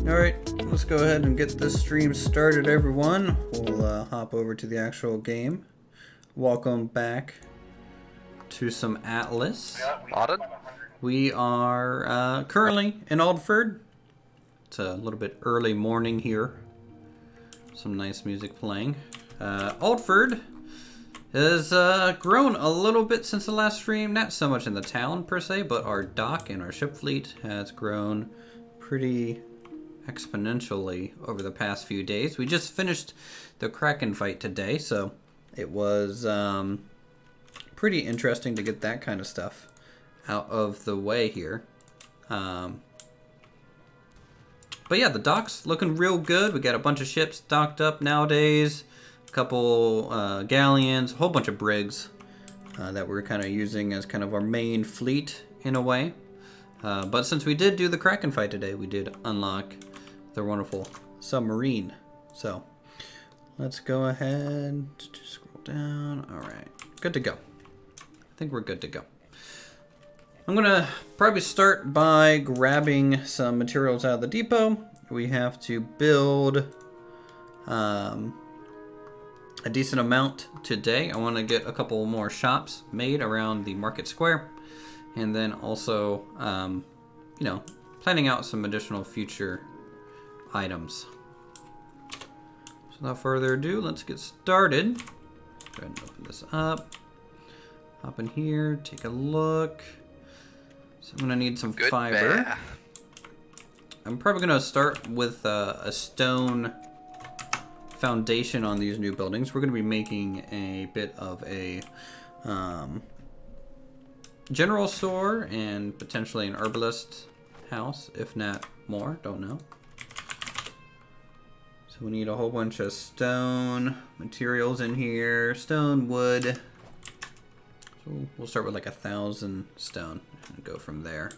Alright, let's go ahead and get this stream started, everyone. We'll hop over to the actual game. Welcome back to some Atlas. Modded? We are currently in Aldford. It's a little bit early morning here. Some nice music playing. Aldford has grown a little bit since the last stream. Not so much in the town per se, but our dock and our ship fleet has grown pretty exponentially over the past few days. We just finished the Kraken fight today, so it was pretty interesting to get that kind of stuff out of the way here. But yeah, the dock's looking real good. We got a bunch of ships docked up nowadays, a couple galleons, a whole bunch of brigs that we're kind of using as kind of our main fleet in a way. But since we did do the Kraken fight today, we did unlock the wonderful submarine. So let's go ahead, just scroll down. All right, good to go. I think we're good to go. I'm gonna probably start by grabbing some materials out of the depot. We have to build a decent amount today. I want to get a couple more shops made around the market square, and then also, you know, planning out some additional future items. So without further ado, let's get started. Go ahead and open this up. Hop in here, take a look. So I'm gonna need some fiber. Bear. I'm probably gonna start with a stone foundation on these new buildings. We're gonna be making a bit of a general store and potentially an herbalist house, if not more, don't know. So we need a whole bunch of stone materials in here, stone, wood. So we'll start with like 1,000 stone and go from there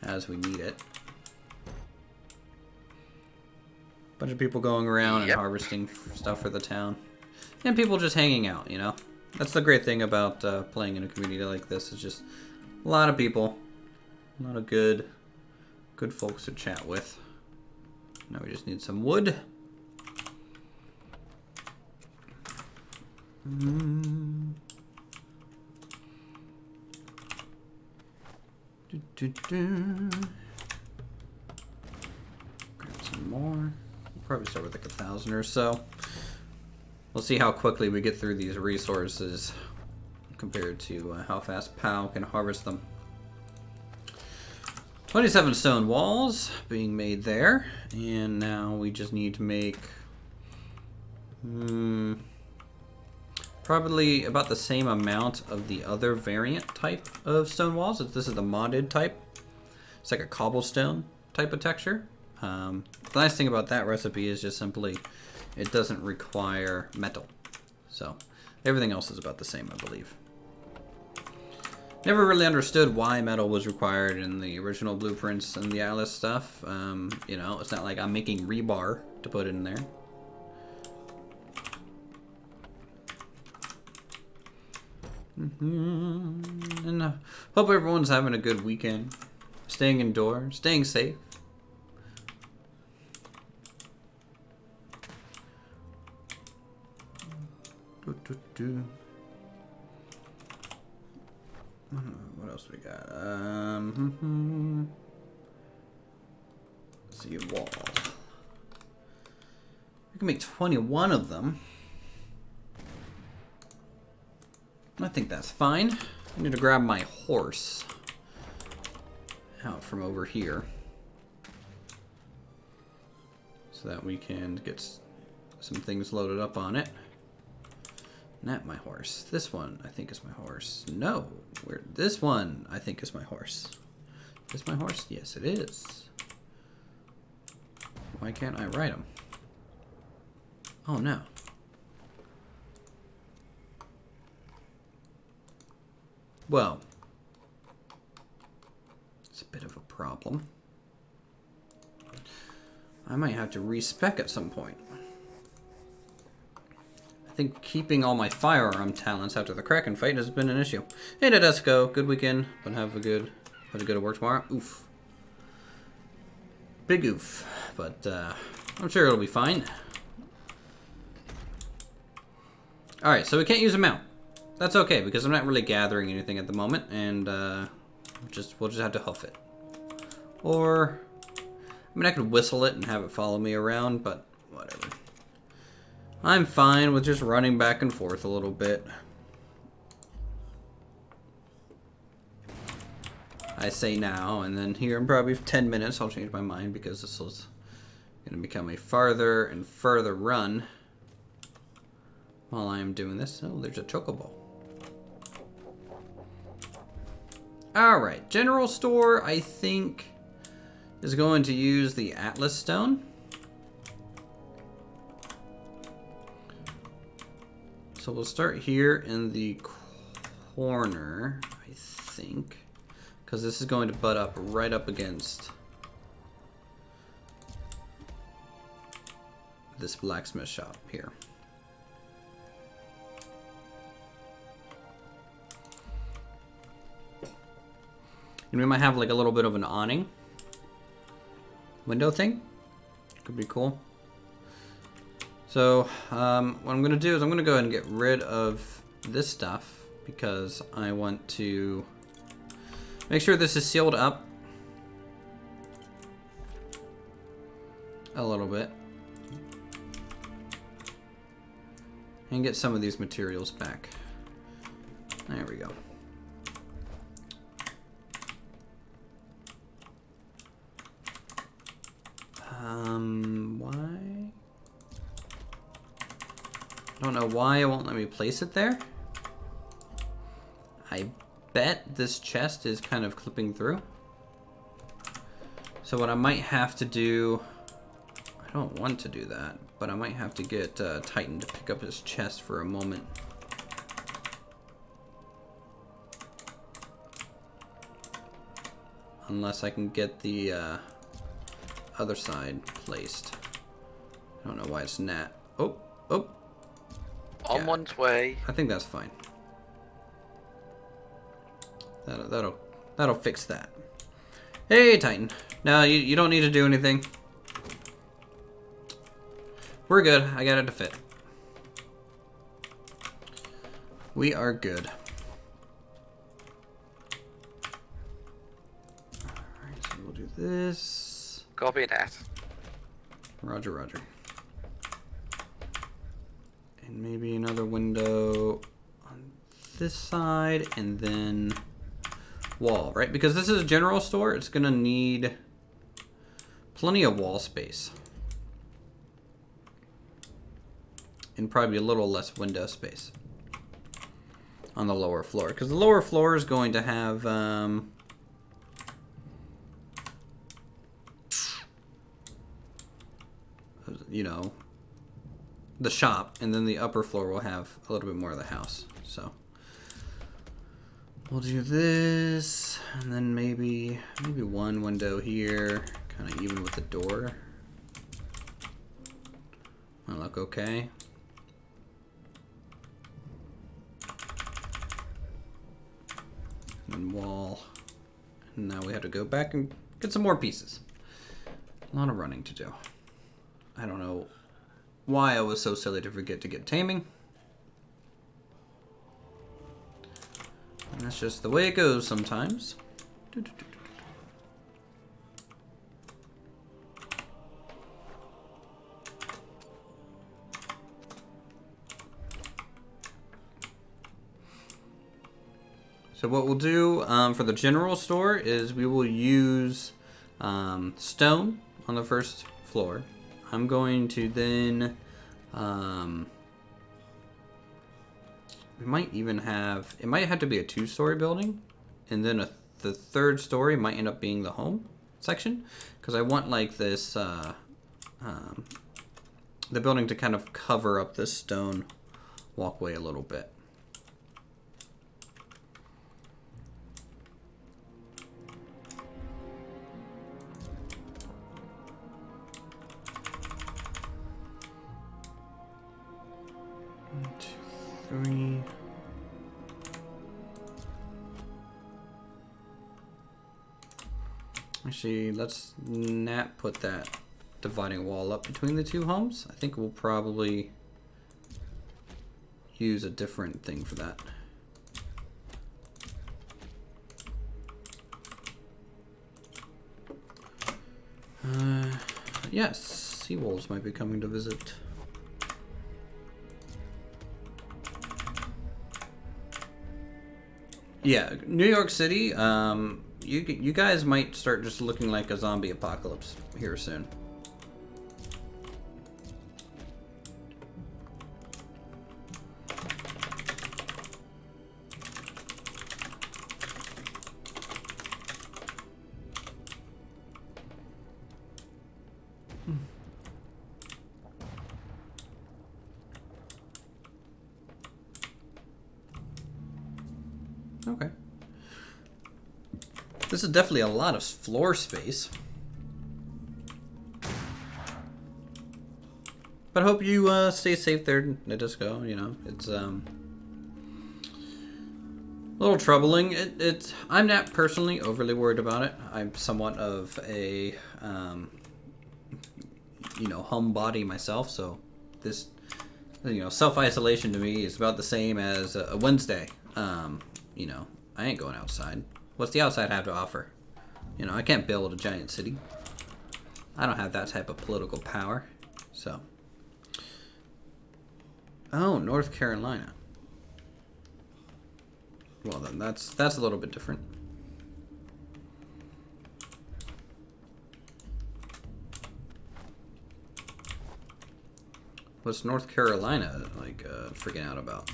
as we need it. Bunch of people going around and harvesting stuff for the town. And people just hanging out, you know. That's the great thing about playing in a community like this. It's just a lot of people. A lot of good folks to chat with. Now we just need some wood. Grab some more. We'll probably start with like 1,000 or so. We'll see how quickly we get through these resources compared to how fast POW can harvest them. 27 stone walls being made there, and now we just need to make probably about the same amount of the other variant type of stone walls. This is the modded type. It's like a cobblestone type of texture. The nice thing about that recipe is just simply it doesn't require metal. So everything else is about the same, I believe. Never really understood why metal was required in the original blueprints and the Atlas stuff. You know, it's not like I'm making rebar to put in there. And hope everyone's having a good weekend. Staying indoors, staying safe. What else we got? Let's see, wall. We can make 21 of them. I think that's fine. I need to grab my horse out from over here so that we can get some things loaded up on it. Not my horse. This one, I think, is my horse. No, this one, I think, is my horse. Is this my horse? Yes, it is. Why can't I ride him? Oh, no. Well, it's a bit of a problem. I might have to respec at some point. I think keeping all my firearm talents after the Kraken fight has been an issue. Hey, Tedesco, good weekend, but have a good work tomorrow. Oof. Big oof, but I'm sure it'll be fine. Alright, so we can't use a mount. That's okay, because I'm not really gathering anything at the moment, and we'll just have to hoof it. Or, I mean, I could whistle it and have it follow me around, but whatever. I'm fine with just running back and forth a little bit. I say now, and then here in probably 10 minutes I'll change my mind, because this is going to become a farther and further run while I am doing this. Oh, there's a chocobo. Alright, general store, I think, is going to use the Atlas Stone. So we'll start here in the corner, I think, because this is going to butt up right up against this blacksmith shop here. And we might have like a little bit of an awning window thing. Could be cool. So what I'm going to do is I'm going to go ahead and get rid of this stuff, because I want to make sure this is sealed up a little bit. And get some of these materials back. There we go. Why? I don't know why it won't let me place it there. I bet this chest is kind of clipping through. So what I might have to do, I don't want to do that, but I might have to get Titan to pick up his chest for a moment. Unless I can get the other side placed. I don't know why it's not. Oh. On one's way. I think that's fine. That'll fix that. Hey, Titan. No, you don't need to do anything. We're good. I got it to fit. We are good. Alright, so we'll do this. Copy that. Roger, roger. And maybe another window on this side, and then wall, right? Because this is a general store, it's gonna need plenty of wall space. And probably a little less window space on the lower floor. Because the lower floor is going to have you know, the shop, and then the upper floor will have a little bit more of the house. So we'll do this, and then maybe one window here, kind of even with the door. Might look okay. And wall. And now we have to go back and get some more pieces. A lot of running to do. I don't know why I was so silly to forget to get taming. And that's just the way it goes sometimes. So what we'll do for the general store is we will use stone on the first floor. I'm going to then, we might even have, it might have to be a 2-story building, and then the 3rd story might end up being the home section, because I want like this, the building to kind of cover up this stone walkway a little bit. Three. Actually, let's not put that dividing wall up between the two homes. I think we'll probably use a different thing for that. Yes, seawolves might be coming to visit. Yeah, New York City, you guys might start just looking like a zombie apocalypse here soon. Okay. This is definitely a lot of floor space. But I hope you stay safe there, Nadisco. You know, it's a little troubling. I'm not personally overly worried about it. I'm somewhat of a you know, homebody myself, so this, you know, self-isolation to me is about the same as a Wednesday. You know, I ain't going outside. What's the outside have to offer? You know, I can't build a giant city. I don't have that type of political power. So. Oh, North Carolina. Well then, that's a little bit different. What's North Carolina like freaking out about?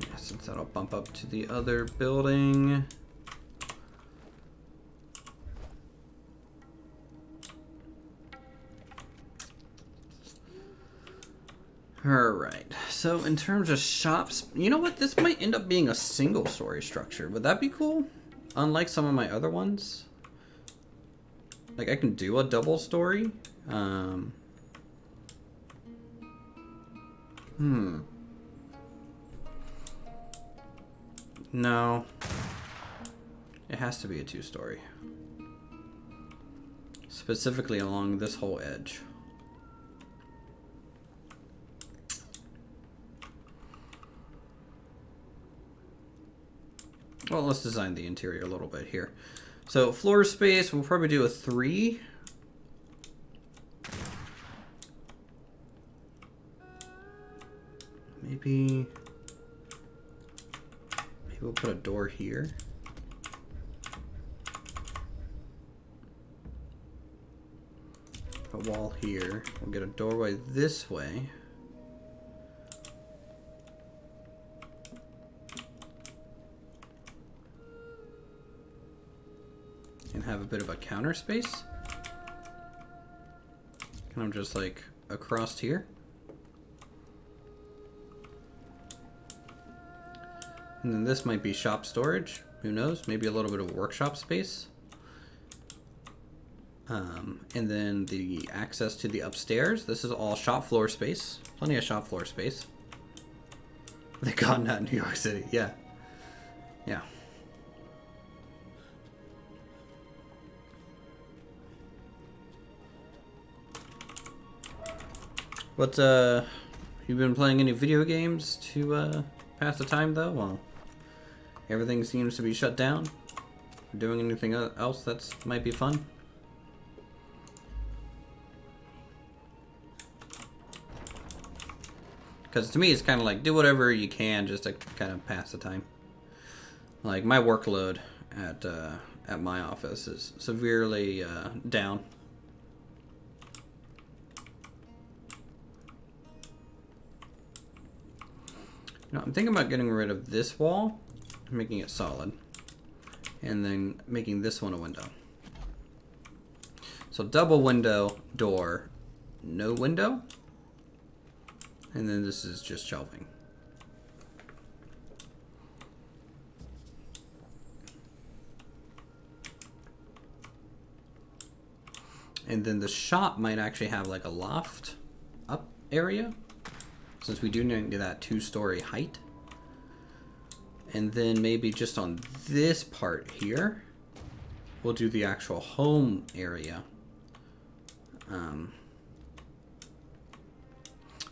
Yeah, since that'll bump up to the other building. Alright, so in terms of shops, you know what? This might end up being a single story structure. Would that be cool? Unlike some of my other ones. Like, I can do a double story. No. It has to be a two-story. Specifically along this whole edge. Well, let's design the interior a little bit here. So floor space, we'll probably do a 3. Maybe we'll put a door here. A wall here. We'll get a doorway this way. And have a bit of a counter space. Kind of just like across here. And then this might be shop storage. Who knows? Maybe a little bit of workshop space. And then the access to the upstairs. This is all shop floor space. Plenty of shop floor space. Thank God not New York City. Yeah. Yeah. What, you been playing any video games to, pass the time, though? Well, everything seems to be shut down. Doing anything else that's might be fun? Because to me, it's kind of like, do whatever you can just to kind of pass the time. Like, my workload at my office is severely, down. You know, I'm thinking about getting rid of this wall, making it solid, and then making this one a window. So double window, door, no window, and then this is just shelving. And then the shop might actually have like a loft up area, since we do need that 2-story height. And then maybe just on this part here, we'll do the actual home area.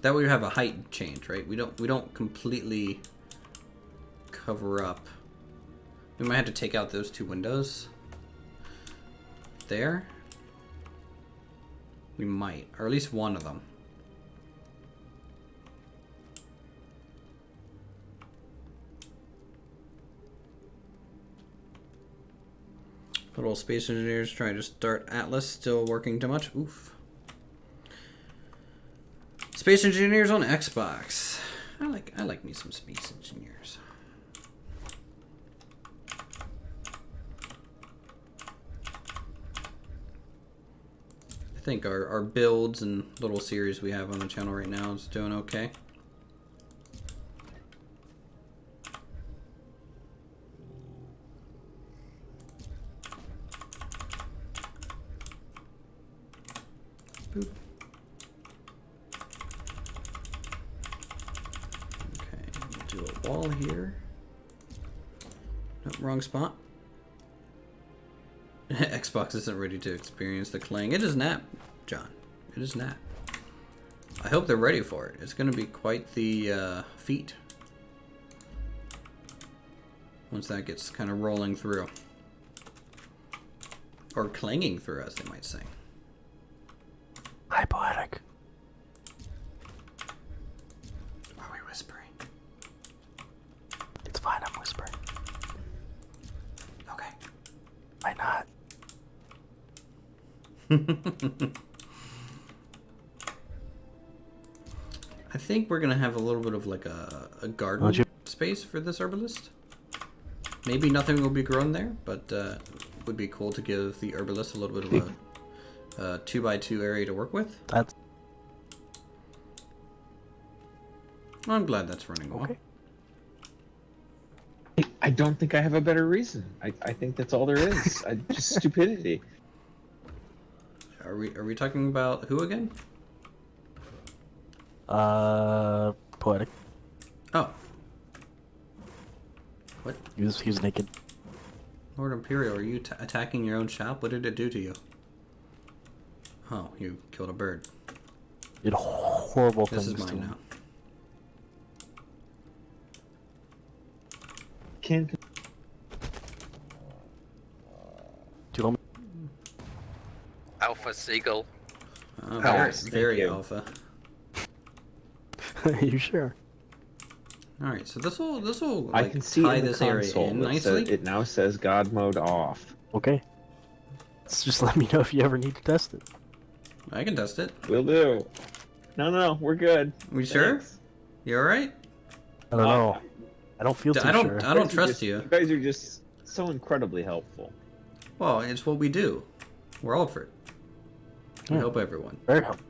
That way we have a height change, right? We don't completely cover up. We might have to take out those 2 windows. There. We might, or at least one of them. Good old Space Engineers trying to start Atlas, still working too much. Oof. Space Engineers on Xbox. I like me some Space Engineers. I think our builds and little series we have on the channel right now is doing okay. Boop. Okay, we'll do a wall here. Nope, wrong spot. Xbox isn't ready to experience the clang. It is not, John. It is not. I hope they're ready for it. It's going to be quite the feat once that gets kind of rolling through. Or clanging through, as they might say. Hi, Poetic. Are we whispering? It's fine, I'm whispering. Okay. Why not? I think we're gonna have a little bit of like a garden space for this herbalist. Maybe nothing will be grown there, but would be cool to give the herbalist a little bit of a 2x2 area to work with. That's I'm glad that's running well. okay. I don't think I have a better reason. I think that's all there is. Just stupidity. Are we talking about who again? Poetic. Oh. What? He was naked. Lord Imperial, are you attacking your own shop? What did it do to you? Oh, you killed a bird. Did horrible This things is to mine him. now. Can Do you want Alpha Seagull. Oh, Nice, thank very you. alpha. me? You sure? All right, so this will I like can see tie in the this area console in that nicely. it now says God mode off. Okay. Just let me know if you ever need to test it. I can test it. Will do. No, we're good. We sure? Thanks. You all right? I don't know. I don't feel too I don't. sure. I don't guys are trust just- you. You guys are just so incredibly helpful. Well, it's what we do. We're all for it. We Yeah. help everyone. Very helpful.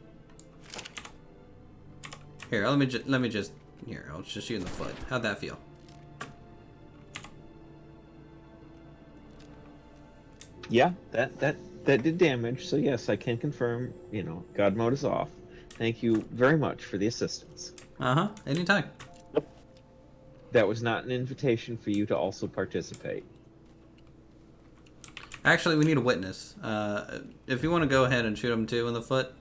Here, let me just. Here, I'll just shoot in the foot. How'd that feel? Yeah, that did damage. So yes, I can confirm. God mode is off. Thank you very much for the assistance. Anytime. That was not an invitation for you to also participate. Actually, we need a witness. If you want to go ahead and shoot him too in the foot,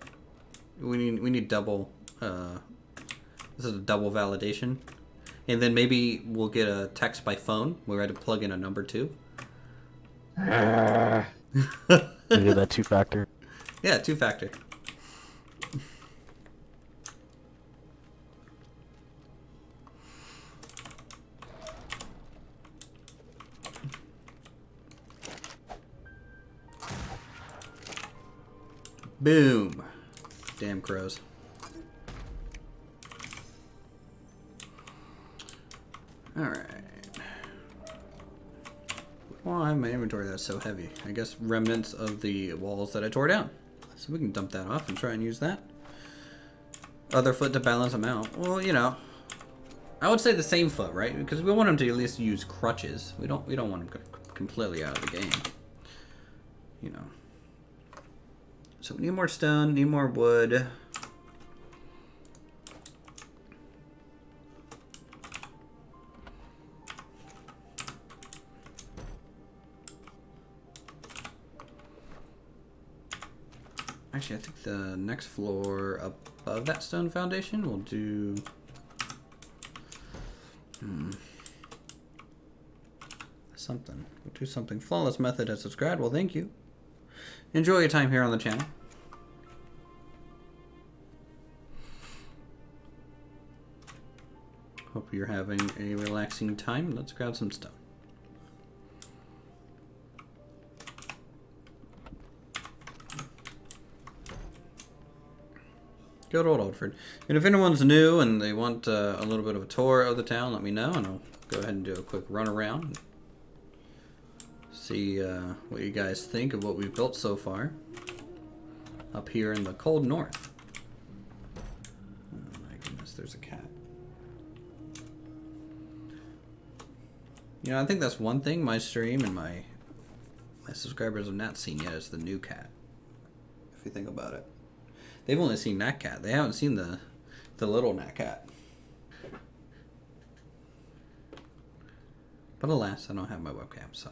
we need double. This is a double validation, and then maybe we'll get a text by phone. We had to plug in a number too. Ah, Maybe that 2-factor. Yeah, 2-factor. Boom. Damn crows. Alright. Well, I have my inventory that's so heavy. I guess remnants of the walls that I tore down. So we can dump that off and try and use that. Other foot to balance them out. Well, I would say the same foot, right? Because we want him to at least use crutches. We don't want him completely out of the game. So we need more stone, need more wood. Actually, I think the next floor above that stone foundation will do... something. We'll do something. Flawless Method has subscribed. Well, thank you. Enjoy your time here on the channel. Hope you're having a relaxing time. Let's grab some stone. Good old Oldford. And if anyone's new and they want a little bit of a tour of the town, let me know, and I'll go ahead and do a quick run around. See what you guys think of what we've built so far up here in the cold north. Oh my goodness, there's a cat. You know, I think that's one thing my stream and my subscribers have not seen yet is the new cat. If you think about it. They've only seen that cat. They haven't seen the little Nat cat. But alas, I don't have my webcam, so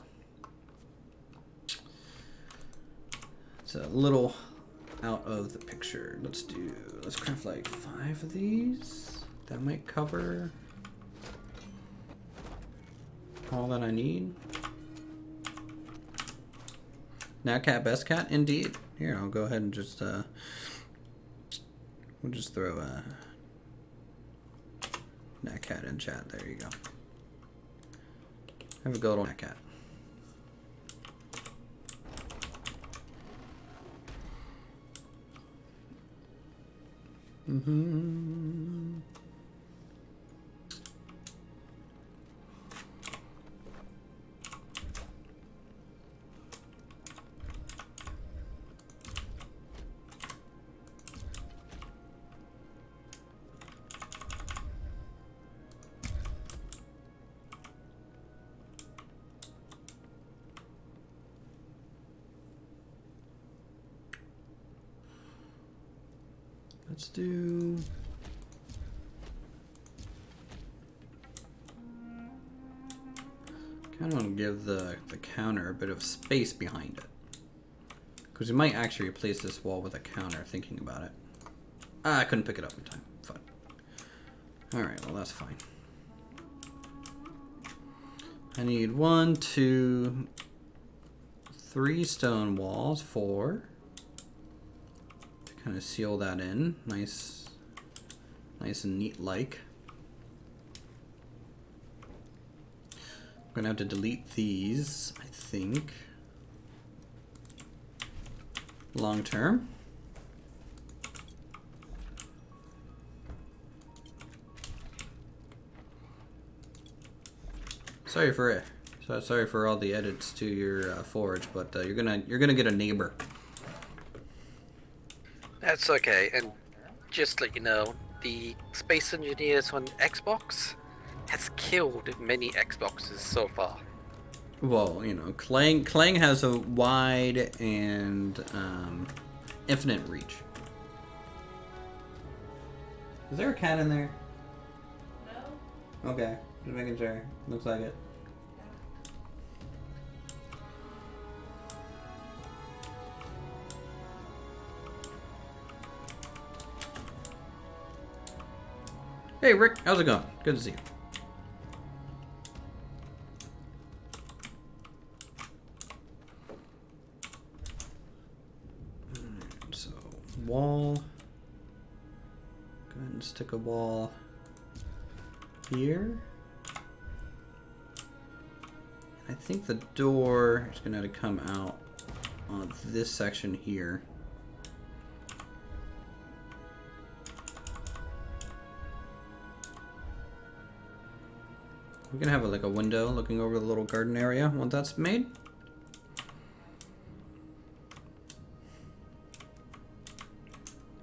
it's a little out of the picture. Let's craft like 5 of these. That might cover all that I need. Nat cat, best cat, indeed. Here, I'll go ahead and just we'll just throw a Nat cat in chat. There you go. Have a good old Nat cat. Let's do... kind of want to give the counter a bit of space behind it. Because we might actually replace this wall with a counter, thinking about it. Ah, I couldn't pick it up in time. Fun. Alright, well that's fine. I need 1, 2, 3 stone walls, 4. Kind of seal that in, nice and neat like. I'm gonna have to delete these, I think, long term. Sorry for all the edits to your forge, but you're gonna get a neighbor. That's okay, and just to let you know, the Space Engineers on Xbox has killed many Xboxes so far. Well, you know, Clang has a wide and infinite reach. Is there a cat in there? No. Okay, just making sure. Looks like it. Hey Rick, how's it going? Good to see you. So, wall. Go ahead and stick a wall here. I think the door is going to have to come out on this section here. We're gonna have like a window looking over the little garden area once that's made.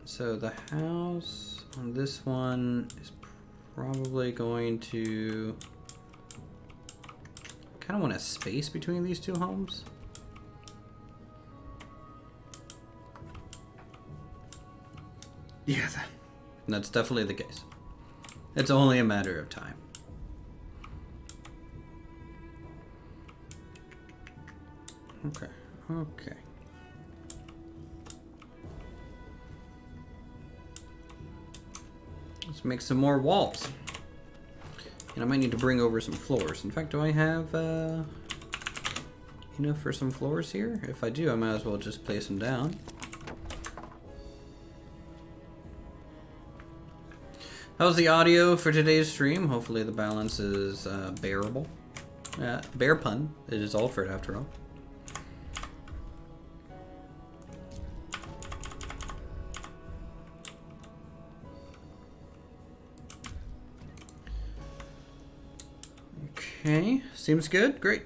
So the house on this one is probably going to kind of want a space between these two homes. Yeah, that's definitely the case. It's only a matter of time. Okay, okay. Let's make some more walls. And I might need to bring over some floors. In fact, do I have enough for some floors here? If I do, I might as well just place them down. How's the audio for today's stream? Hopefully the balance is bearable. Bear pun. It is Alfred after all. Okay, seems good. Great.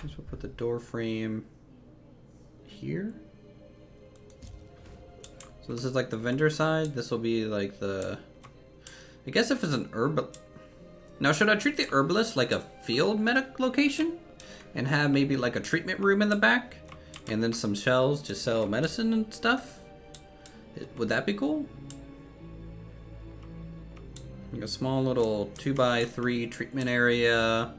Guess we'll put the door frame here. So this is like the vendor side. This will be like the... I guess if it's an herb... Now, should I treat the herbalist like a field medic location? And have maybe like a treatment room in the back? And then some shelves to sell medicine and stuff? Would that be cool? Like a small little 2x3 treatment area.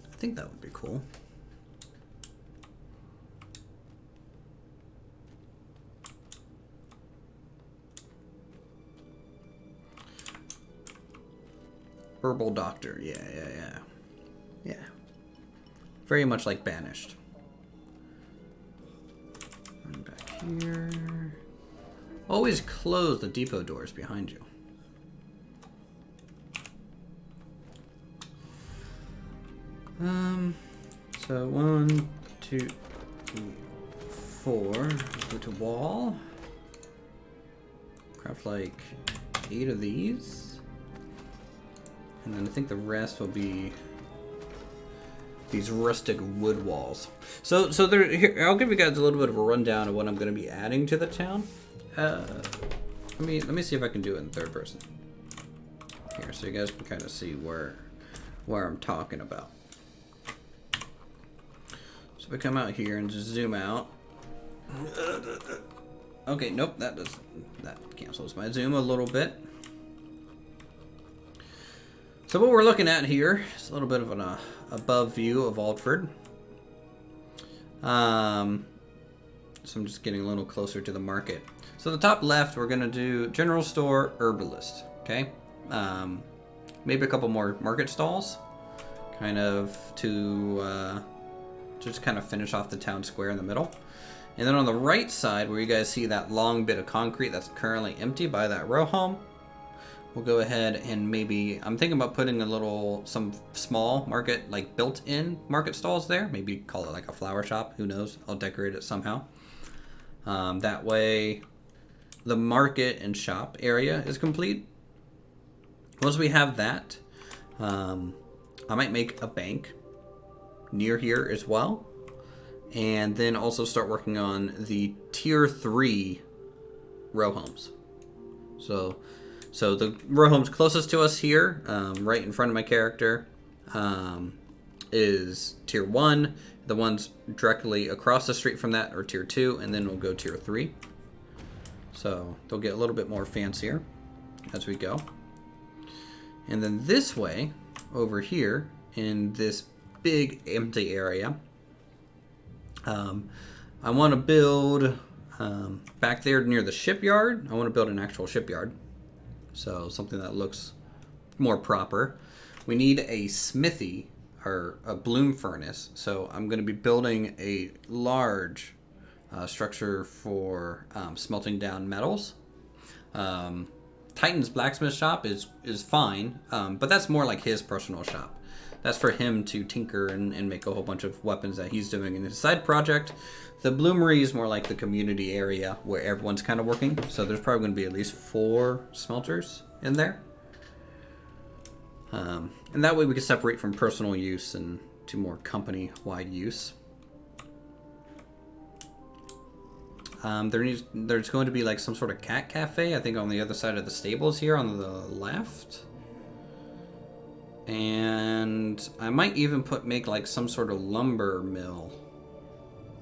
I think that would be cool. Herbal doctor, yeah. Very much like Banished. And back here. Always close the depot doors behind you. So 1, 2, 3, 4. Go to wall. Craft like 8 of these. And then I think the rest will be these rustic wood walls. So there. Here, I'll give you guys a little bit of a rundown of what I'm going to be adding to the town. Let me see if I can do it in third person. Here, so you guys can kind of see where I'm talking about. So if I come out here and just zoom out. Okay, nope, that cancels my zoom a little bit. So what we're looking at here is a little bit of an above view of Aldford. So I'm just getting a little closer to the market. So the top left, we're gonna do general store, herbalist. Okay, maybe a couple more market stalls, kind of to just kind of finish off the town square in the middle. And then on the right side, where you guys see that long bit of concrete that's currently empty by that row home, we'll go ahead and maybe, I'm thinking about putting some small market, like built-in market stalls there. Maybe call it like a flower shop, who knows? I'll decorate it somehow. That way the market and shop area is complete. Once we have that, I might make a bank near here as well. And then also start working on the tier 3 row homes. So the row homes closest to us here, right in front of my character, is tier 1. The ones directly across the street from that are tier 2, and then we'll go tier 3. So they'll get a little bit more fancier as we go. And then this way, over here, in this big empty area, I want to build, back there near the shipyard, I want to build an actual shipyard. So something that looks more proper. We need a smithy or a bloom furnace. So I'm going to be building a large structure for smelting down metals. Titan's blacksmith shop is fine, but that's more like his personal shop. That's for him to tinker and make a whole bunch of weapons that he's doing in his side project. The bloomery is more like the community area where everyone's kind of working. So there's probably going to be at least 4 smelters in there. And that way we can separate from personal use and to more company-wide use. There's going to be like some sort of cat cafe, I think, on the other side of the stables here on the left. And I might even make like some sort of lumber mill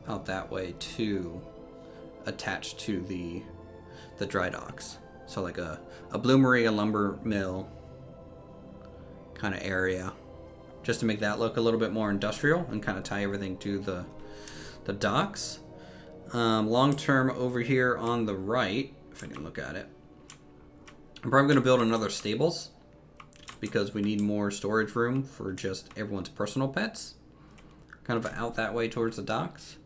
out that way too, attached to the dry docks. So like a bloomery, a lumber mill kind of area, just to make that look a little bit more industrial and kind of tie everything to the docks. Long term over here on the right, if I can look at it, I'm probably going to build another stables because we need more storage room for just everyone's personal pets, kind of out that way towards the docks.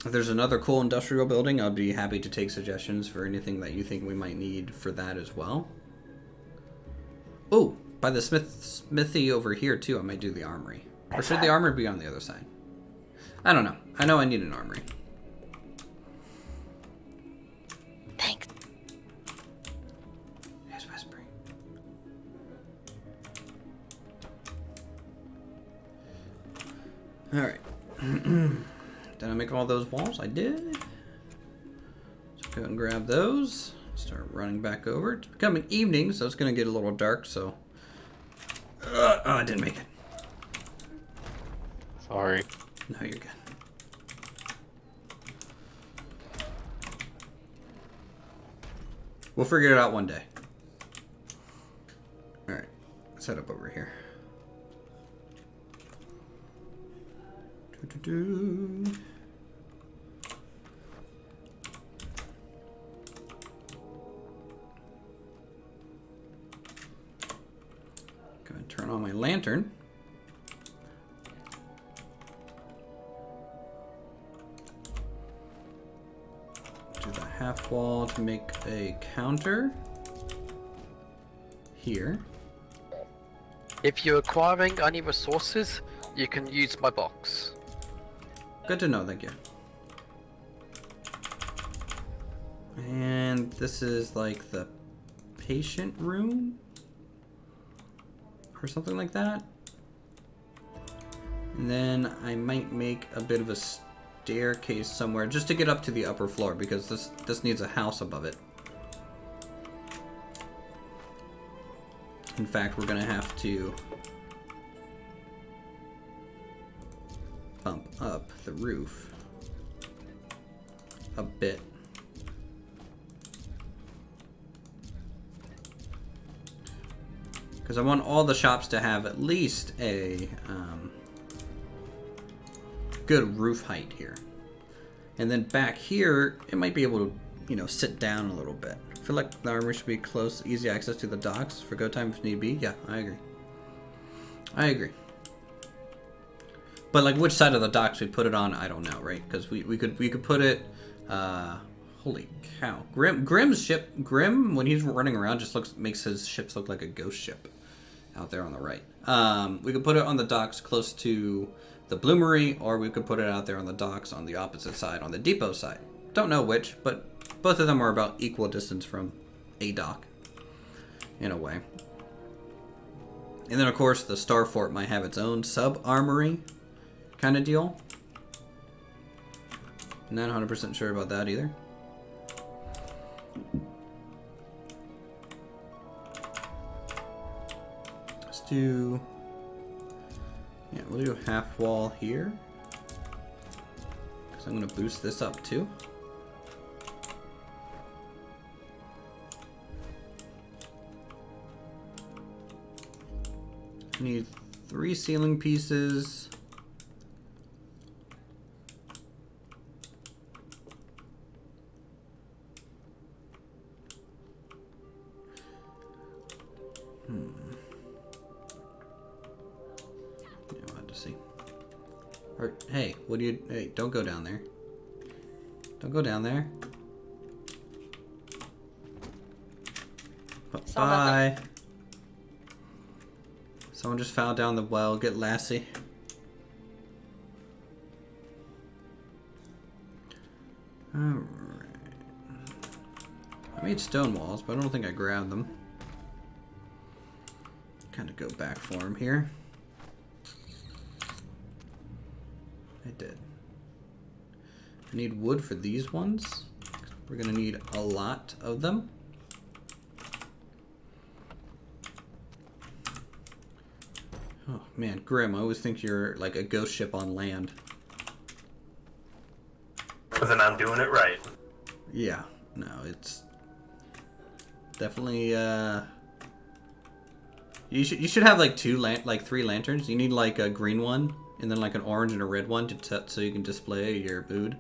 If there's another cool industrial building, I'll be happy to take suggestions for anything that you think we might need for that as well. Oh, by the smithy over here too, I might do the armory. Or should the armory be on the other side? I don't know. I know I need an armory. Thanks. Yes, whispering. Alright. Did I make all those walls? I did. So go and grab those. Start running back over. It's becoming evening, so it's going to get a little dark, so... oh, I didn't make it. Sorry. No, you're good. We'll figure it out one day. Alright. Set up over here. Doo-doo-doo. Go and turn on my lantern. Do the half wall to make a counter here. If you're acquiring any resources, you can use my box. Good to know, thank you. And this is like the patient room or something like that. And then I might make a bit of a staircase somewhere just to get up to the upper floor because this needs a house above it. In fact, we're gonna have to bump up the roof a bit. Because I want all the shops to have at least a good roof height here. And then back here, it might be able to, you know, sit down a little bit. I feel like the armory should be close, easy access to the docks for go time if need be. Yeah, I agree. I agree. But like which side of the docks we put it on, I don't know, right? Because we could put it. Holy cow! Grimm's ship. Grimm, when he's running around, just makes his ships look like a ghost ship out there on the right. We could put it on the docks close to the bloomery, or we could put it out there on the docks on the opposite side, on the depot side. Don't know which, but both of them are about equal distance from a dock, in a way. And then, of course, the Star Fort might have its own sub-armory kind of deal. Not 100% sure about that either. Let's do... yeah, we'll do a half wall here. Because I'm going to boost this up too. Need 3 ceiling pieces. We'll have to see. Or, hey, what do you... hey, don't go down there. Don't go down there. Bye. Someone just fell down the well. Get Lassie. Alright. I made stone walls, but I don't think I grabbed them. kind of go back for him here. I did. I need wood for these ones. We're gonna need a lot of them. Oh man, Grim, I always think you're like a ghost ship on land. But then I'm doing it right. Yeah, no, it's definitely you should have like three lanterns. You need like a green one and then like an orange and a red one so you can display your food.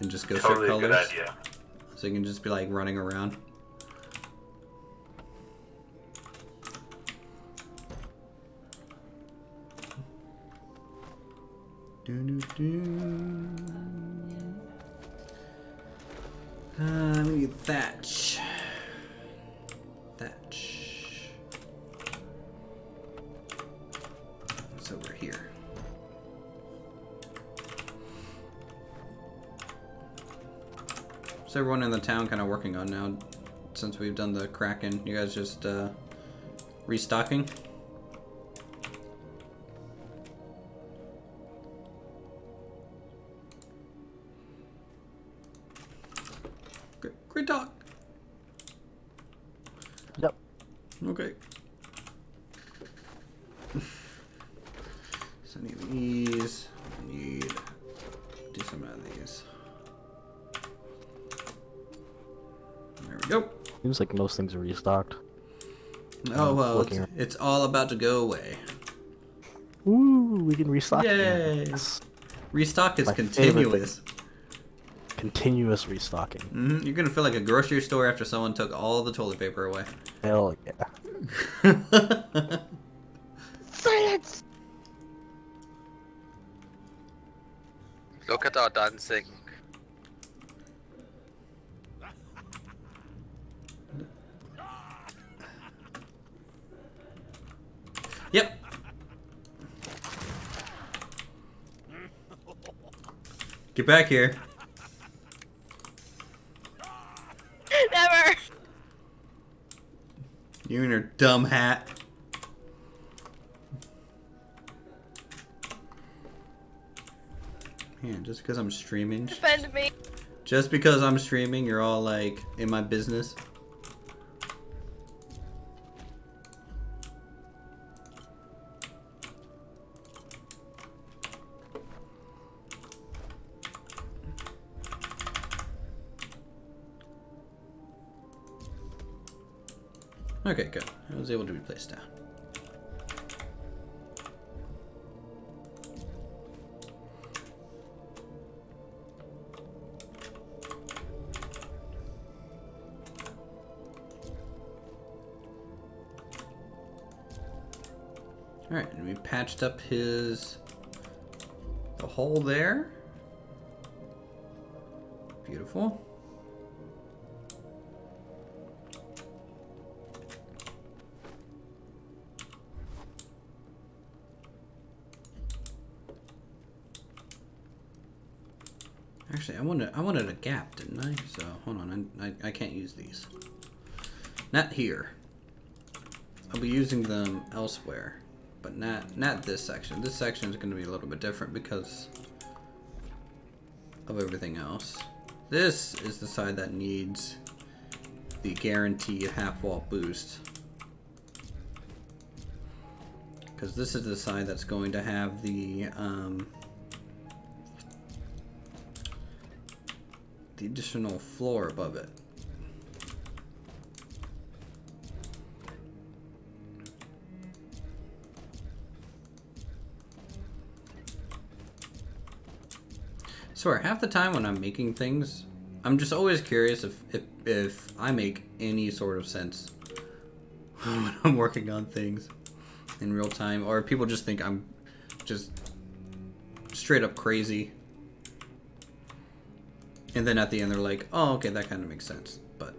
And just ghost ship Totally a colors. good idea. So you can just be like running around. We need thatch. Thatch. It's over here. What's everyone in the town kind of working on now since we've done the Kraken? You guys just restocking? Great talk. Yep. Okay. So I need these. I need a decent amount of these. There we go. Seems like most things are restocked. Oh well, looking it's all about to go away. Ooh, we can restock. Yay! Yes. Restock is My favorite continuous. Continuous restocking. You're gonna feel like a grocery store after someone took all the toilet paper away. Hell yeah. Silence! Look at our dancing. Yep. Get back here. Never! You and your dumb hat. Man, just because I'm streaming. Defend me. Just because I'm streaming, you're all like in my business. Okay, good. I was able to be placed down. Alright, and we patched up the hole there. Beautiful. Actually, I wanted a gap, didn't I? So hold on, I can't use these. Not here. I'll be using them elsewhere, but not this section. This section is going to be a little bit different because of everything else. This is the side that needs the guaranteed half wall boost. Because this is the side that's going to have the additional floor above it. Swear, half the time when I'm making things, I'm just always curious if I make any sort of sense when I'm working on things in real time, or people just think I'm just straight up crazy. And then at the end they're like, oh, okay, that kind of makes sense. But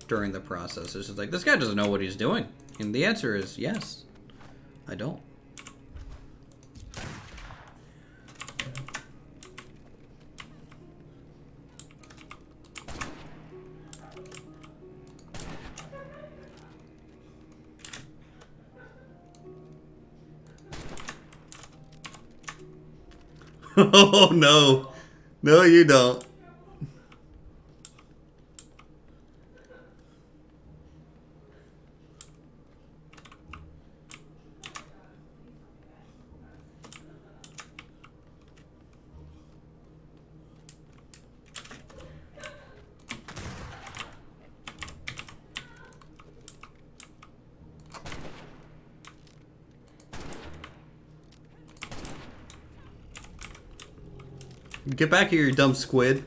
during the process, it's just like, this guy doesn't know what he's doing. And the answer is yes, I don't. Oh no. No, you don't. Get back here, you dumb squid.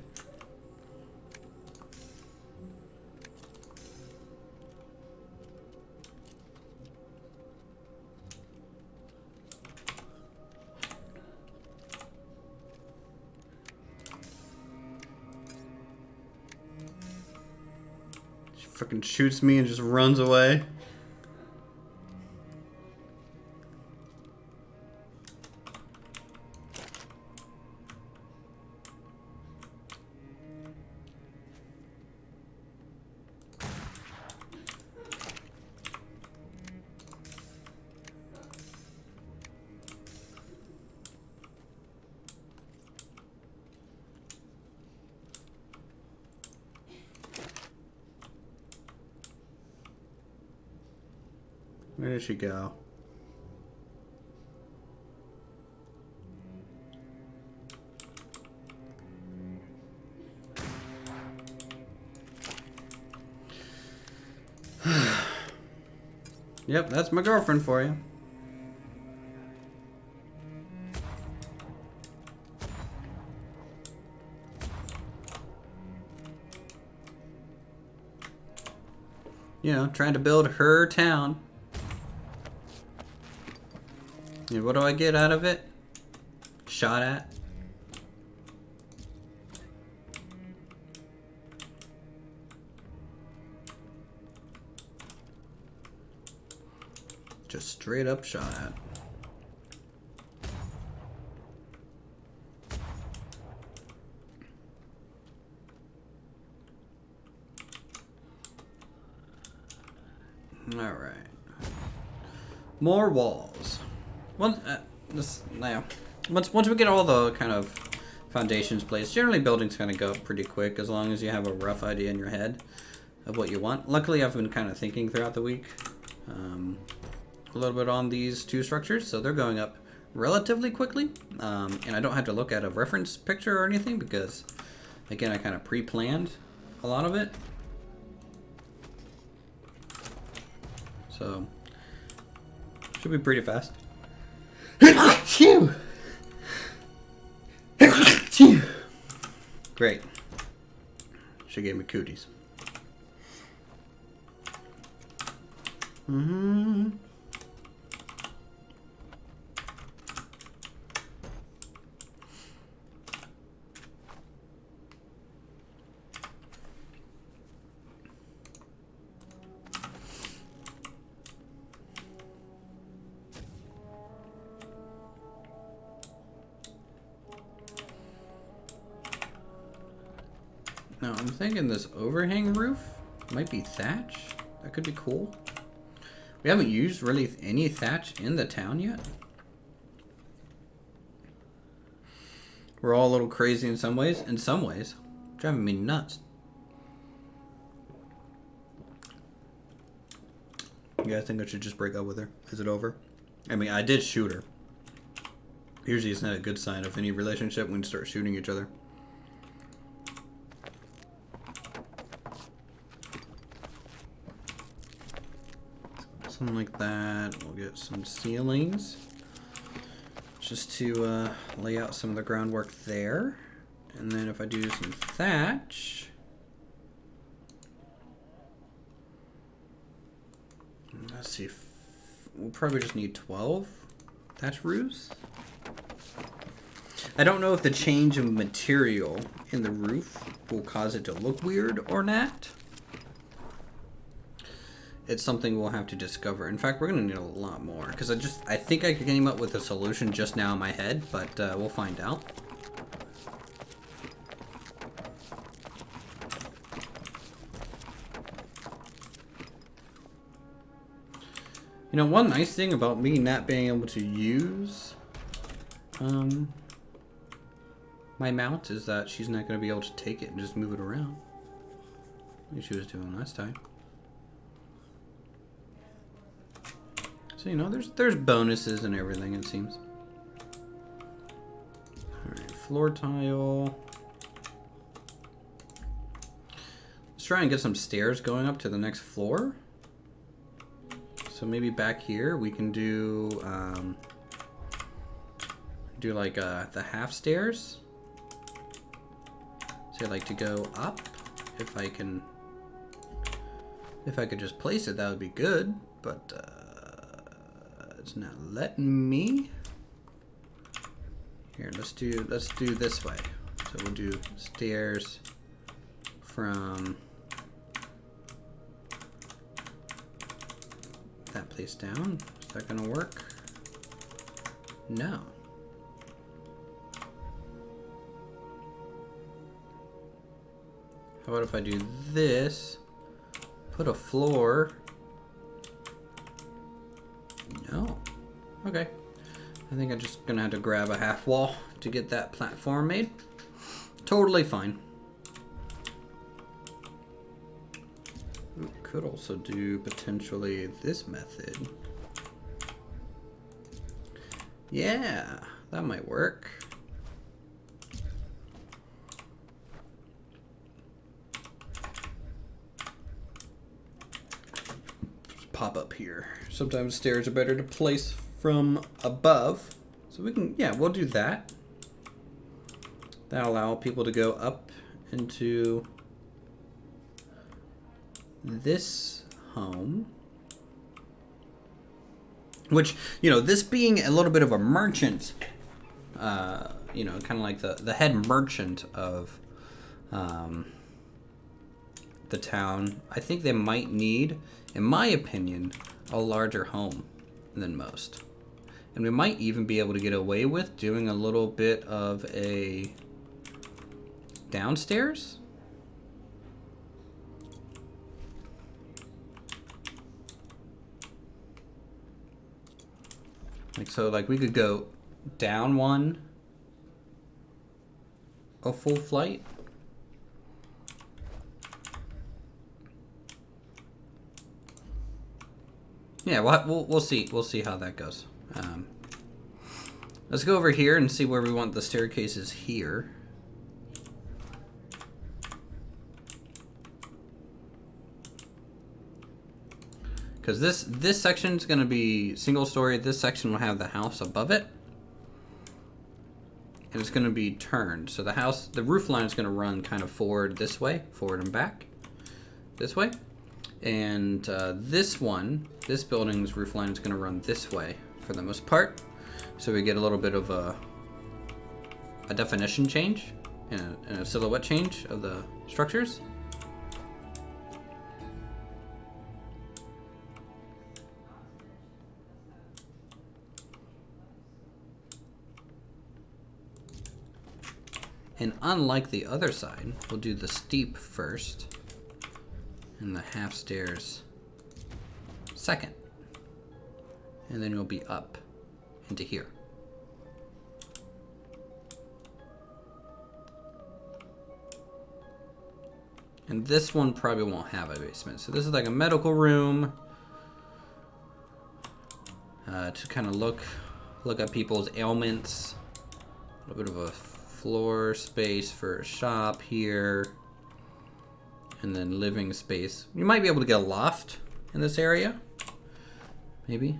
She fucking shoots me and just runs away. Where did she go? Yep, that's my girlfriend for you. You know, trying to build her town. And what do I get out of it? Shot at? Just straight up shot at. All right. More walls. Once we get all the kind of foundations placed, generally building's gonna go up pretty quick as long as you have a rough idea in your head of what you want. Luckily, I've been kind of thinking throughout the week a little bit on these two structures, so they're going up relatively quickly, and I don't have to look at a reference picture or anything because, again, I kind of pre-planned a lot of it. So, should be pretty fast. Great. She gave me cooties. Now, I'm thinking this overhang roof might be thatch. That could be cool. We haven't used really any thatch in the town yet. We're all a little crazy in some ways. In some ways, driving me nuts. You guys think I should just break up with her? Is it over? I mean, I did shoot her. Usually it's not a good sign of any relationship when you start shooting each other. Something like that. We'll get some ceilings just to lay out some of the groundwork there. And then if I do some thatch, let's see, we'll probably just need 12 thatch roofs. I don't know if the change of material in the roof will cause it to look weird or not. It's something we'll have to discover. In fact, we're gonna need a lot more because I think I came up with a solution just now in my head, but we'll find out. You know, one nice thing about me not being able to use my mount is that she's not going to be able to take it and just move it around. Like she was doing last time. So, you know, there's bonuses and everything, it seems. Alright, floor tile. Let's try and get some stairs going up to the next floor. So maybe back here we can do like the half stairs. So I'd like to go up. If I could just place it, that would be good. But it's not letting me. Here, let's do this way. So we'll do stairs from that place down. Is that gonna work? No. How about if I do this? Put a floor. No. Okay. I think I'm just gonna have to grab a half wall to get that platform made. Totally fine. Ooh, could also do potentially this method. Yeah, that might work. Pop up here. Sometimes stairs are better to place from above. So we can, yeah, we'll do that. That'll allow people to go up into this home. Which, you know, this being a little bit of a merchant, you know, kind of like the head merchant of the town, I think they might need, in my opinion, a larger home than most. And we might even be able to get away with doing a little bit of a downstairs. Like so, like we could go down one, a full flight. Yeah, we'll see. We'll see how that goes. Let's go over here and see where we want the staircases here. Because this section is going to be single story. This section will have the house above it. And it's going to be turned. So the roof line is going to run kind of forward this way, forward and back, this way. And this building's roof line is going to run this way for the most part. So we get a little bit of a definition change and a silhouette change of the structures. And unlike the other side, we'll do the steep first and the half stairs second. And then you'll be up into here. And this one probably won't have a basement. So this is like a medical room to kind of look at people's ailments. A little bit of a floor space for a shop here. And then living space. You might be able to get a loft in this area. Maybe.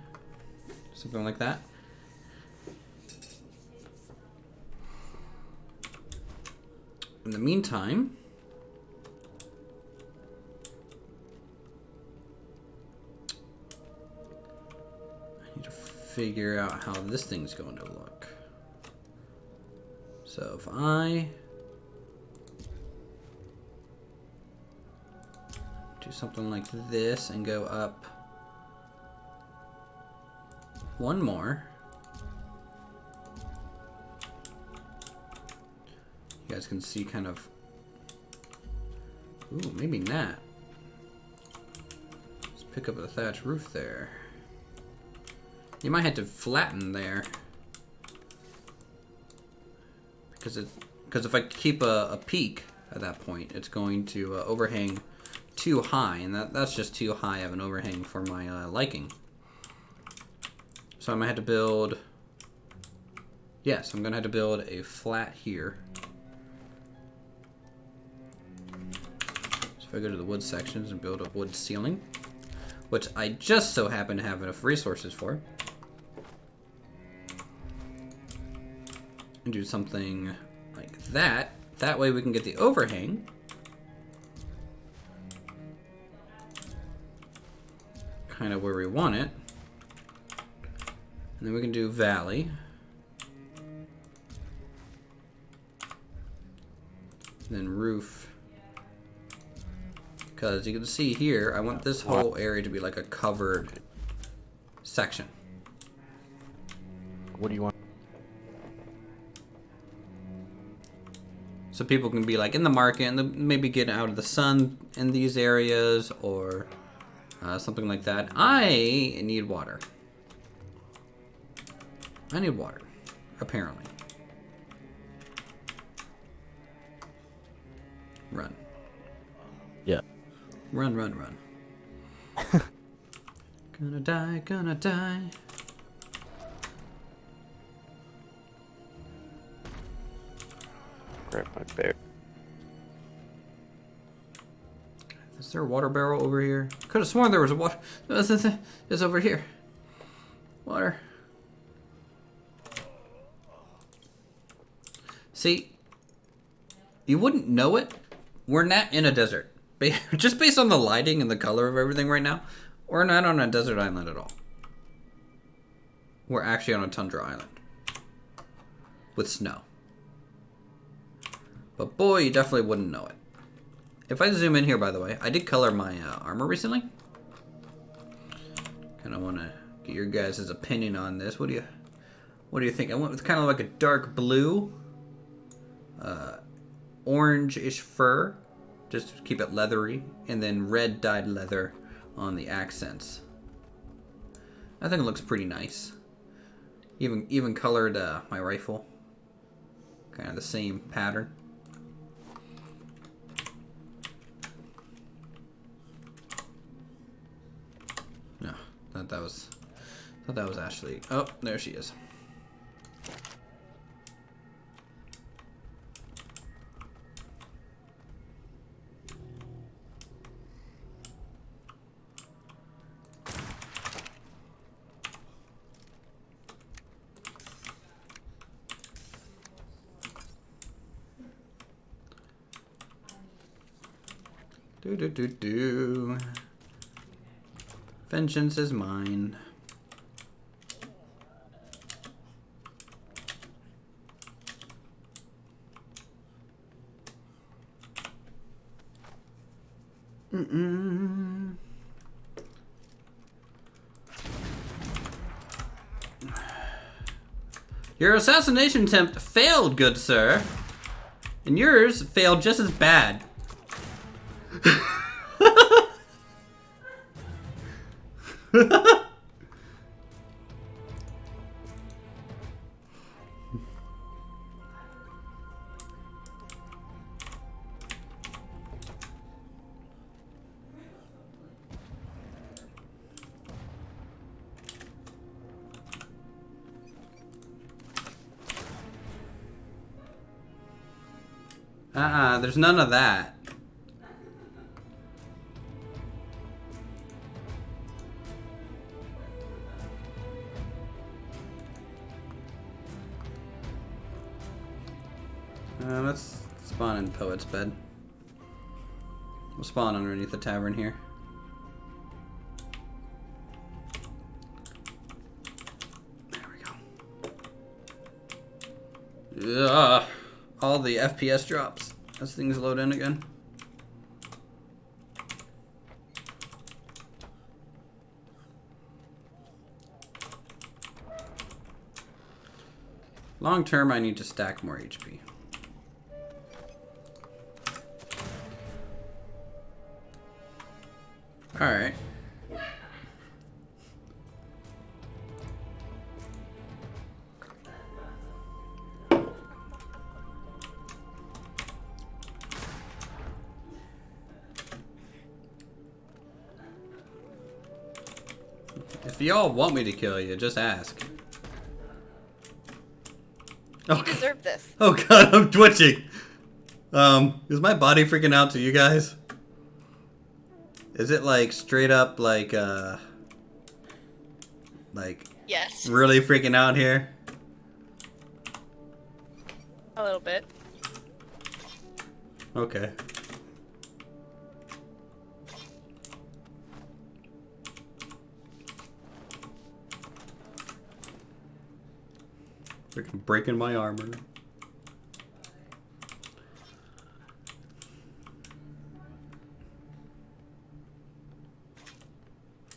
Something like that. In the meantime, I need to figure out how this thing's going to look. So if I do something like this and go up one more. You guys can see kind of, ooh, maybe not. Let's pick up a thatch roof there. You might have to flatten there because it Because if I keep a peak at that point, it's going to overhang too high, and that's just too high of an overhang for my liking. So I'm gonna have to build. Yes, I'm gonna have to build a flat here. So if I go to the wood sections and build a wood ceiling, which I just so happen to have enough resources for, and do something like that. That way we can get the overhang. Kind of where we want it. And then we can do valley. And then roof. Because you can see here, I want this whole area to be like a covered section. What do you want? So people can be like in the market and maybe get out of the sun in these areas or something like that. I need water. I need water, apparently. Run. Yeah. Run, run, run. Gonna die, gonna die. Grab my bear. Is there a water barrel over here? Could have sworn there was a water. It's over here. Water. See, you wouldn't know it. We're not in a desert. Just based on the lighting and the color of everything right now, we're not on a desert island at all. We're actually on a tundra island. With snow. But boy, you definitely wouldn't know it. If I zoom in here, by the way, I did color my armor recently. Kind of want to get your guys' opinion on this. What do you think? I went with kind of like a dark blue, orange-ish fur, just to keep it leathery, and then red dyed leather on the accents. I think it looks pretty nice. Even colored my rifle, kind of the same pattern. No, thought that was Ashley. Oh, there she is. Do. Vengeance is mine. Your assassination attempt failed, good sir. And yours failed just as bad. There's none of that. Let's spawn in Poet's Bed. We'll spawn underneath the tavern here. There we go. Ugh, all the FPS drops as things load in again. Long term, I need to stack more HP. Alright. If y'all want me to kill you, just ask. You deserve this. Oh god, I'm twitching. Is my body freaking out to you guys? Is it like straight up like Yes. really freaking out here? A little bit. Okay. Freaking breaking my armor.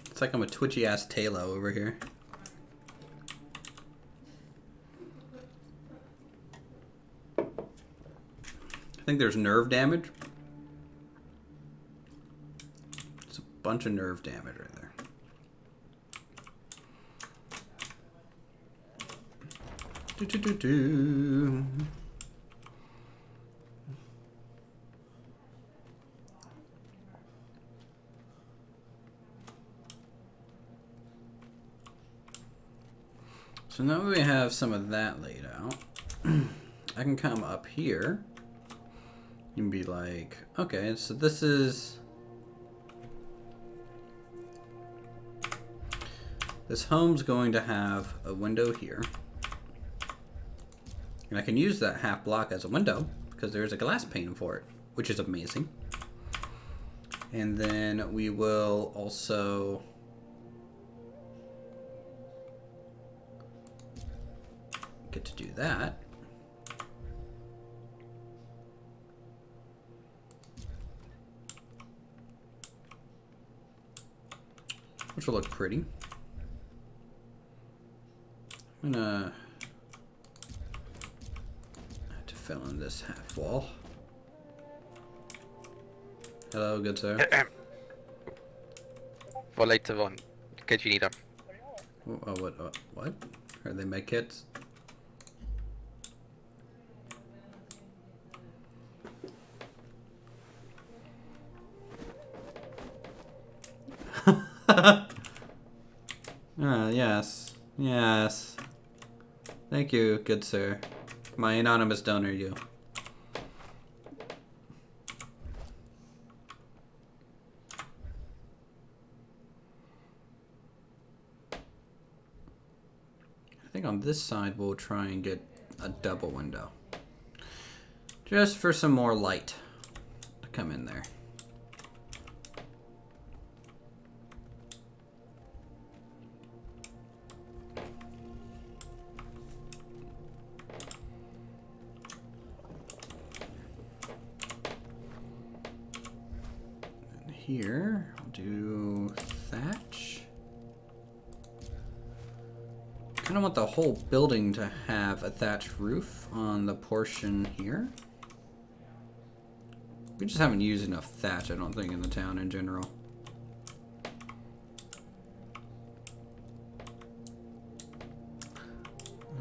It's like I'm a twitchy ass Talo over here. I think there's nerve damage. It's a bunch of nerve damage right there. Do. So now we have some of that laid out. I can come up here and be like, okay, so this is... This home's going to have a window here. And I can use that half block as a window because there's a glass pane for it, which is amazing. And then we will also... get to do that. Which will look pretty. I'm gonna have to fill in this half wall. Hello, good sir. For later on, in case you need them. What? Are they med kits? Yes. Yes. Thank you, good sir. My anonymous donor, you. I think on this side we'll try and get a double window. Just for some more light to come in there. Here, I'll do thatch. Kind of want the whole building to have a thatched roof on the portion here. We just haven't used enough thatch, I don't think, in the town in general.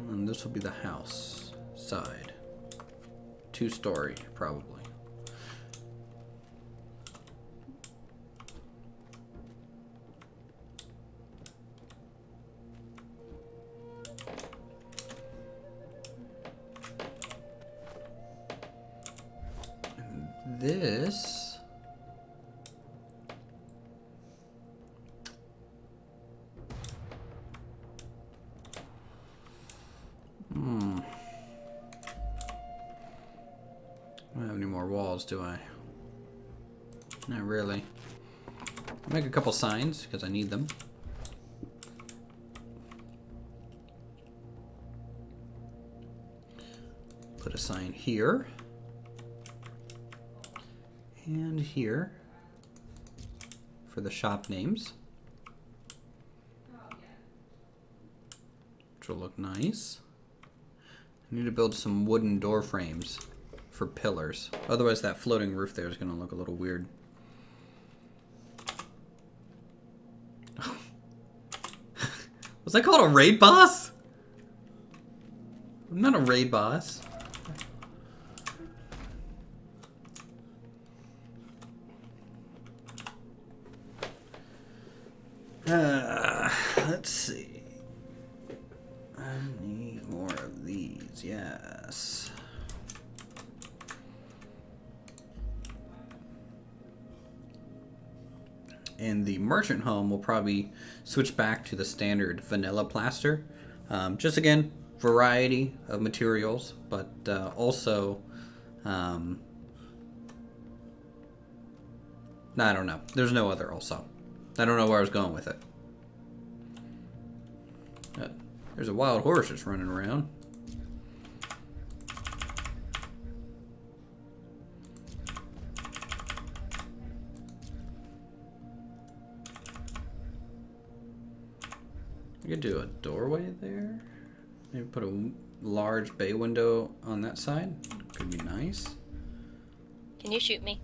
And this will be the house side. 2-story, probably. This I don't have any more walls, do I? Not really. I'll make a couple signs because I need them. Put a sign here. And here for the shop names, which will look nice. I need to build some wooden door frames for pillars. Otherwise that floating roof there is going to look a little weird. Was that called a raid boss? I'm not a raid boss. Let's see. I need more of these, yes. In the merchant home, we'll probably switch back to the standard vanilla plaster. Just again, variety of materials, but also, no, I don't know. There's no other also. I don't know where I was going with it. There's a wild horse just running around. You could do a doorway there. Maybe put a large bay window on that side. Could be nice. Can you shoot me?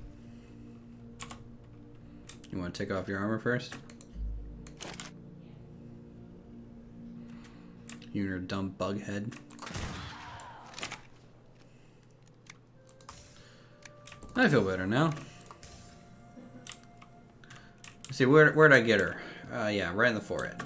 You want to take off your armor first? You and your dumb bug head. I feel better now. Let's see, where'd I get her? Yeah, right in the forehead.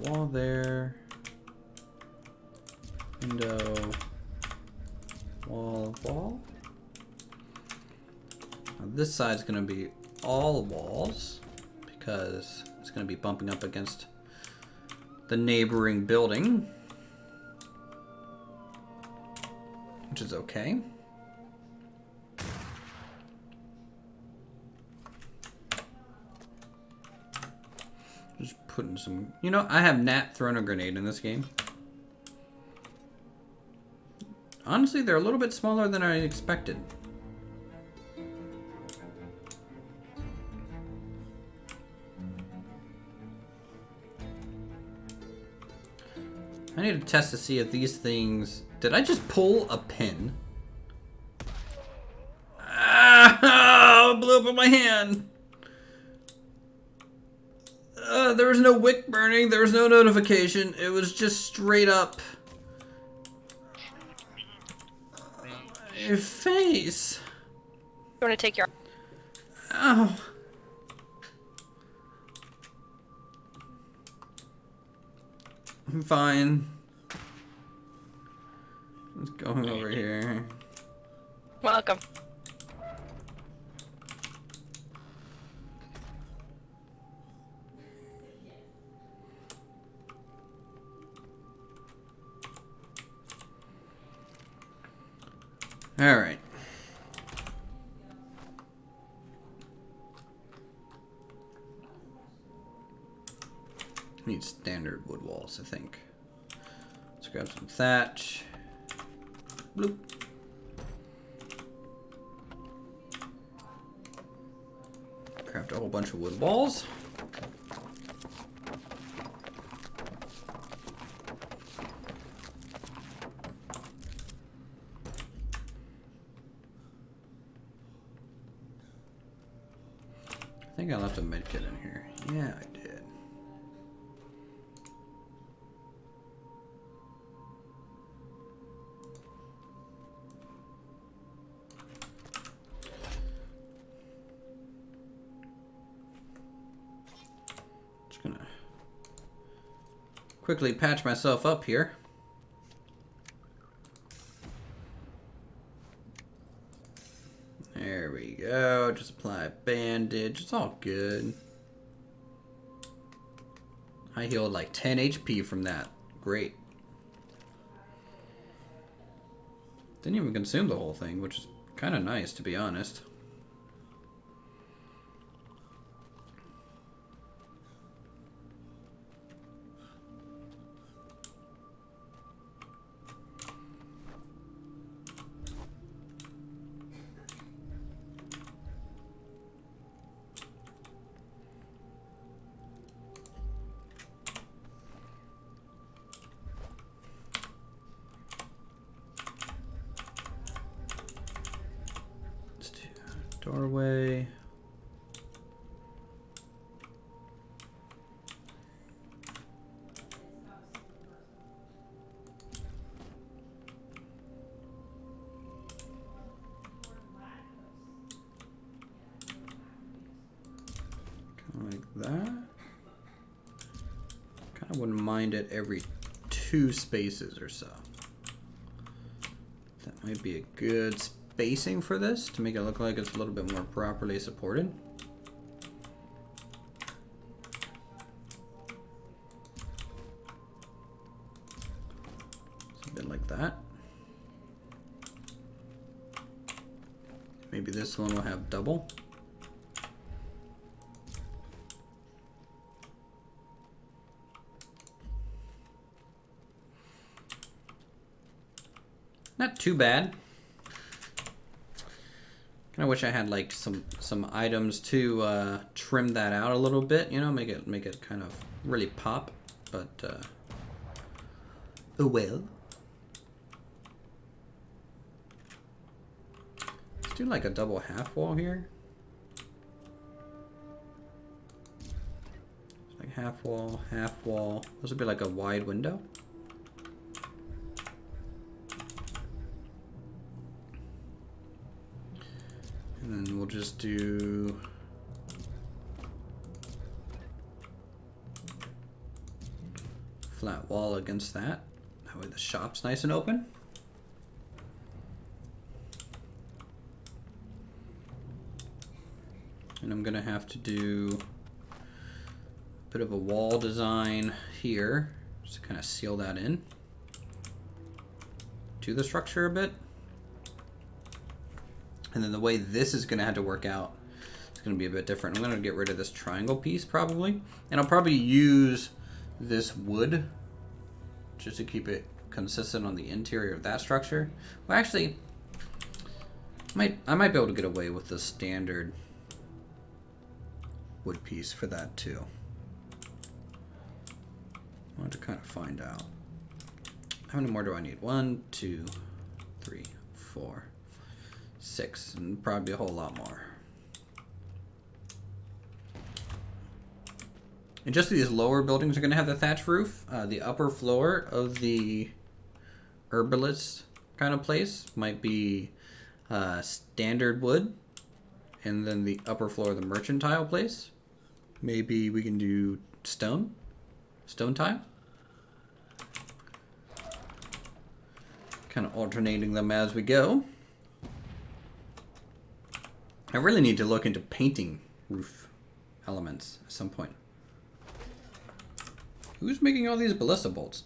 Wall there, window, wall. Now this side's gonna be all walls because it's gonna be bumping up against the neighboring building, which is okay. Just putting some... You know, I have Nat thrown a grenade in this game. Honestly, they're a little bit smaller than I expected. I need to test to see if these things... Did I just pull a pin? Ah! It blew up in my hand! There was no wick burning, there was no notification, it was just straight up your face. You want to take your... Ow. I'm fine. What's going over here? Welcome. All right. Need standard wood walls, I think. Let's grab some thatch. Bloop. Craft a whole bunch of wood walls. I think I left a medkit in here. Yeah, I did. Just gonna quickly patch myself up here. There we go. Just apply a bandage. It's all good. I healed like 10 HP from that. Great. Didn't even consume the whole thing, which is kind of nice, to be honest. Doorway. I wouldn't mind it every 2 spaces or so. That might be a good spacing for this to make it look like it's a little bit more properly supported. Something like that. Maybe this one will have double. Not too bad. Kind of wish I had like some items to trim that out a little bit, you know, make it kind of really pop. But oh well. Let's do like a double half wall here. Like half wall, half wall. This would be like a wide window. And then we'll just do flat wall against that. That way the shop's nice and open. And I'm gonna have to do a bit of a wall design here, just to kind of seal that in to the structure a bit. And then the way this is going to have to work out, it's going to be a bit different. I'm going to get rid of this triangle piece probably. And I'll probably use this wood just to keep it consistent on the interior of that structure. Well, actually, I might be able to get away with the standard wood piece for that too. I want to kind of find out. How many more do I need? 1, 2, 3, 4. 6, and probably a whole lot more. And just these lower buildings are going to have the thatch roof. The upper floor of the herbalist kind of place might be standard wood, and then the upper floor of the mercantile place, maybe we can do stone tile. Kind of alternating them as we go. I really need to look into painting roof elements at some point. Who's making all these ballista bolts?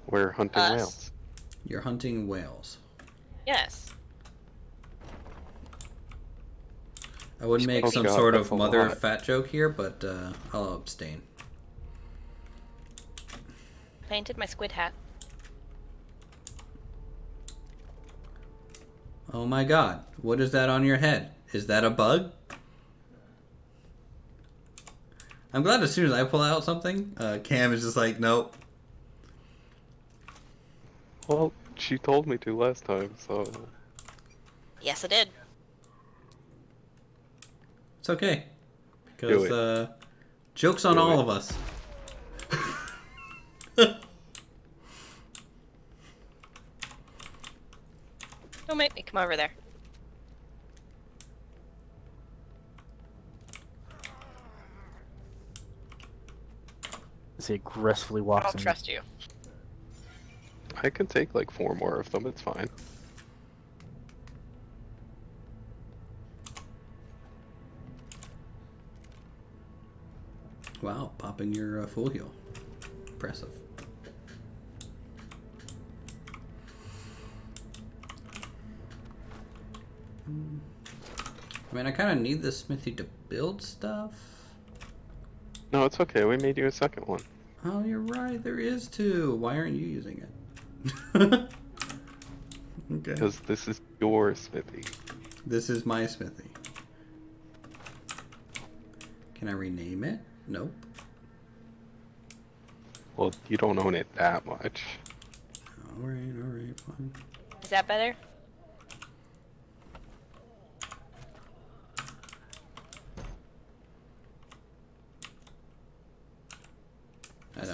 We're hunting Us. whales. You're hunting whales. Yes. I would make Oh some God, sort that's of a mother lot. fat joke here, but I'll abstain. Painted my squid hat. Oh my god, what is that on your head? Is that a bug? I'm glad as soon as I pull out something, Cam is just like, nope. Well, she told me to last time, so Yes, I did. It's okay. Do Because, joke's on Do all it. of us. Don't make me come over there. As he aggressively I walks don't in. trust you. I can take like 4 more of them. It's fine. Wow, popping your full heal. Impressive. I mean, I kind of need this smithy to build stuff. No, it's okay. We made you a second one. Oh, you're right. There is 2. Why aren't you using it? Okay. Because this is your smithy. This is my smithy. Can I rename it? Nope. Well, you don't own it that much. Alright, fine. Is that better?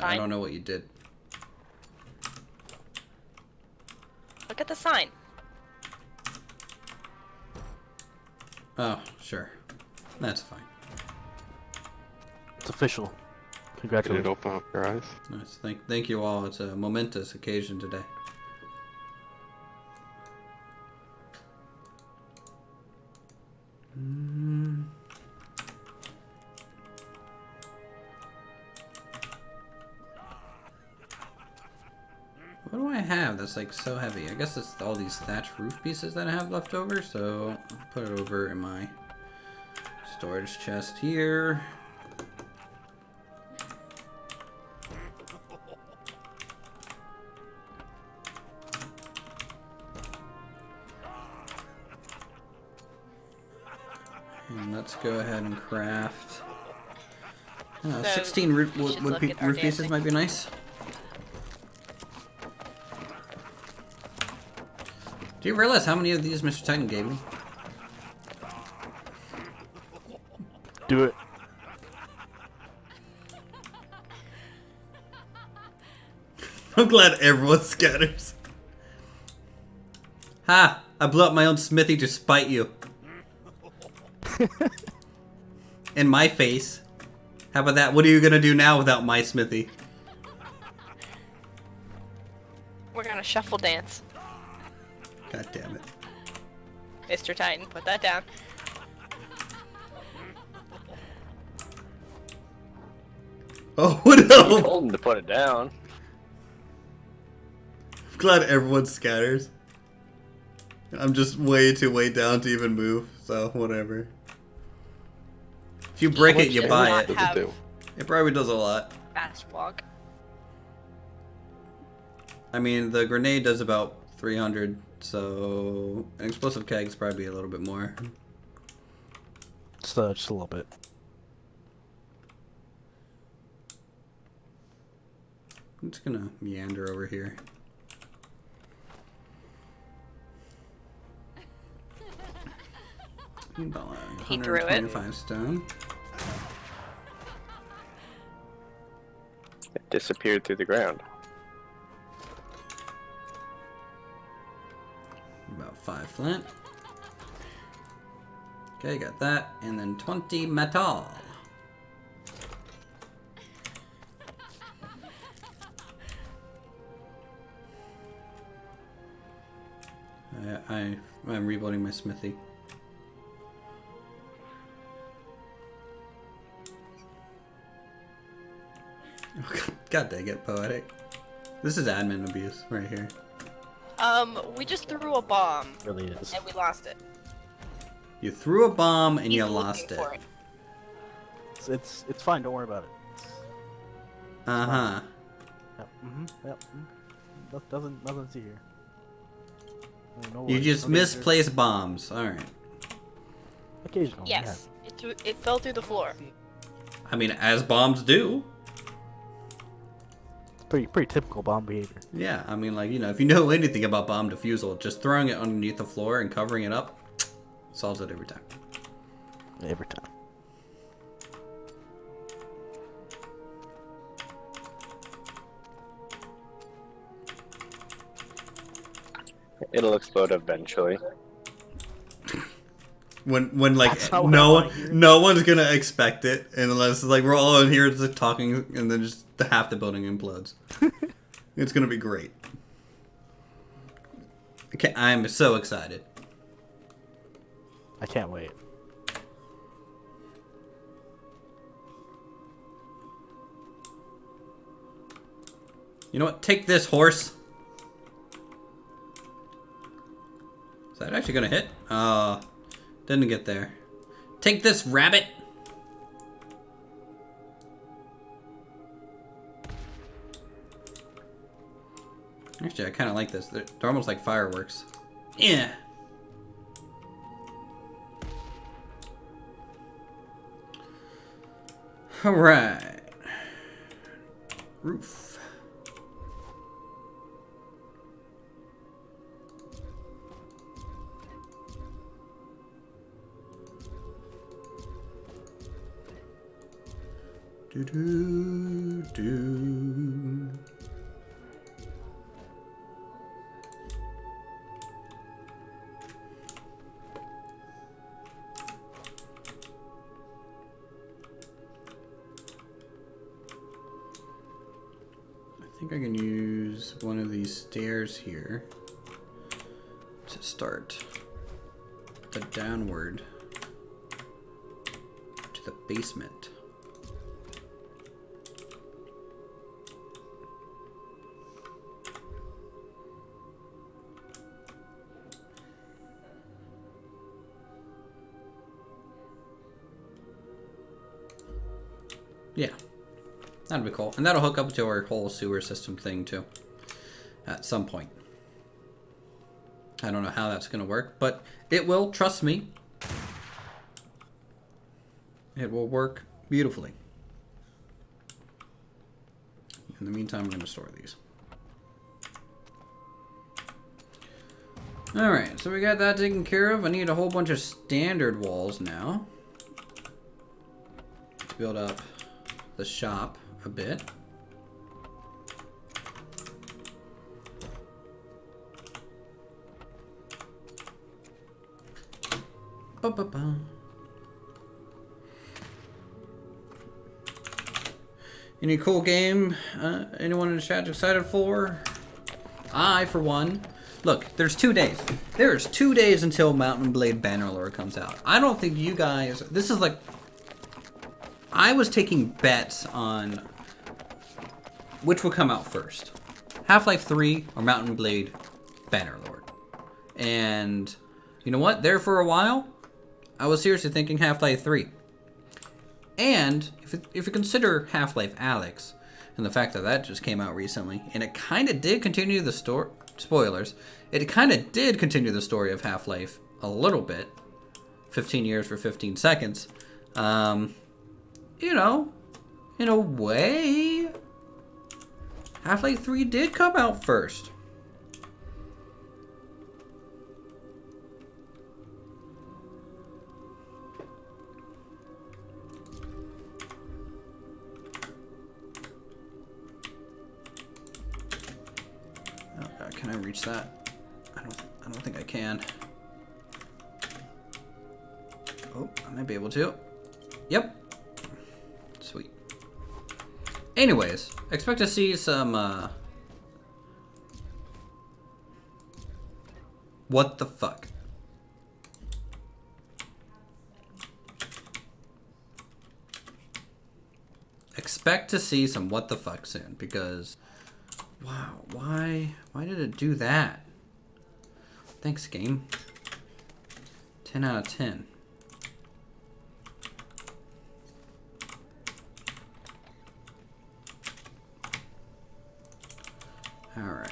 I don't know what you did. Look at the sign. Oh, sure. That's fine. It's official. Did it Congratulations. open up your eyes? Nice. Thank you all. It's a momentous occasion today. What do I have that's like so heavy? I guess it's all these thatch roof pieces that I have left over, so I'll put it over in my storage chest here. And let's go ahead and craft. So, 16 we should look at our roof pieces dancing. might be nice. Do you realize how many of these Mr. Titan gave me? Do it. I'm glad everyone scatters. Ha! I blew up my own smithy to spite you. In my face. How about that? What are you gonna do now without my smithy? We're gonna shuffle dance. God damn it. Mr. Titan, put that down. Oh You no! told him to put it down. I'm glad everyone scatters. I'm just way down to even move, so whatever. If you break it, you Does buy not it. Does it have do? It probably does a lot. fast walk. I mean, the grenade does about 300, so an explosive keg's probably a little bit more. Just a little bit. I'm just gonna meander over here. About He threw it. 125 stone. It disappeared through the ground. About 5 flint. Okay, got that. And then 20 metal. I'm rebuilding my smithy. God dang it, poetic. This is admin abuse right here. We just threw a bomb It really is. and we lost it. You threw a bomb and He's you looking lost it. for it. It's fine. Don't worry about it. Uh-huh. Yep. Yep. Nothing to see here. No You worries, just no danger. misplaced bombs. Alright. Occasionally. Yes, it fell through the floor. I mean, as bombs do. Yeah. It's pretty typical bomb behavior. Yeah, I mean, like, you know, if you know anything about bomb defusal, just throwing it underneath the floor and covering it up solves it every time. Every time. It'll explode eventually. When like That's not what I no wanna hear. no one's gonna expect it unless like we're all in here just talking and then just half the building implodes. It's gonna be great. Okay, I'm so excited. I can't wait. You know what? Take this, horse. Is that actually gonna hit? Didn't get there. Take this, rabbit. Actually, I kind of like this. They're almost like fireworks. Yeah. All right. Roof. Do do do. I can use one of these stairs here to start the downward to the basement. Yeah, that'd be cool. And that'll hook up to our whole sewer system thing too, at some point. I don't know how that's gonna work, but it will, trust me. It will work beautifully. In the meantime, I'm gonna store these. Alright, so we got that taken care of. I need a whole bunch of standard walls now to build up the shop a bit. Ba-ba-ba. Any cool game anyone in the chat excited for? I, for one. Look, there's 2 days. There's 2 days until Mountain Blade Bannerlord comes out. I don't think you guys... This is like... I was taking bets on which would come out first. Half-Life 3 or Mountain Blade Bannerlord. And you know what? There for a while, I was seriously thinking Half-Life 3. And if you consider Half-Life Alyx and the fact that that just came out recently, and it kind of did continue the story... Spoilers. It kind of did continue the story of Half-Life a little bit. 15 years for 15 seconds. You know, in a way, Half-Life 3 did come out first. Oh God, can I reach that? I don't think I can. Oh, I might be able to. Yep. Sweet. Anyways, expect to see some, what the fuck? Expect to see some what the fuck soon, because, wow, why did it do that? Thanks, game. 10 out of 10. Alright.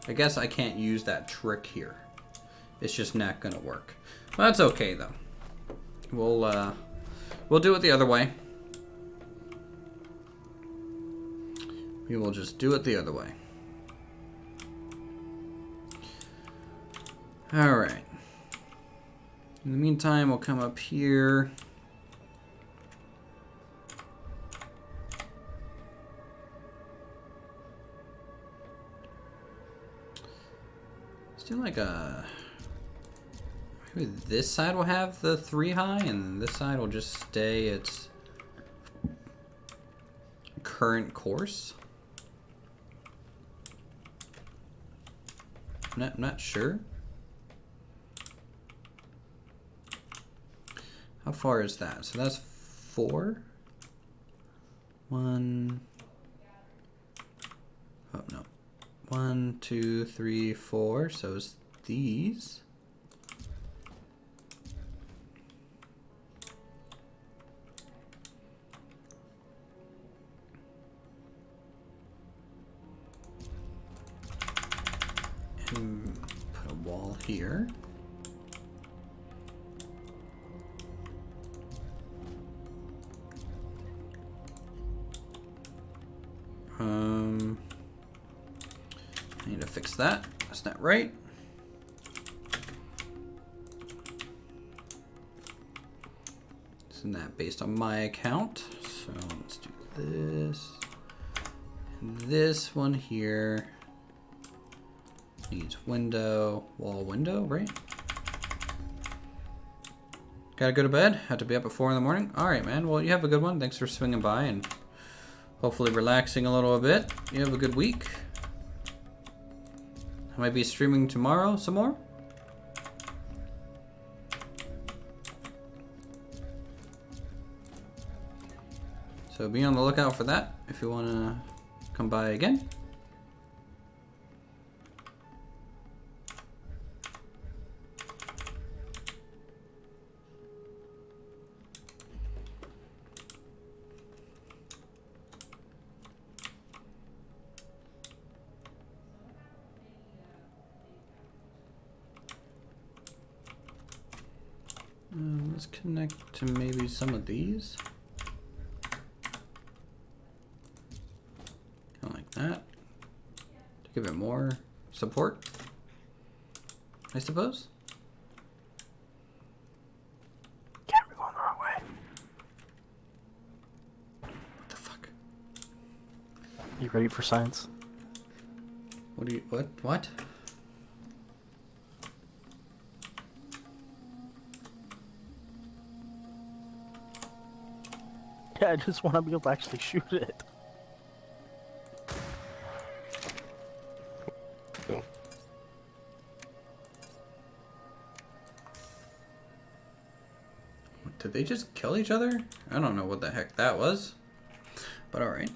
I guess I can't use that trick here. It's just not gonna work. Well, that's okay though. We'll do it the other way. We will just do it the other way. Alright. In the meantime, we'll come up here. Do like a... Maybe this side will have the 3 high, and this side will just stay its current course. I'm not sure. How far is that? So that's 4. 1. Oh no. 1, 2, 3, 4. So it's these. And put a wall here. I need to fix that. That's not right. Isn't that based on my account? So let's do this. And this one here needs window, wall window, right? Gotta go to bed. Have to be up at 4 in the morning. All right, man. Well, you have a good one. Thanks for swinging by and hopefully relaxing a little bit. You have a good week. I might be streaming tomorrow some more. So be on the lookout for that if you want to come by again. Let's connect to maybe some of these. Kind of like that. To give it more support, I suppose. Yeah, we're going the wrong way. What the fuck? You ready for science? What do you, what? Yeah, I just want to be able to actually shoot it. So, Did they just kill each other? I don't know what the heck that was. But alright.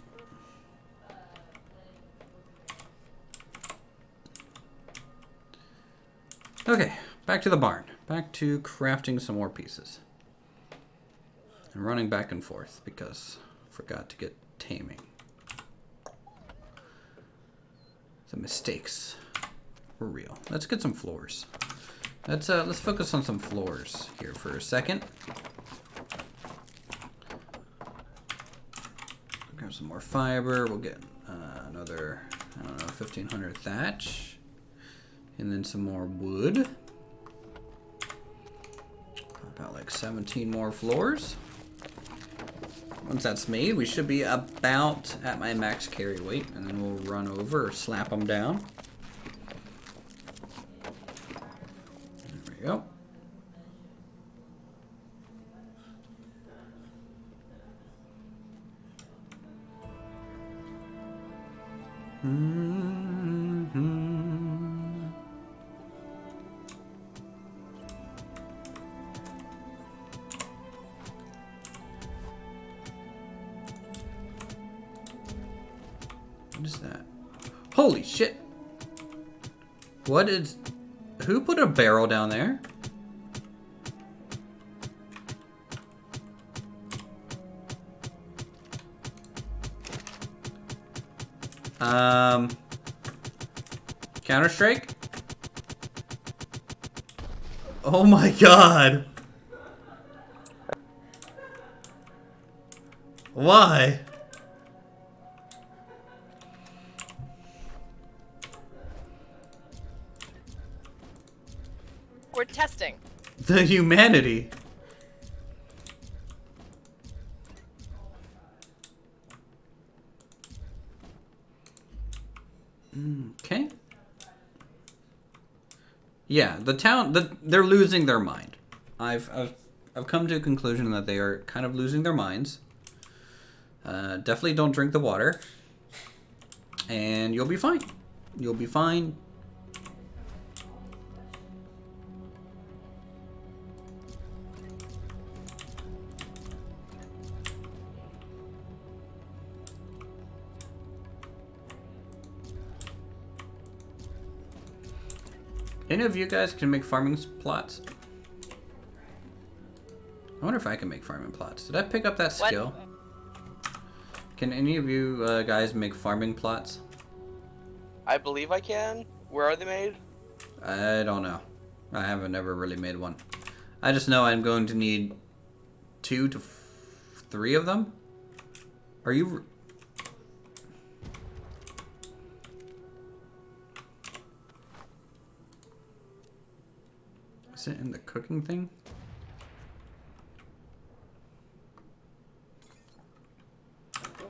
Okay, back to the barn. Back to crafting some more pieces. And running back and forth because I forgot to get taming. The mistakes were real. Let's get some floors. Let's focus on some floors here for a second. Grab some more fiber. We'll get another, I don't know, 1,500 thatch. And then some more wood. About like 17 more floors. Once that's made, we should be about at my max carry weight, and then we'll run over or slap them down. There we go. What is that? Holy shit! What is... Who put a barrel down there? Counter-Strike? Oh my god! Why? We're testing. The humanity. Okay. Yeah, the town, they're losing their mind. I've come to a conclusion that they are kind of losing their minds. Definitely don't drink the water. And you'll be fine. You'll be fine. Any of you guys can make farming plots? I wonder if I can make farming plots. Did I pick up that What? skill? Can any of you guys make farming plots? I believe I can. Where are they made? I don't know. I haven't ever really made one. I just know I'm going to need 2 to 3 of them. Are you... Is it in the cooking thing?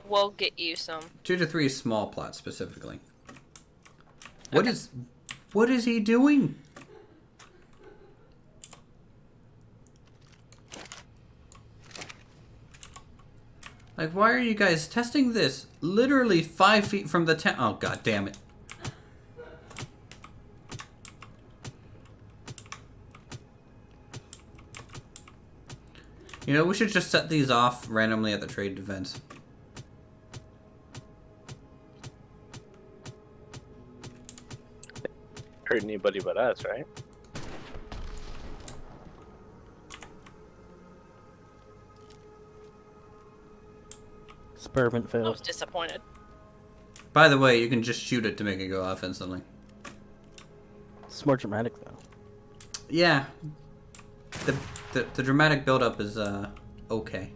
We'll get you some. 2 to 3 small plots specifically. What is he doing? Like, why are you guys testing this? Literally 5 feet from the town. Oh, god damn it. You know, we should just set these off randomly at the trade events. Hurt anybody but us, right? Experiment I failed. was disappointed. By the way, you can just shoot it to make it go off instantly. It's more dramatic though. Yeah. The dramatic buildup is, okay.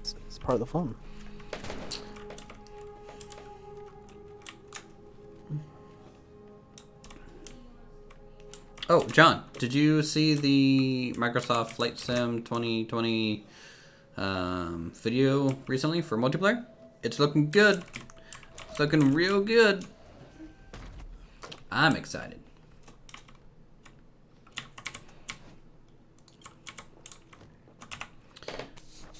It's part of the fun. Oh, John, did you see the Microsoft Flight Sim 2020 video recently for multiplayer? It's looking good. It's looking real good. I'm excited.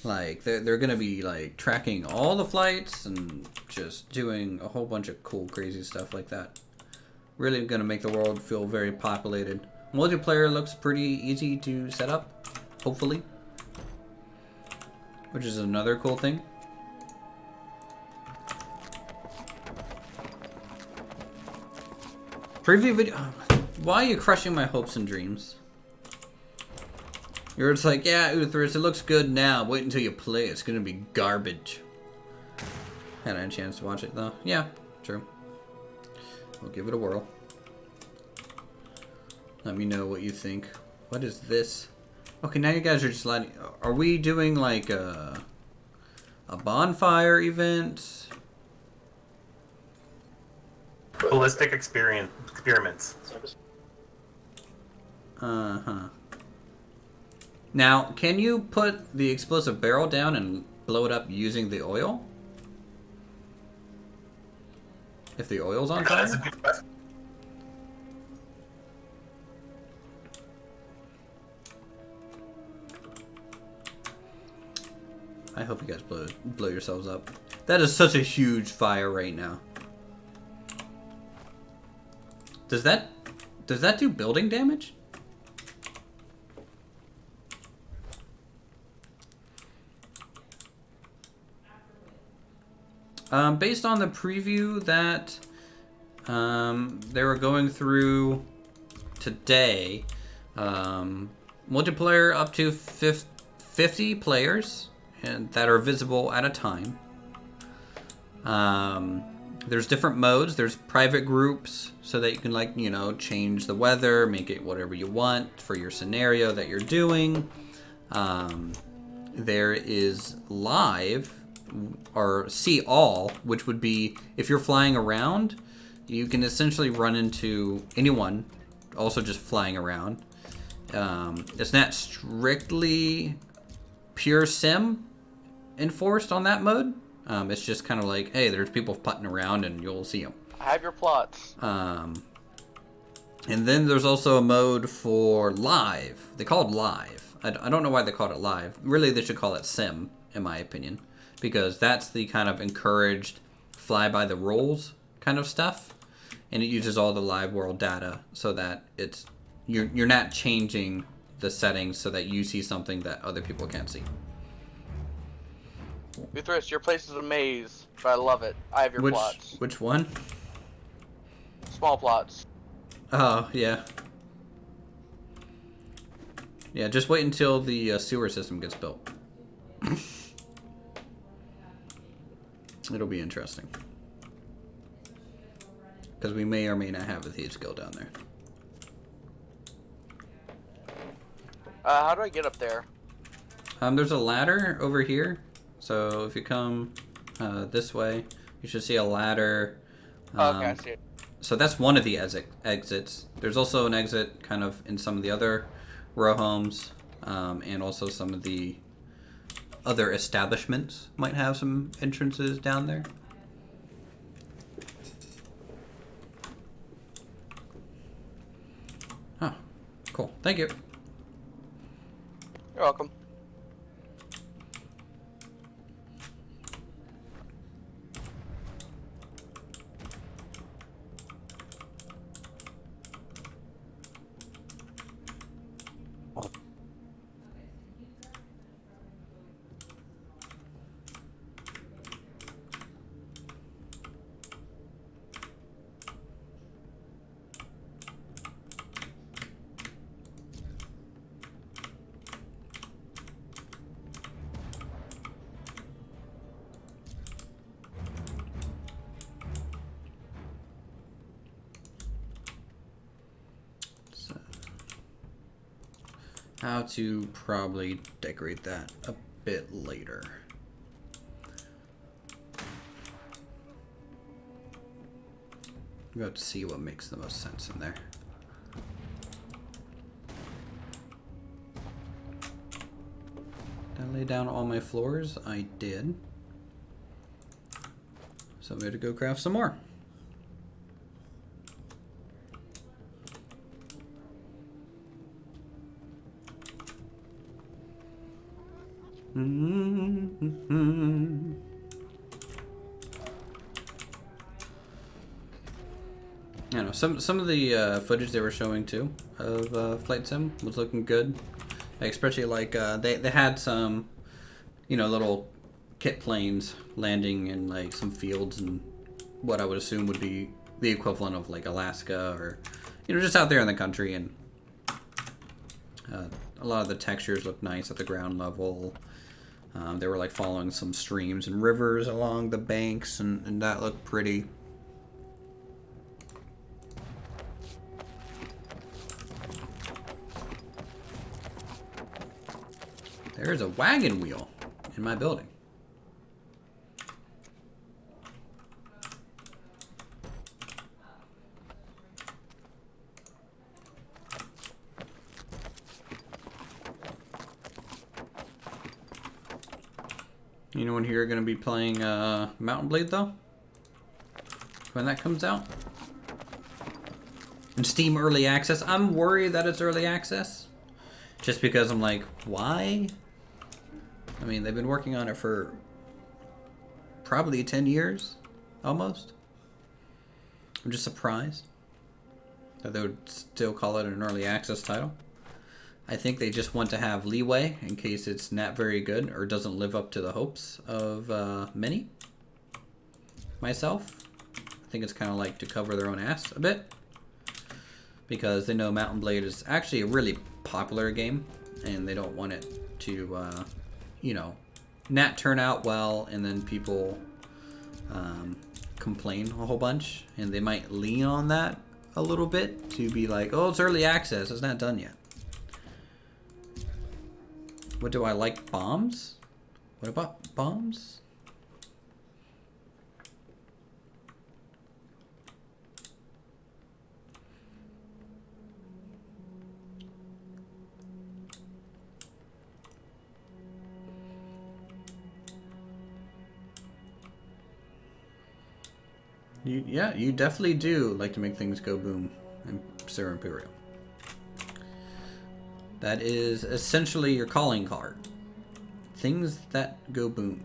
Like, they're gonna be, like, tracking all the flights and just doing a whole bunch of cool, crazy stuff like that. Really gonna make the world feel very populated. Multiplayer looks pretty easy to set up, hopefully. Which is another cool thing. Preview video. Why are you crushing my hopes and dreams? You're just like, yeah, Uthris, it looks good now. Wait until you play. It's gonna be garbage. Had I a chance to watch it though? Yeah, true. We'll give it a whirl. Let me know what you think. What is this? Okay, now you guys are just letting... Are we doing like a bonfire event? Ballistic experiments. Uh-huh. Now, can you put the explosive barrel down and blow it up using the oil? If the oil's on fire? That's a good question. I hope you guys blow yourselves up. That is such a huge fire right now. Does that do building damage? Based on the preview that they were going through today, multiplayer up to 50 players and that are visible at a time. There's different modes. There's private groups so that you can, like, you know, change the weather, make it whatever you want for your scenario that you're doing. There is live or see all, which would be if you're flying around, you can essentially run into anyone also just flying around. It's not strictly pure sim enforced on that mode. It's just kind of like, hey, there's people putting around and you'll see them. I have your plots. And then there's also a mode for live. They call it live. I don't know why they call it live. Really, they should call it sim, in my opinion, because that's the kind of encouraged fly by the rules kind of stuff, and it uses all the live world data so that it's you're not changing the settings so that you see something that other people can't see. Uthris, your place is a maze, but I love it. I have your plots. Which one? Small plots. Oh, yeah. Yeah, just wait until the sewer system gets built. It'll be interesting. Because we may or may not have a thieves guild down there. How do I get up there? There's a ladder over here. So if you come this way, you should see a ladder. Okay, I see it. So that's one of the exits. There's also an exit kind of in some of the other row homes, and also some of the other establishments might have some entrances down there. Oh, cool. Thank you. You're welcome. how to probably decorate that a bit later. We'll have to see what makes the most sense in there. Did I lay down all my floors? I did. So we had to go craft some more. I don't know, some of the footage they were showing too of Flight Sim was looking good. Like, especially like they had some, you know, little kit planes landing in like some fields and what I would assume would be the equivalent of like Alaska or, you know, just out there in the country. And a lot of the textures looked nice at the ground level. They were like following some streams and rivers along the banks, and that looked pretty. There's a wagon wheel in my building. Anyone here going to be playing Mountain Blade though? When that comes out? And Steam Early Access. I'm worried that it's Early Access. Just because I'm like, why? I mean, they've been working on it for probably 10 years, almost. I'm just surprised that they would still call it an early access title. I think they just want to have leeway in case it's not very good or doesn't live up to the hopes of many. Myself, I think it's kind of like to cover their own ass a bit. Because they know Mountain Blade is actually a really popular game, and they don't want it to, you know, not turn out well, and then people complain a whole bunch, and they might lean on that a little bit to be like, oh, it's early access, it's not done yet. What do I like? Bombs? What about bombs? You definitely do like to make things go boom in Sir Imperial. That is essentially your calling card. Things that go boom.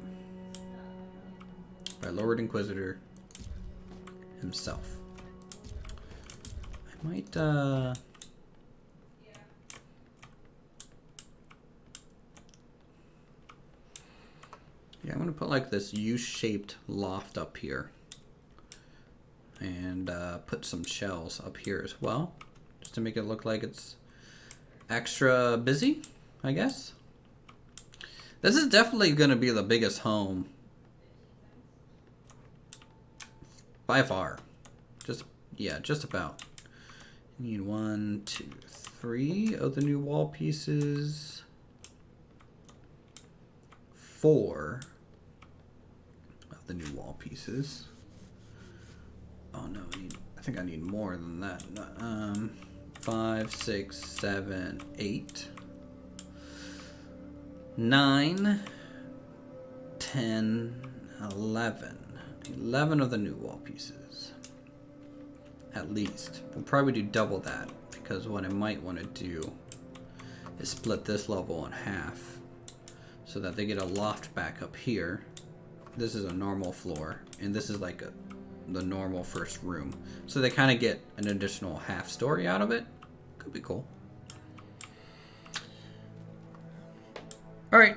By Lord Inquisitor himself. I might, yeah, I'm gonna put like this U-shaped loft up here. And put some shells up here as well, just to make it look like it's extra busy, I guess. This is definitely going to be the biggest home by far. Just about. You need 1, 2, 3 of the new wall pieces. 4 of the new wall pieces. Oh no, I think I need more than that. 5, 6, 7, 8, 9, 10, 11. 11 of the new wall pieces. At least. We'll probably do double that, because what I might want to do is split this level in half so that they get a loft back up here. This is a normal floor, and this is like the normal first room. So they kind of get an additional half story out of it. Could be cool. Alright.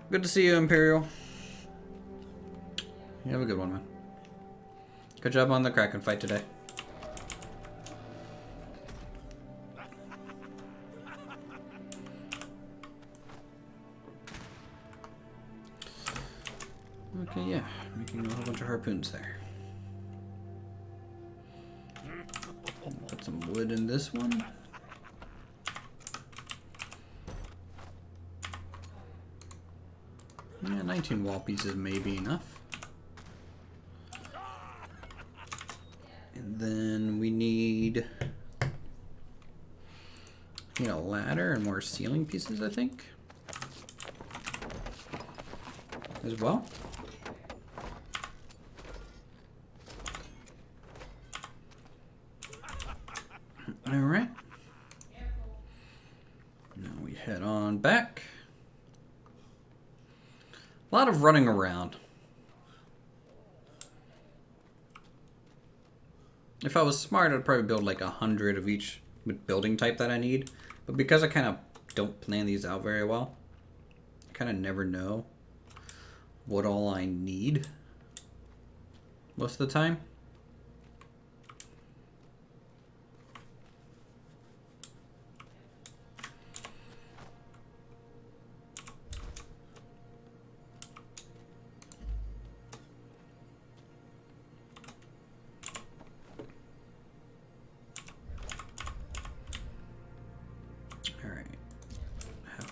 Good to see you, Imperial. You have a good one, man. Good job on the Kraken fight today. Okay, yeah. Making a whole bunch of harpoons there. Put some wood in this one. Yeah, 19 wall pieces may be enough. And then we need a ladder and more ceiling pieces, I think, as well. All right. Now we head on back. A lot of running around. If I was smart, I'd probably build like 100 of each building type that I need. But because I kind of don't plan these out very well, I kind of never know what all I need most of the time.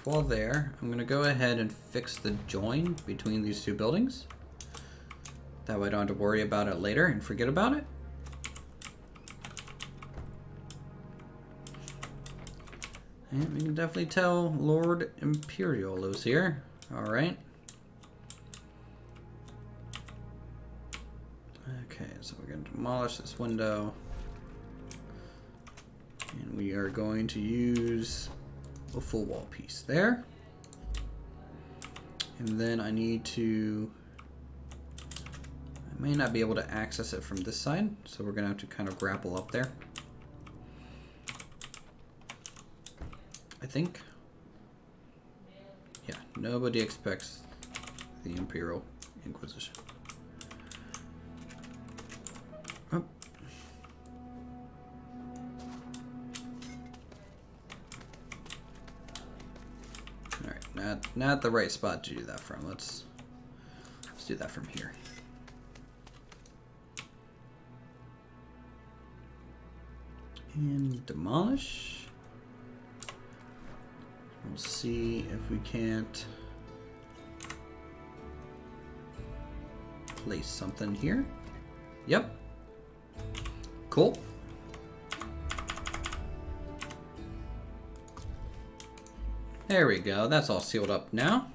While there, I'm going to go ahead and fix the join between these two buildings. That way I don't have to worry about it later and forget about it. And we can definitely tell Lord Imperial lives here. Alright. Okay, so we're going to demolish this window. And we are going to use a full wall piece there. And then I need to... I may not be able to access it from this side, so we're going to have to kind of grapple up there, I think. Yeah, nobody expects the Imperial Inquisition. Oh. Alright, not the right spot to do that from. Let's do that from here. And demolish. We'll see if we can't place something here. Yep. Cool. There we go. That's all sealed up now.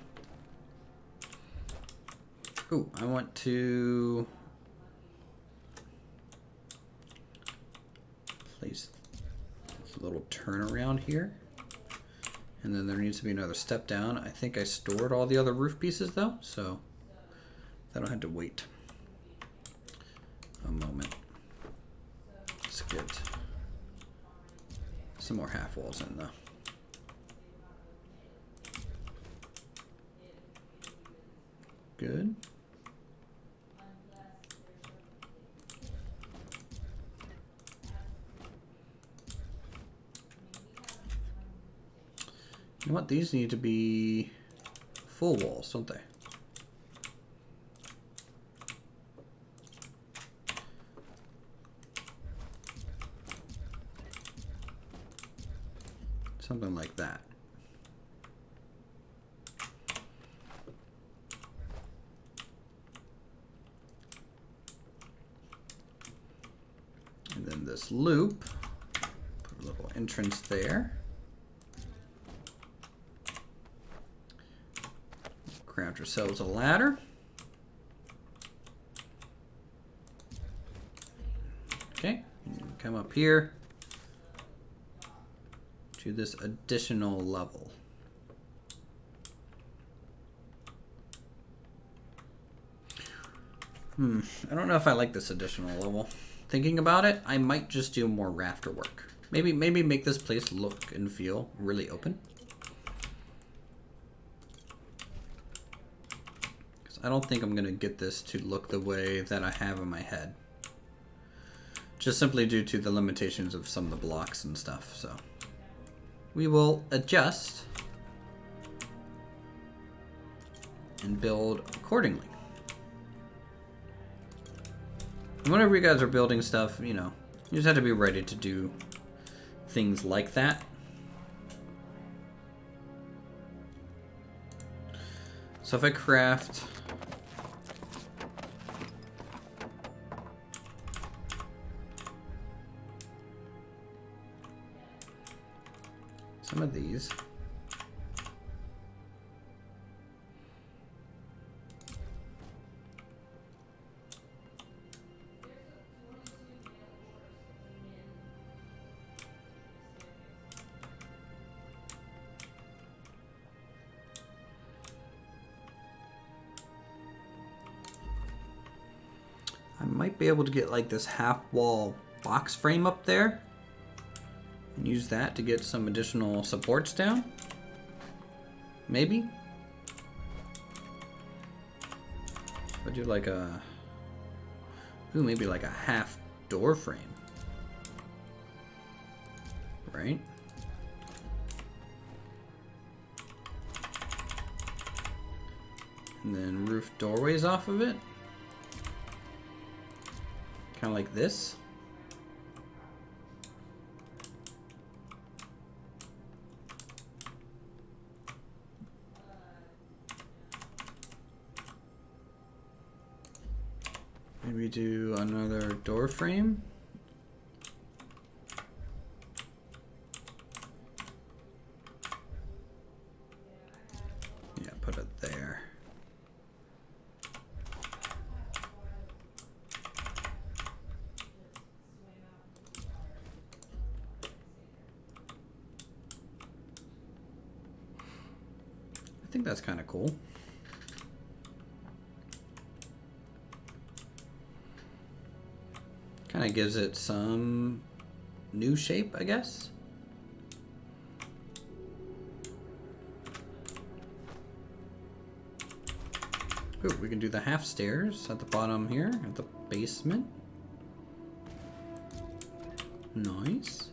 Ooh, I want to place a little turnaround here. And then there needs to be another step down. I think I stored all the other roof pieces though, so I don't have to wait a moment. Let's get some more half walls in though. Good. You know what? These need to be full walls, don't they? Something like that. And then this loop, put a little entrance there. Craft ourselves a ladder. Okay, come up here to this additional level. I don't know if I like this additional level. Thinking about it, I might just do more rafter work. Maybe make this place look and feel really open. I don't think I'm going to get this to look the way that I have in my head. Just simply due to the limitations of some of the blocks and stuff, so. We will adjust and build accordingly. And whenever you guys are building stuff, you know, you just have to be ready to do things like that. So if I craft some of these, I might be able to get like this half wall box frame up there and use that to get some additional supports down. Maybe. If I do like a, ooh, maybe like a half door frame, right? And then roof doorways off of it. Kind of like this. Maybe do another door frame. Yeah, put it there. I think that's kind of cool. Kind of gives it some new shape, I guess. Ooh, we can do the half stairs at the bottom here, at the basement. Nice.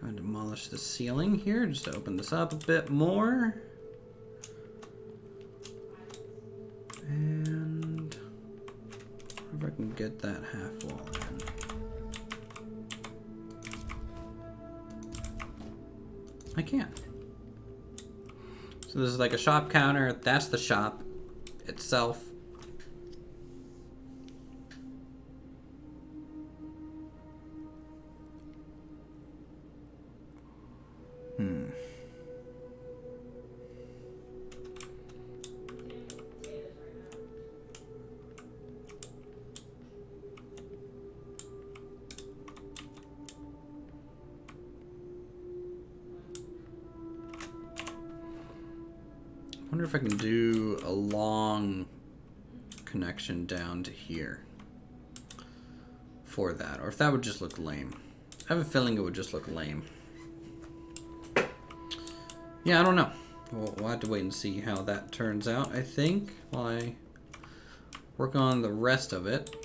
Go and demolish the ceiling here just to open this up a bit more. And if I can get that half wall in. I can. So this is like a shop counter. That's the shop itself. I wonder if I can do a long connection down to here for that, or if that would just look lame. I have a feeling it would just look lame. Yeah, I don't know. We'll have to wait and see how that turns out, I think, while I work on the rest of it.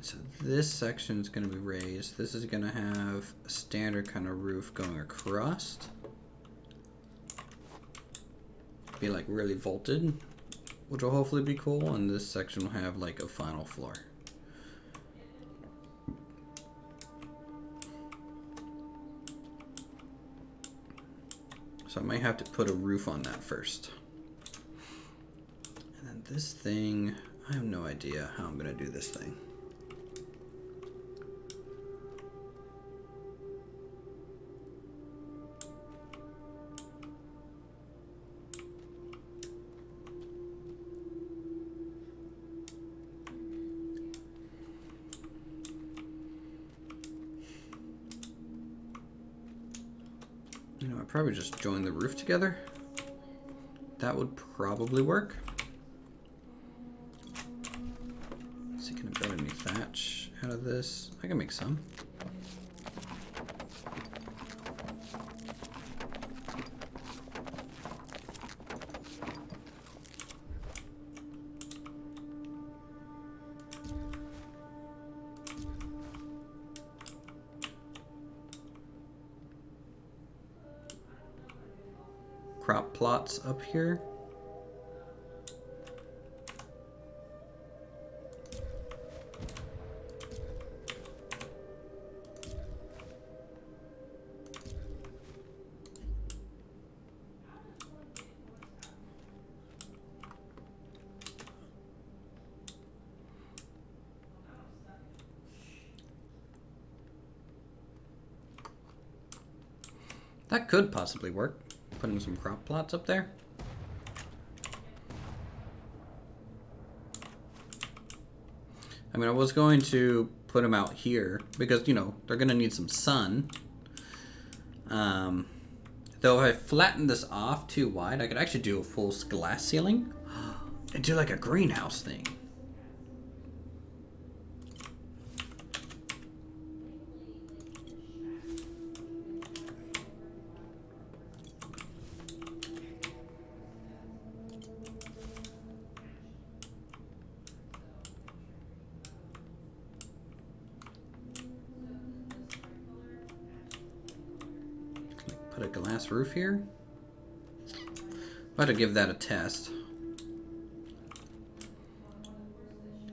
So this section is going to be raised. This is going to have a standard kind of roof going across. Be like really vaulted, which will hopefully be cool. And this section will have like a final floor. So I might have to put a roof on that first. And then this thing, I have no idea how I'm going to do this thing. You know, I'd probably just join the roof together. That would probably work. Let's see, can I build any thatch out of this? I can make some. crop plots up here. That could possibly work. Putting some crop plots up there. I mean, I was going to put them out here because, you know, they're going to need some sun. Though if I flatten this off too wide, I could actually do a full glass ceiling and do like a greenhouse thing. Put a glass roof here. I'll have to give that a test.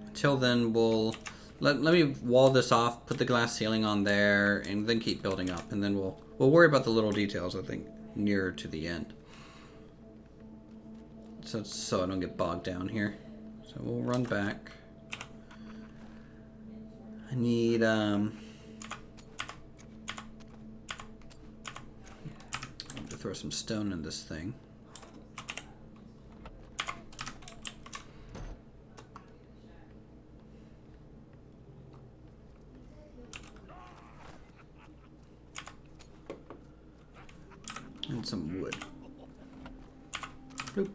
Until then, we'll let me wall this off, put the glass ceiling on there, and then keep building up. And then we'll worry about the little details, I think, nearer to the end. So I don't get bogged down here. So we'll run back. I need to throw some stone in this thing. And some wood. Bloop.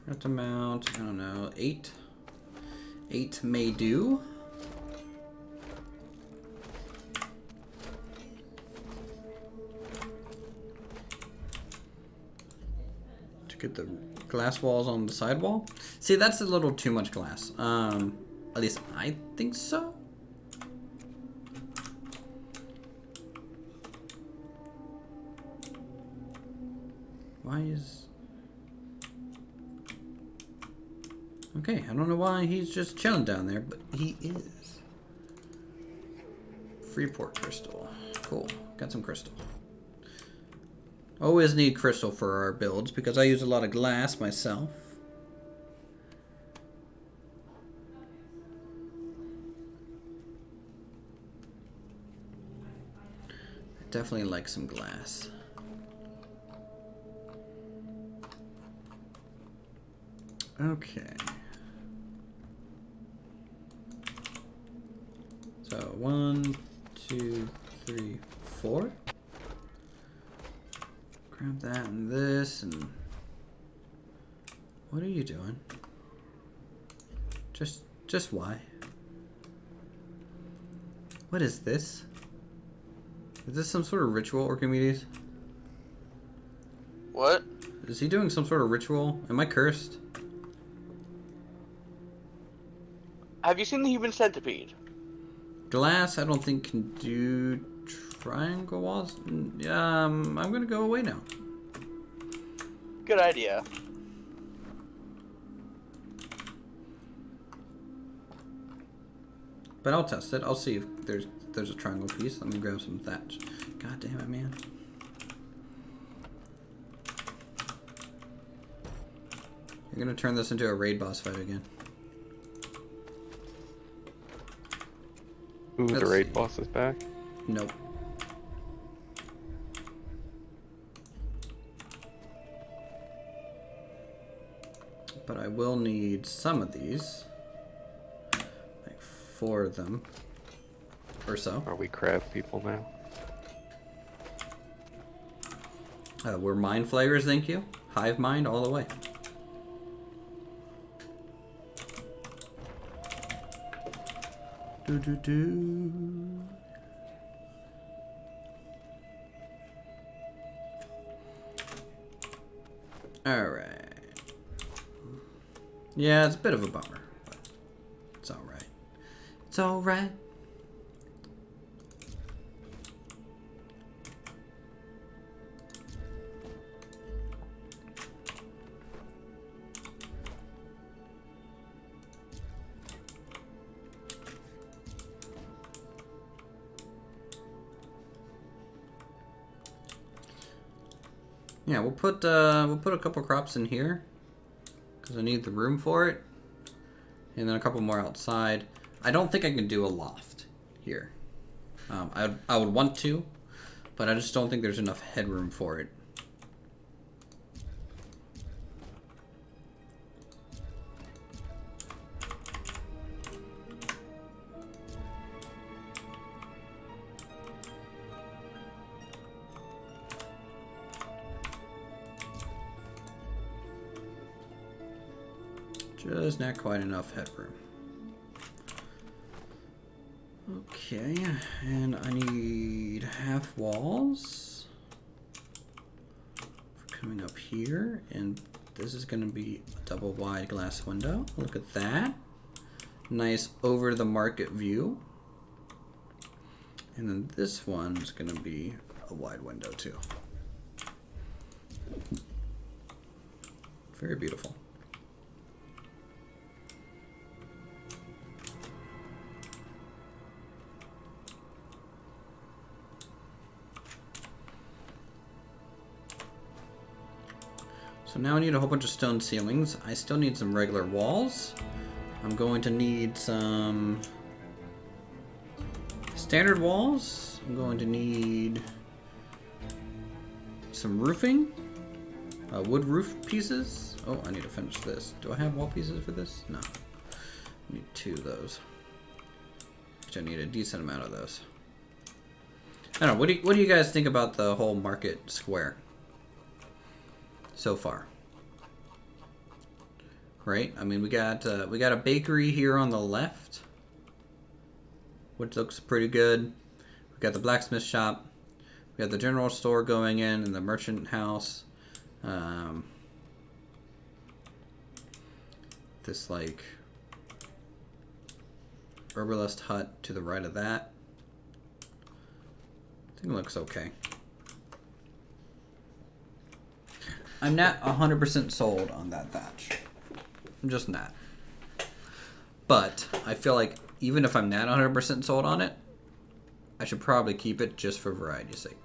Got to mount, I don't know, 8. 8 may do. To get the glass walls on the sidewall. See, that's a little too much glass. At least I think so. Why is... Okay, I don't know why he's just chilling down there, but he is. Freeport crystal. Cool. Got some crystal. Always need crystal for our builds because I use a lot of glass myself. I definitely like some glass. Okay. So 1, 2, 3, 4. Grab that and this and... What are you doing? Just why? What is this? Is this some sort of ritual, Archimedes? What? Is he doing some sort of ritual? Am I cursed? Have you seen the human centipede? Glass, I don't think can do triangle walls. I'm gonna go away now. Good idea. But I'll test it. I'll see if there's a triangle piece. Let me grab some thatch. God damn it, man. You're gonna turn this into a raid boss fight again. Ooh, Let's the raid see. boss is back. Nope. But I will need some of these. Like 4 of them. Or so. Are we crab people now? We're mind flayers, thank you. Hive mind all the way. Do do do. All right. Yeah, it's a bit of a bummer, but it's all right. It's all right. Yeah, we'll put a couple crops in here because I need the room for it, and then a couple more outside. I don't think I can do a loft here. I would want to, but I just don't think there's enough headroom for it. Just not quite enough headroom. Okay, and I need half walls for coming up here, and this is going to be a double wide glass window. Look at that. Nice over the market view. And then this one's going to be a wide window too. Very beautiful. So now I need a whole bunch of stone ceilings. I still need some regular walls. I'm going to need some standard walls. I'm going to need some roofing, wood roof pieces. Oh, I need to finish this. Do I have wall pieces for this? No. I need 2 of those. Which I need a decent amount of those. I don't know. What do you guys think about the whole market square so far? Right? I mean, we got a bakery here on the left, which looks pretty good. We got the blacksmith shop. We got the general store going in, and the merchant house. This like herbalist hut to the right of that. I think it looks okay. I'm not 100% sold on that thatch. I'm just not. But I feel like even if I'm not 100% sold on it, I should probably keep it just for variety's sake.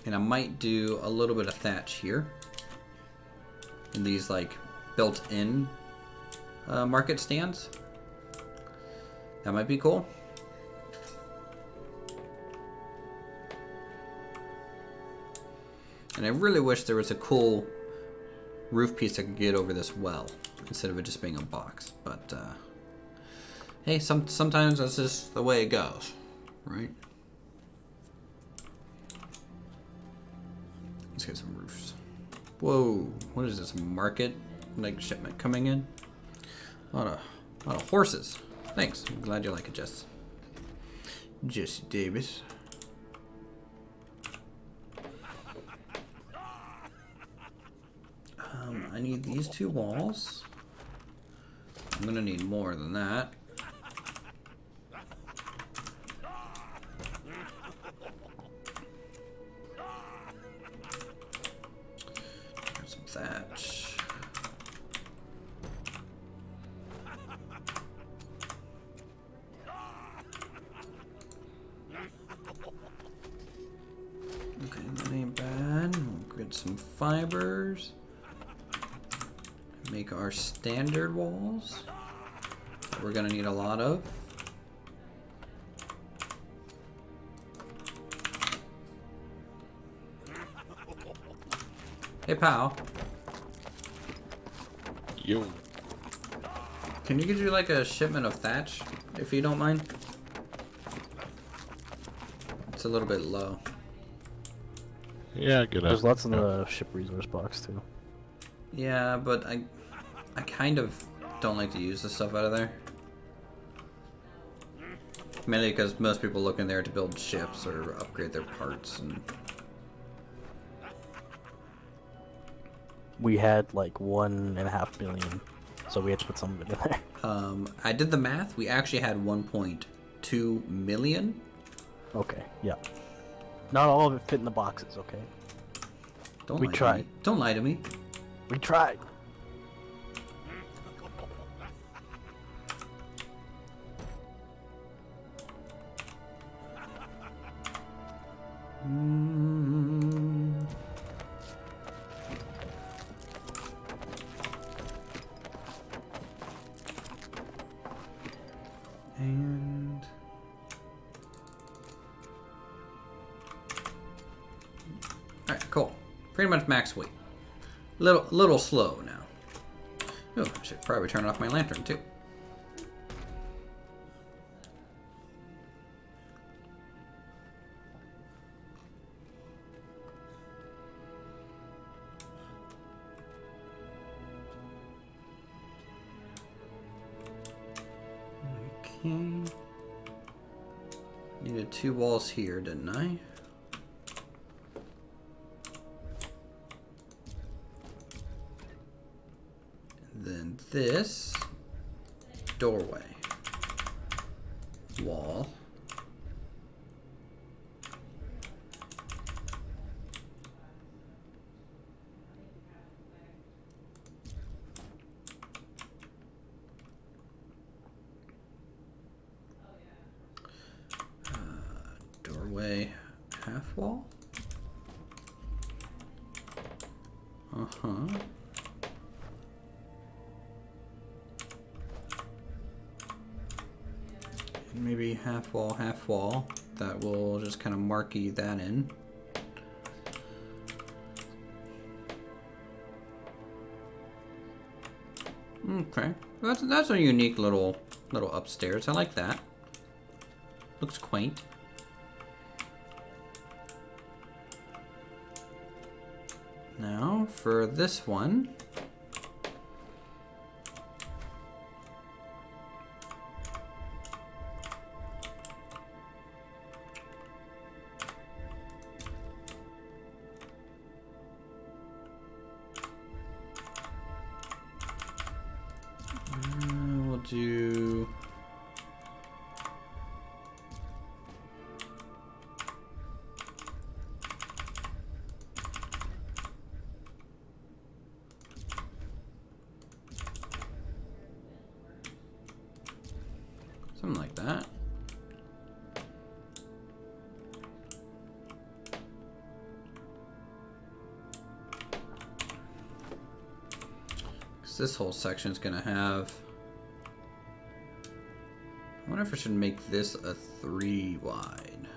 And I might do a little bit of thatch here. In these like built-in market stands. That might be cool. And I really wish there was a cool roof piece I could get over this well instead of it just being a box. But hey, sometimes that's just the way it goes, right? Let's get some roofs. Whoa, what is this? Market like shipment coming in? A lot of horses. Thanks. I'm glad you like it, Jess. Jesse Davis. I need these 2 walls. I'm gonna need more than that. Grab some thatch. Okay, that ain't bad. We'll get some fibers. Make our standard walls that we're gonna need a lot of. Hey pal, Yo. can you get you like a shipment of thatch if you don't mind? It's a little bit low. Yeah, good. There's lots in the ship resource box too. Yeah, but I kind of don't like to use the stuff out of there. Mainly because most people look in there to build ships or upgrade their parts. And We had like 1.5 billion, so we had to put some of it in there. I did the math. We actually had 1.2 million. Okay, yeah. Not all of it fit in the boxes, okay? Don't We lie to tried. me. Don't lie to me. We tried. Mm. And all right, cool. Pretty much max weight. Little slow now. Oh, I should probably turn off my lantern too. Okay. Needed 2 walls here, didn't I? And then this doorway wall. Doorway half wall. Uh-huh. And maybe half wall, half wall. That will just kind of marquee that in. Okay, that's a unique little upstairs. I like that. Looks quaint. Now for this one. We'll do something like that. Because this whole section is going to have... I wonder if I should make this a 3 wide.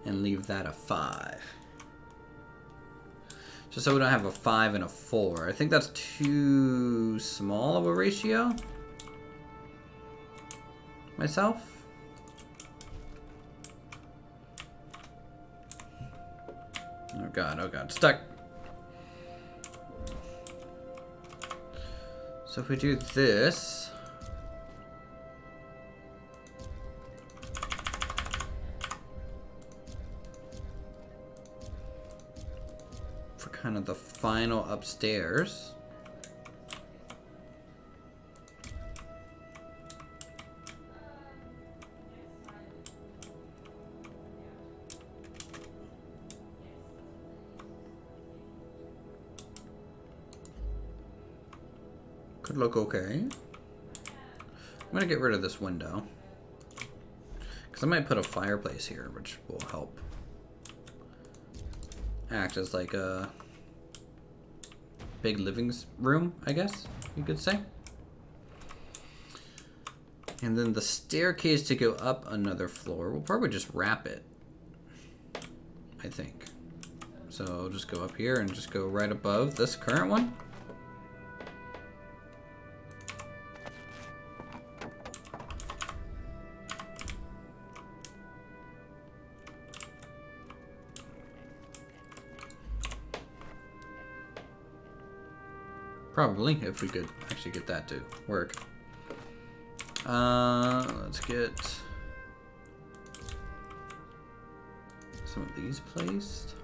And leave that a 5. Just so we don't have a 5 and a 4. I think that's too small of a ratio. Myself. Oh god, stuck. So if we do this, for kind of the final upstairs. Could look okay. I'm gonna get rid of this window because I might put a fireplace here, which will help act as like a big living room, I guess you could say. And then the staircase to go up another floor, we'll probably just wrap it, I think. So I'll just go up here and just go right above this current one. Probably, if we could actually get that to work. Let's get some of these placed.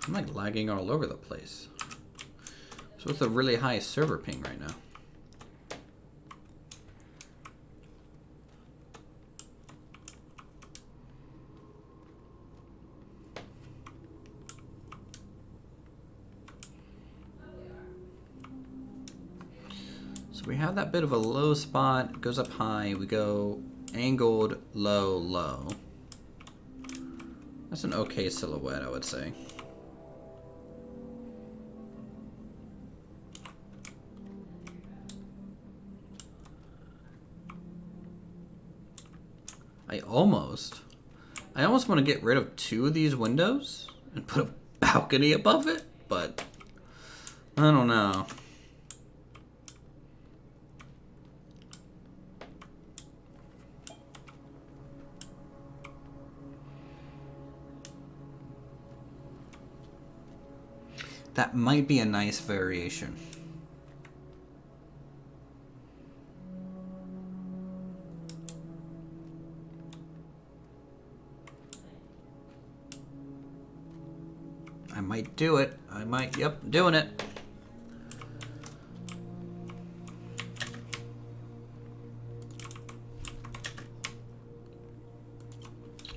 I'm like lagging all over the place. So it's a really high server ping right now. So we have that bit of a low spot. It goes up high. We go angled, low, low. That's an okay silhouette, I would say. I almost want to get rid of 2 of these windows and put a balcony above it, but I don't know. That might be a nice variation. I might do it. Yep, doing it.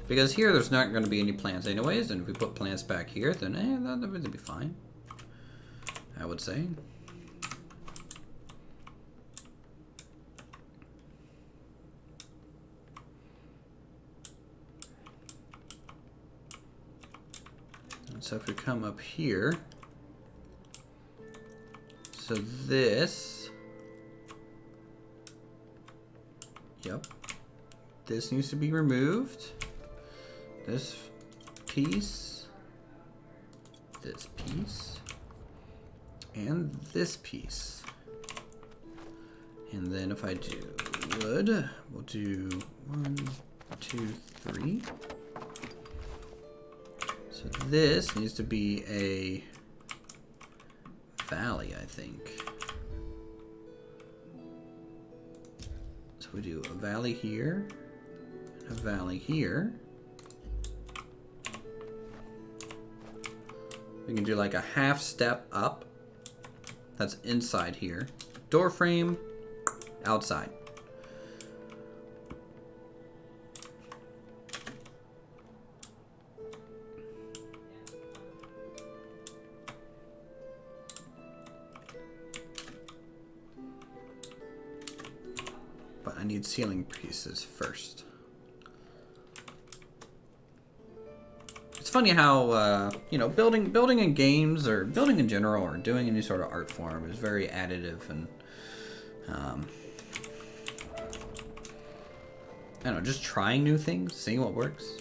Because here there's not going to be any plants anyways, and if we put plants back here, then that would be fine, I would say. And so if we come up here, so this, yep, this needs to be removed. This piece, and this piece. And then if I do wood, we'll do 1, 2, 3. So this needs to be a valley, I think. So we do a valley here, and a valley here. We can do like a half step up. That's inside here. Door frame, outside. But I need ceiling pieces first. It's funny how, you know, building in games or building in general or doing any sort of art form is very additive and, I don't know, just trying new things, seeing what works.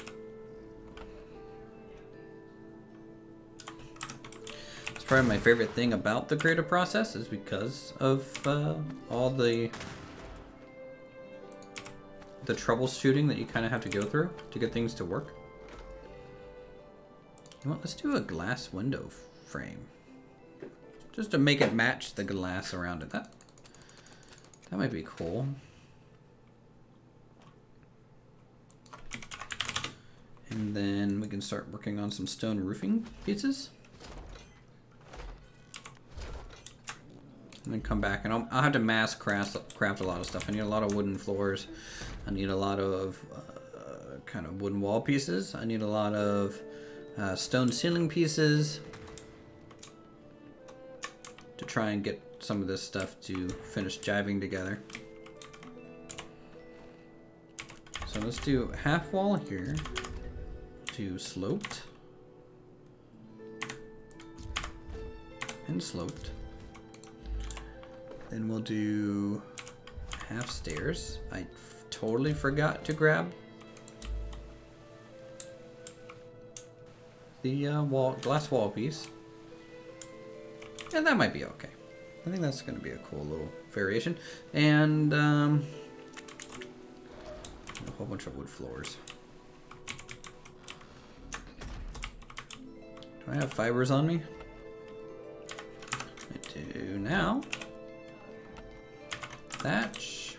It's probably my favorite thing about the creative process is because of all the troubleshooting that you kind of have to go through to get things to work. Well, let's do a glass window frame, just to make it match the glass around it. That might be cool. And then we can start working on some stone roofing pieces. And then come back, and I'll have to mass craft a lot of stuff. I need a lot of wooden floors. I need a lot of kind of wooden wall pieces. I need a lot of stone ceiling pieces to try and get some of this stuff to finish jiving together. So let's do half wall here, do sloped and sloped. Then we'll do half stairs. I totally forgot to grab the glass wall piece. And that might be okay. I think that's going to be a cool little variation. And a whole bunch of wood floors. Do I have fibers on me? I do now. Thatch.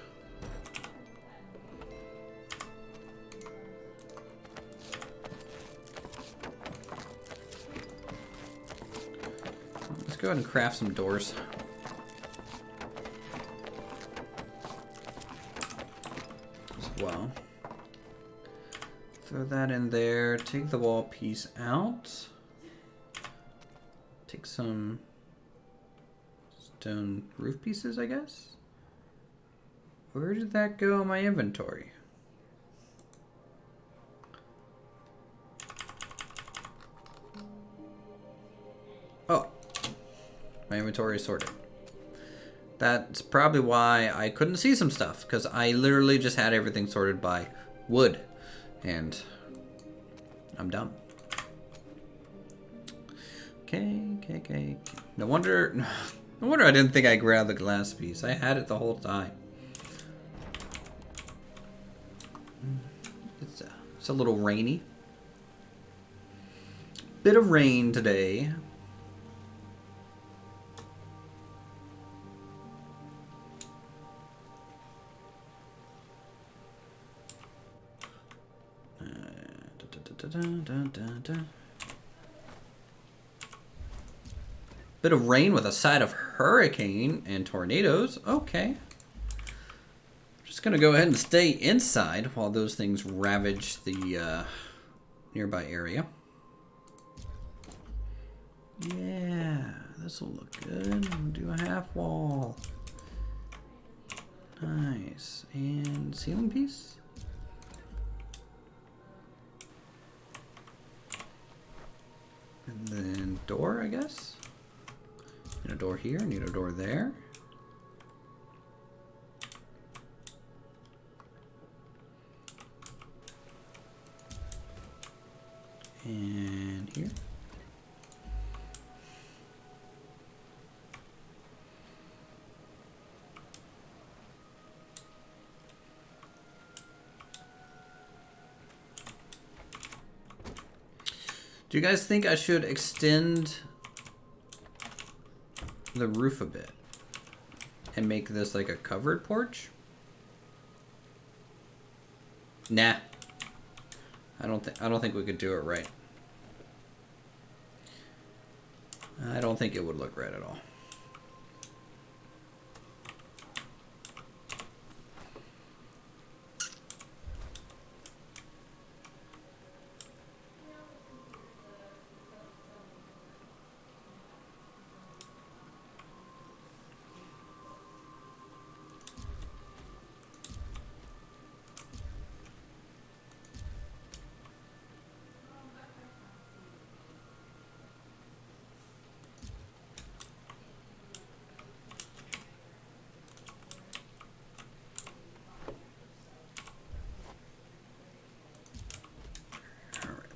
Let's go ahead and craft some doors. As well. Throw that in there. Take the wall piece out. Take some stone roof pieces, I guess. Where did that go in my inventory? Oh, my inventory is sorted. That's probably why I couldn't see some stuff, because I literally just had everything sorted by wood, and I'm dumb. Okay. No wonder I didn't think I grabbed the glass piece. I had it the whole time. It's a little rainy. Bit of rain today. Bit of rain with a side of hurricane and tornadoes. Okay. Just gonna go ahead and stay inside while those things ravage the nearby area. Yeah, this will look good. We'll do a half wall. Nice. And ceiling piece? And then door, I guess. Need a door here, need a door there. And here. Do you guys think I should extend the roof a bit and make this like a covered porch? Nah. I don't think we could do it right. I don't think it would look right at all.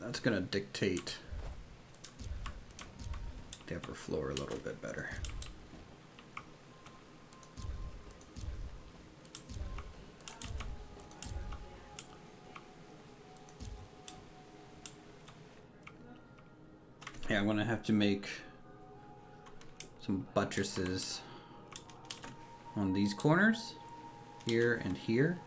That's gonna dictate the upper floor a little bit better. Yeah, I'm gonna have to make some buttresses on these corners, here and here.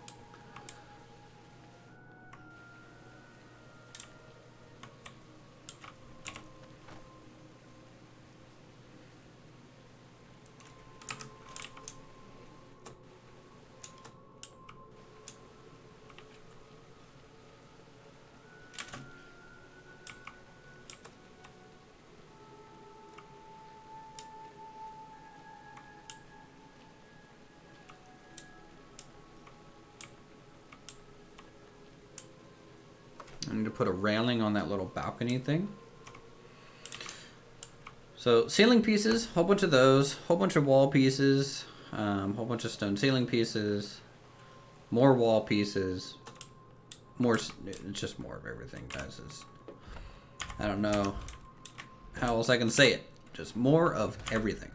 I need to put a railing on that little balcony thing. So ceiling pieces, whole bunch of those, whole bunch of wall pieces, whole bunch of stone ceiling pieces, more wall pieces, more. It's just more of everything, guys. I don't know how else I can say it. Just more of everything.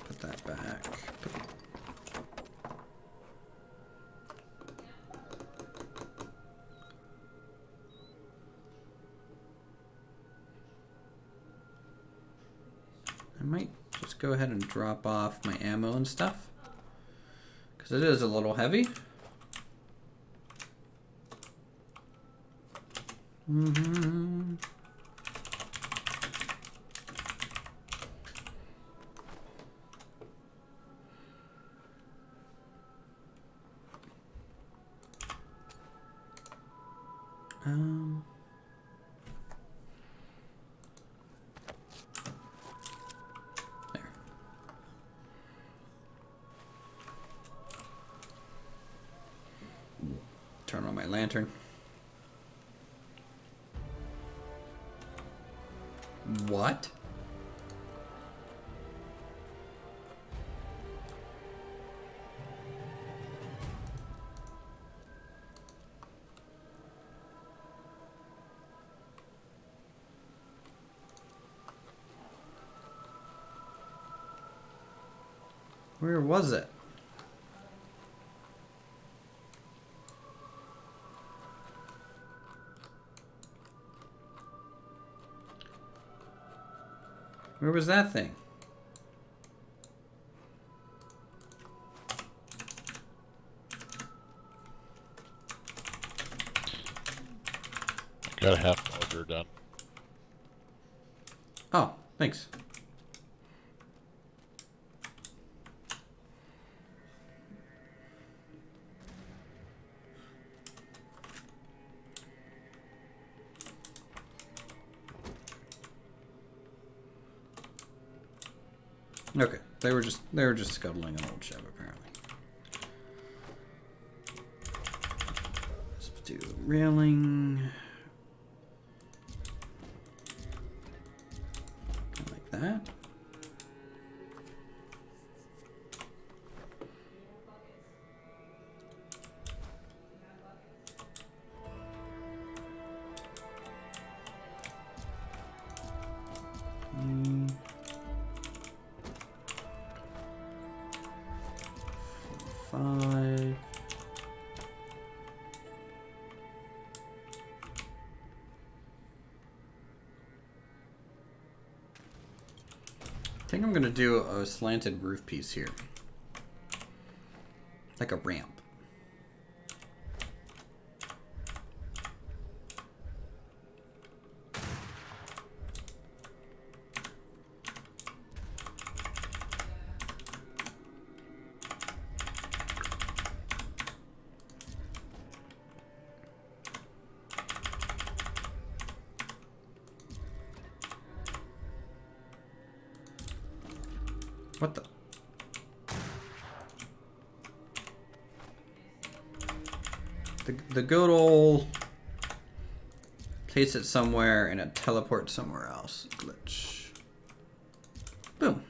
Put that back. I might just go ahead and drop off my ammo and stuff, because it is a little heavy. There. Turn on my lantern. What? Where was it? Where was that thing? Got a half order done. Oh, thanks. Okay, they were just scuttling an old ship apparently. Let's do railing like that. Five. I think I'm gonna do a slanted roof piece here. Like a ramp. What the? The good old place it somewhere and it teleports somewhere else glitch. Boom.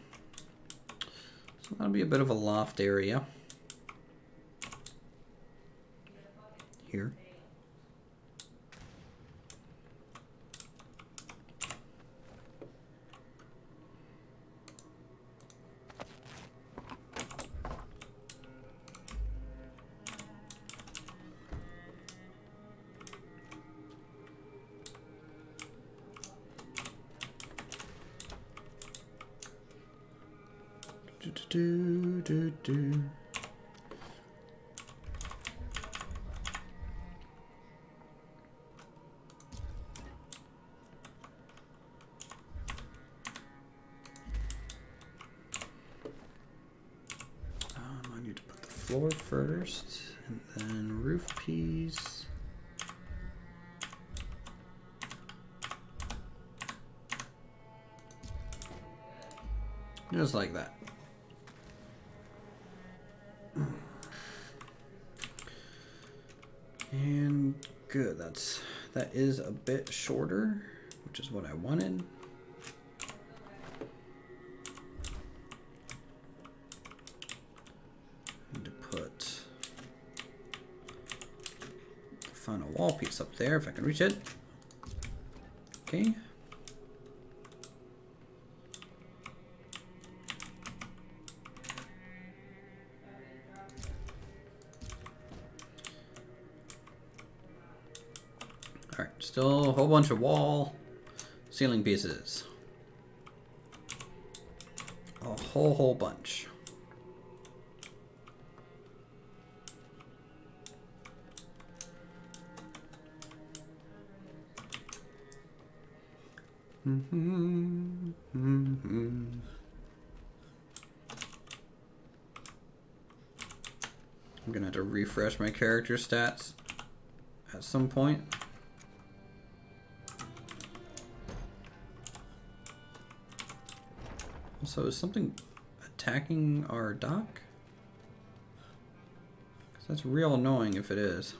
So that'll be a bit of a loft area. Here. Do. I need to put the floor first, and then roof piece. Just like that. And good, that is a bit shorter, which is what I wanted. Need to put the final wall piece up there if I can reach it. Okay. Alright, still a whole bunch of wall ceiling pieces. A whole bunch. I'm gonna have to refresh my character stats at some point. So is something attacking our dock? Because that's real annoying if it is.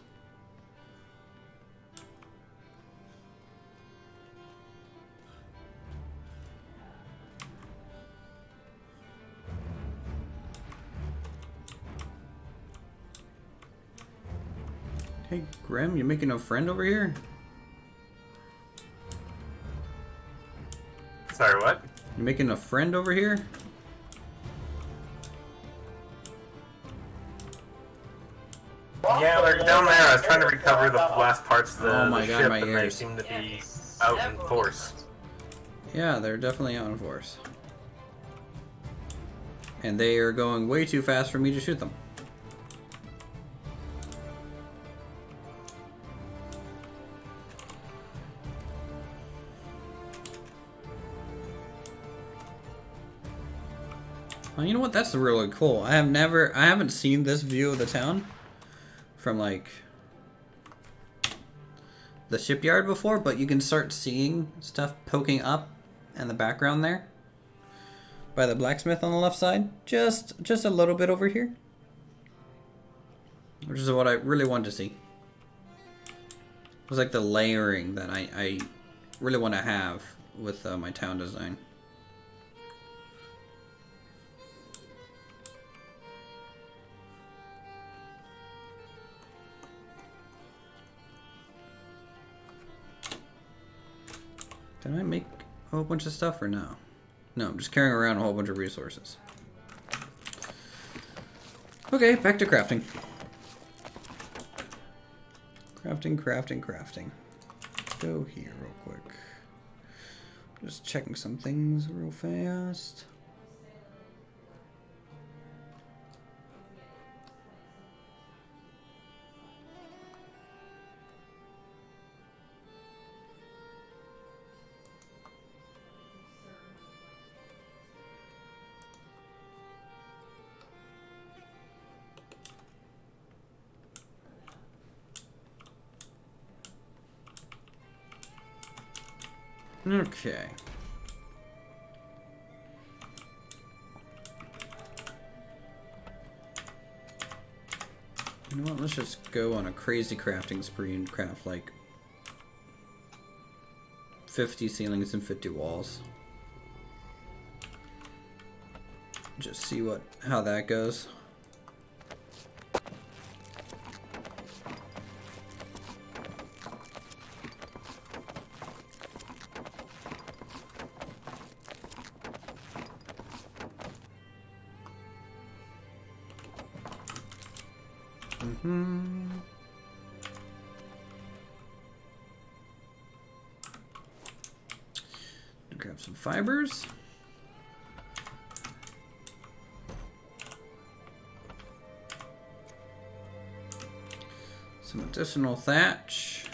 Hey, Grim, you making a friend over here? Sorry, what? You making a friend over here? Yeah, they're down there. I was trying to recover the last parts of the, Oh my the God, ship, my and they ears. seem to be out in force. Yeah, they're definitely out in force. And they are going way too fast for me to shoot them. Well, you know what? That's really cool. I haven't seen this view of the town from like the shipyard before, but you can start seeing stuff poking up in the background there by the blacksmith on the left side. Just a little bit over here, which is what I really wanted to see. It was like the layering that I really want to have with my town design. Did I make a whole bunch of stuff or no? No, I'm just carrying around a whole bunch of resources. Okay, back to crafting. Crafting. Go here real quick. Just checking some things real fast. Okay. You know what? Let's just go on a crazy crafting spree and craft like 50 ceilings and 50 walls. Just see how that goes. Grab some fibers. Some additional thatch.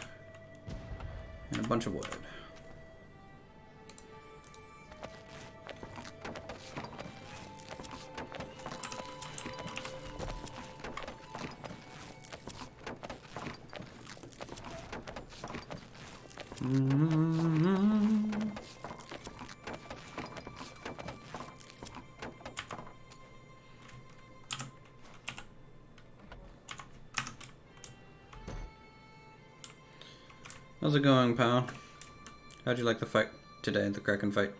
And a bunch of wood. How's it going, pal? How'd you like the fight today, the Kraken fight?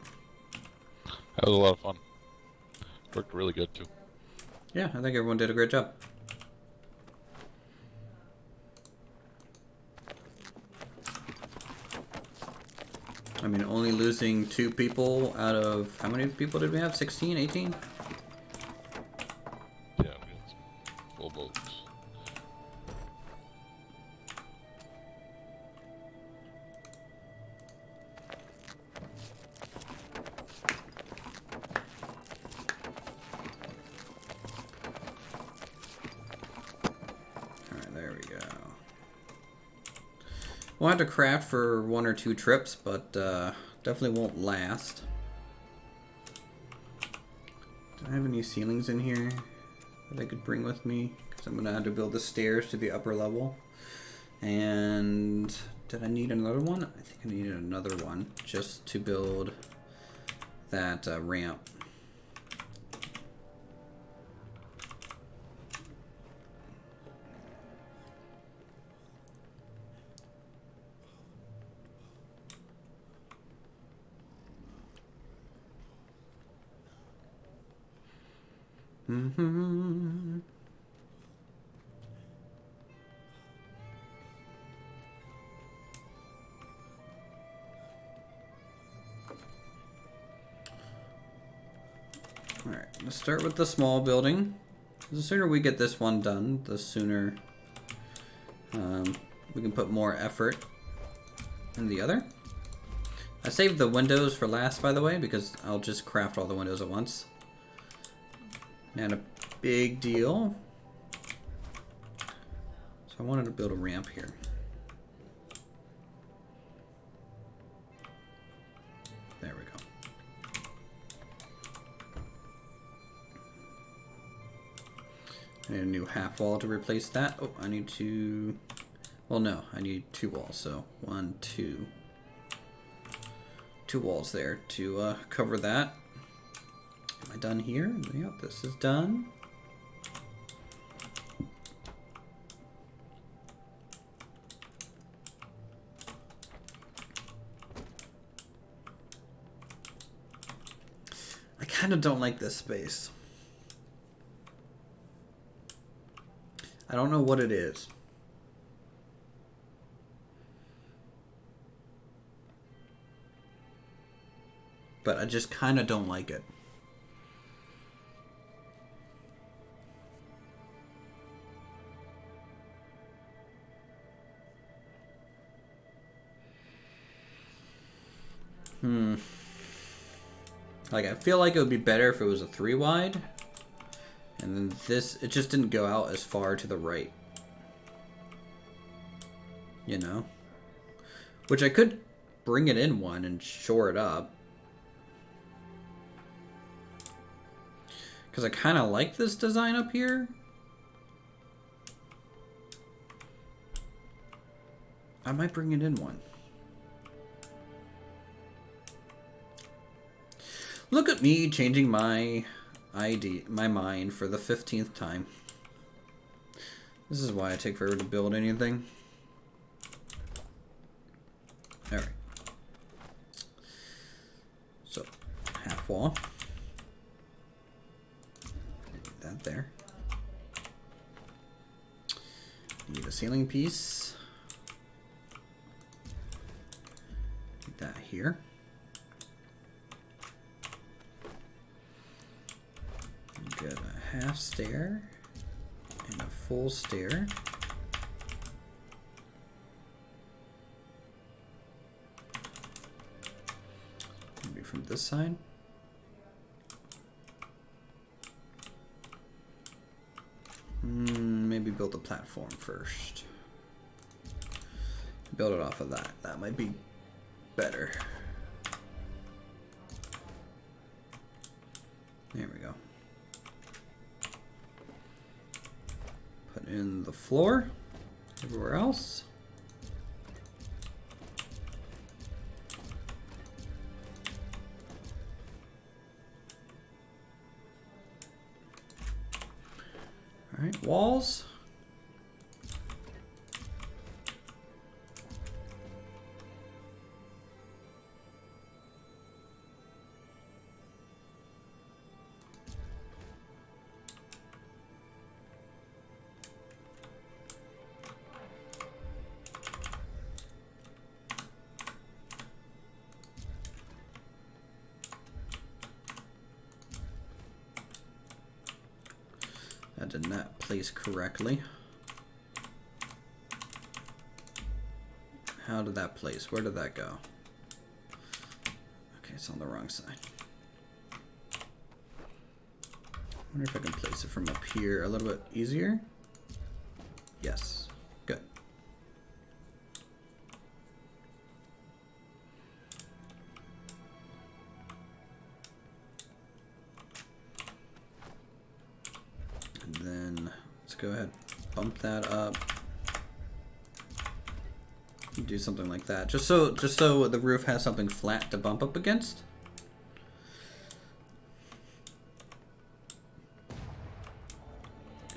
That was a lot of fun. Worked really good, too. Yeah, I think everyone did a great job. I mean, only losing 2 people out of... How many people did we have? 16? 18? Yeah, we had some full boats. Alright, there we go. We'll have to craft for 1 or 2 trips, but definitely won't last. Do I have any ceilings in here that I could bring with me? Because I'm going to have to build the stairs to the upper level. And did I need another one? I think I needed another one just to build that ramp. Mm-hmm. Alright, let's start with the small building. The sooner we get this one done, the sooner we can put more effort in the other. I saved the windows for last, by the way, because I'll just craft all the windows at once. Not a big deal. So I wanted to build a ramp here. There we go. I need a new half wall to replace that. Oh, I need to... Well, no, I need 2 walls, so 1, 2. 2 walls there to cover that. Am I done here? Yep, this is done. I kind of don't like this space. I don't know what it is. But I just kind of don't like it. Like, I feel like it would be better if it was a 3 wide. And then this, it just didn't go out as far to the right. You know? Which I could bring it in 1 and shore it up. Because I kind of like this design up here. I might bring it in 1. Look at me changing my mind for the 15th time. This is why I take forever to build anything. Alright. So, half wall. That there. Need a ceiling piece. Need that here. Get a half stair and a full stair. Maybe from this side. Maybe build a platform first. Build it off of that. That might be better. There we go. Put in the floor. Everywhere else. All right, walls. That did not place correctly. How did that place? Where did that go? Okay, it's on the wrong side. I wonder if I can place it from up here a little bit easier. Yes, good. And then let's go ahead, bump that up. Do something like that, just so the roof has something flat to bump up against.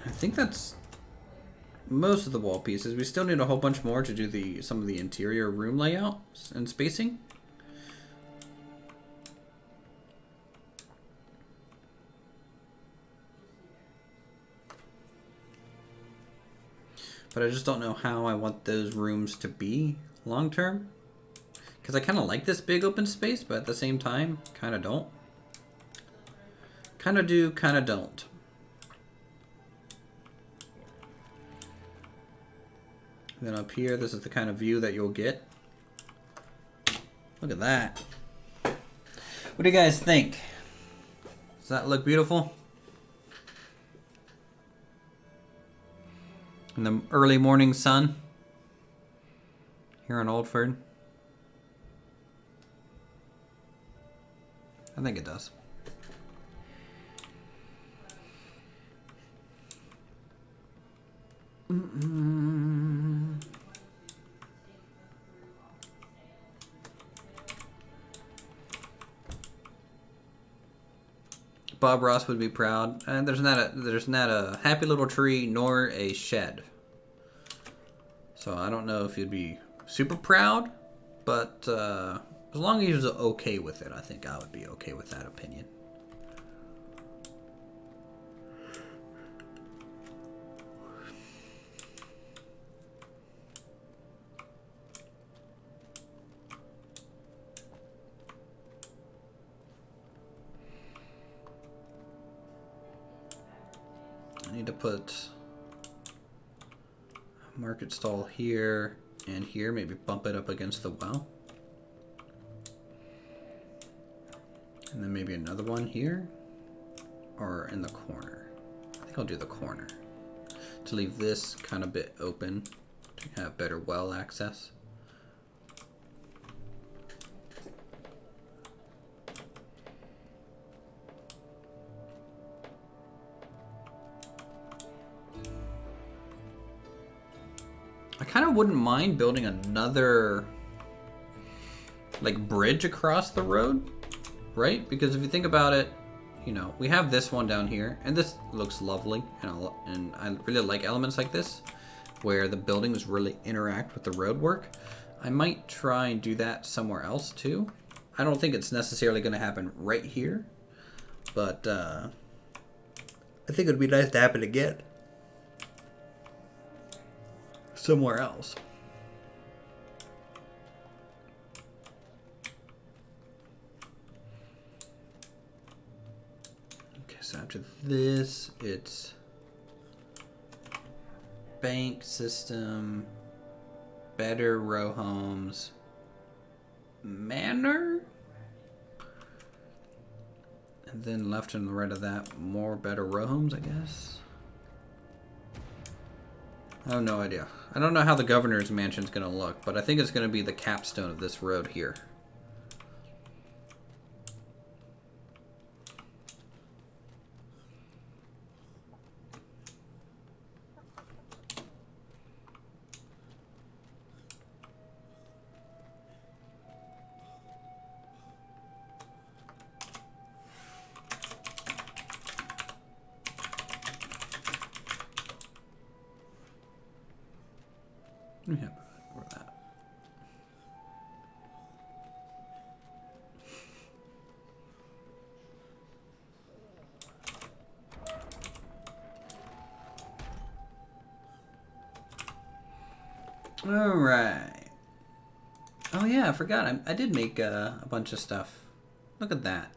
I think that's most of the wall pieces. We still need a whole bunch more to do some of the interior room layouts and spacing. But I just don't know how I want those rooms to be long term. Because I kind of like this big open space, but at the same time, kind of don't. Kind of do, kind of don't. Then up here, this is the kind of view that you'll get. Look at that. What do you guys think? Does that look beautiful? In the early morning sun here in Oldford. I think it does. Bob Ross would be proud. And there's not a happy little tree nor a shed. So I don't know if he'd be super proud, but as long as he was okay with it, I think I would be okay with that opinion. I need to put a market stall here and here, maybe bump it up against the well. And then maybe another one here or in the corner. I think I'll do the corner to leave this kind of bit open to have better well access. I kind of wouldn't mind building another like bridge across the road, right? Because if you think about it, you know, we have this one down here, and this looks lovely, and I really like elements like this, where the buildings really interact with the road work. I might try and do that somewhere else too. I don't think it's necessarily going to happen right here, but I think it'd be nice to happen again somewhere else. Okay, so after this, it's bank system, better row homes, manor, and then left and right of that, more better row homes, I guess. I have no idea. I don't know how the governor's mansion's gonna look, but I think it's gonna be the capstone of this road here. Yeah, or that. All right. Oh yeah, I forgot. I did make a bunch of stuff. Look at that.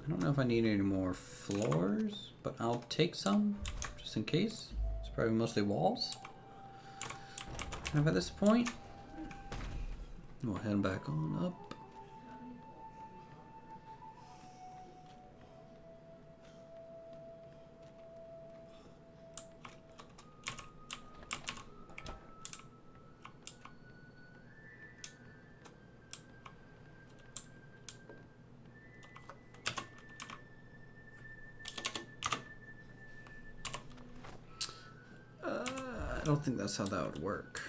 I don't know if I need any more floors, but I'll take some just in case. It's probably mostly walls. Kind of at this point. We'll head back on up. I don't think that's how that would work.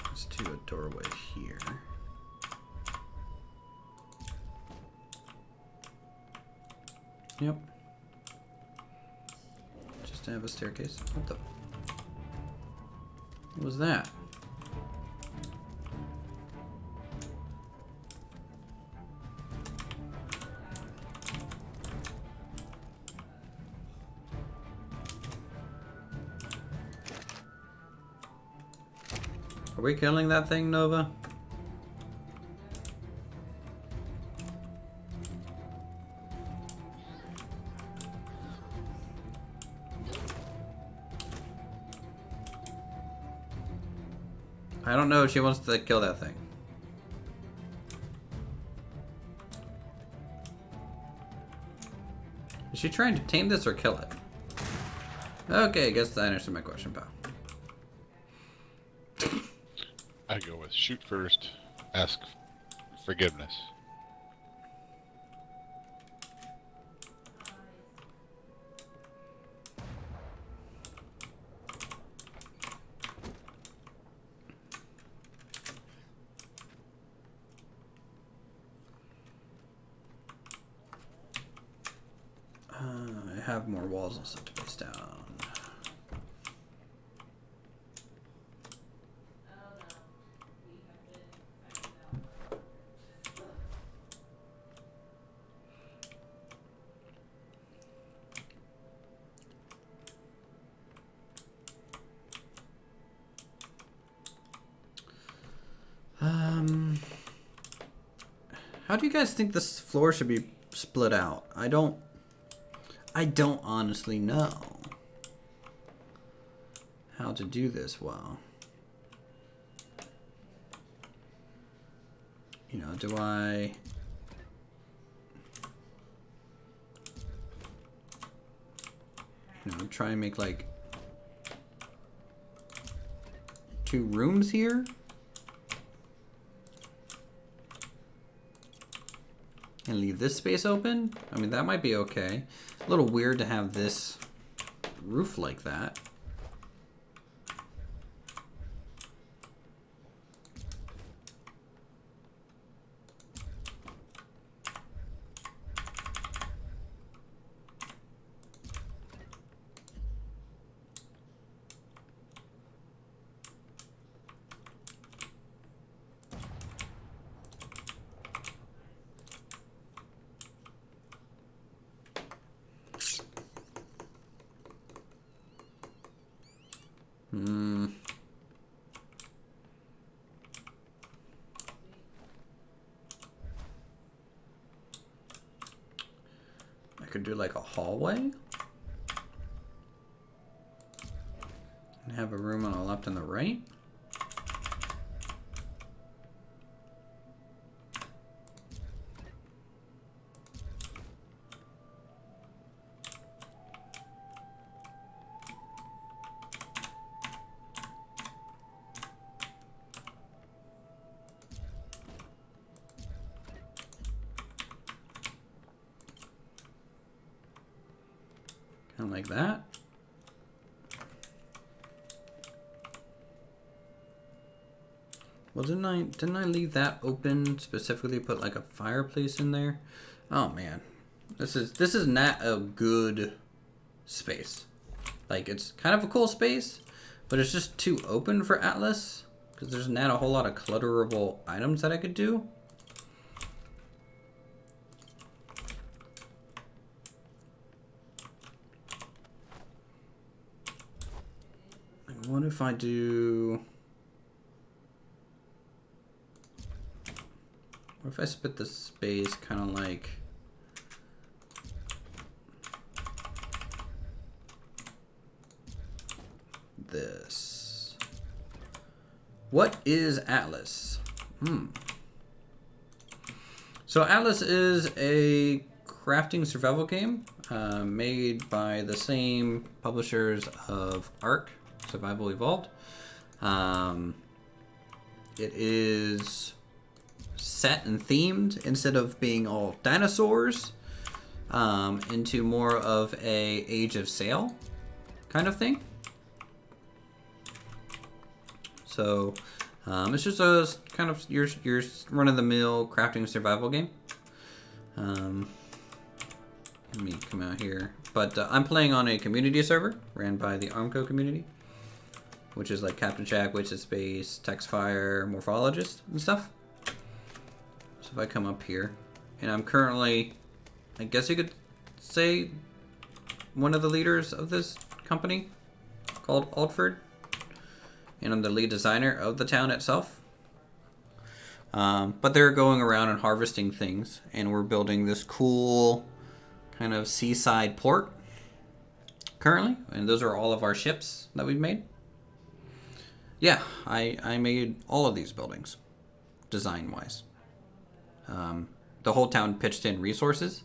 Let's do a doorway here. Yep. Just to have a staircase. What the? What was that? Are we killing that thing, Nova? I don't know if she wants to kill that thing. Is she trying to tame this or kill it? Okay, I guess I answered my question, pal. I go with shoot first, ask forgiveness. I have more walls and stuff to place down. How do you guys think this floor should be split out? I don't honestly know how to do this well. You know, do I... You know, try and make like 2 rooms here? And leave this space open? I mean, that might be okay. A little weird to have this roof like that. I could do like a hallway and have a room on the left and the right. Kind of like that. Well, didn't I leave that open specifically? Put like a fireplace in there. Oh man, this is not a good space. Like, it's kind of a cool space, but it's just too open for Atlas because there's not a whole lot of clutterable items that I could do. What if I do... What if I split the space kind of like... this? What is Atlas? So Atlas is a crafting survival game made by the same publishers of ARC, Survival Evolved. It is set and themed, instead of being all dinosaurs, into more of a Age of Sail kind of thing. So it's just a kind of your run-of-the-mill crafting survival game. Let me come out here. But I'm playing on a community server ran by the ARMCO community, which is like Captain Jack, Witch of Space, Textfire, Morphologist, and stuff. So if I come up here, and I'm currently, I guess you could say, one of the leaders of this company called Aldford, and I'm the lead designer of the town itself. But they're going around and harvesting things, and we're building this cool kind of seaside port currently, and those are all of our ships that we've made. Yeah, I made all of these buildings, design-wise. The whole town pitched in resources.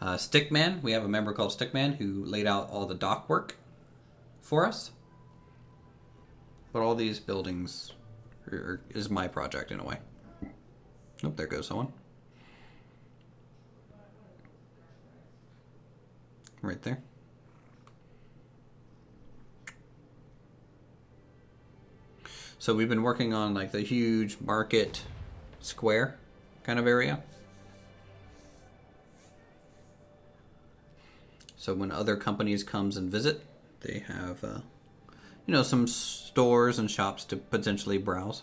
Stickman, we have a member called Stickman who laid out all the dock work for us. But all these buildings is my project in a way. Oh, there goes someone. Right there. So we've been working on like the huge market square kind of area. So when other companies comes and visit, they have, you know, some stores and shops to potentially browse.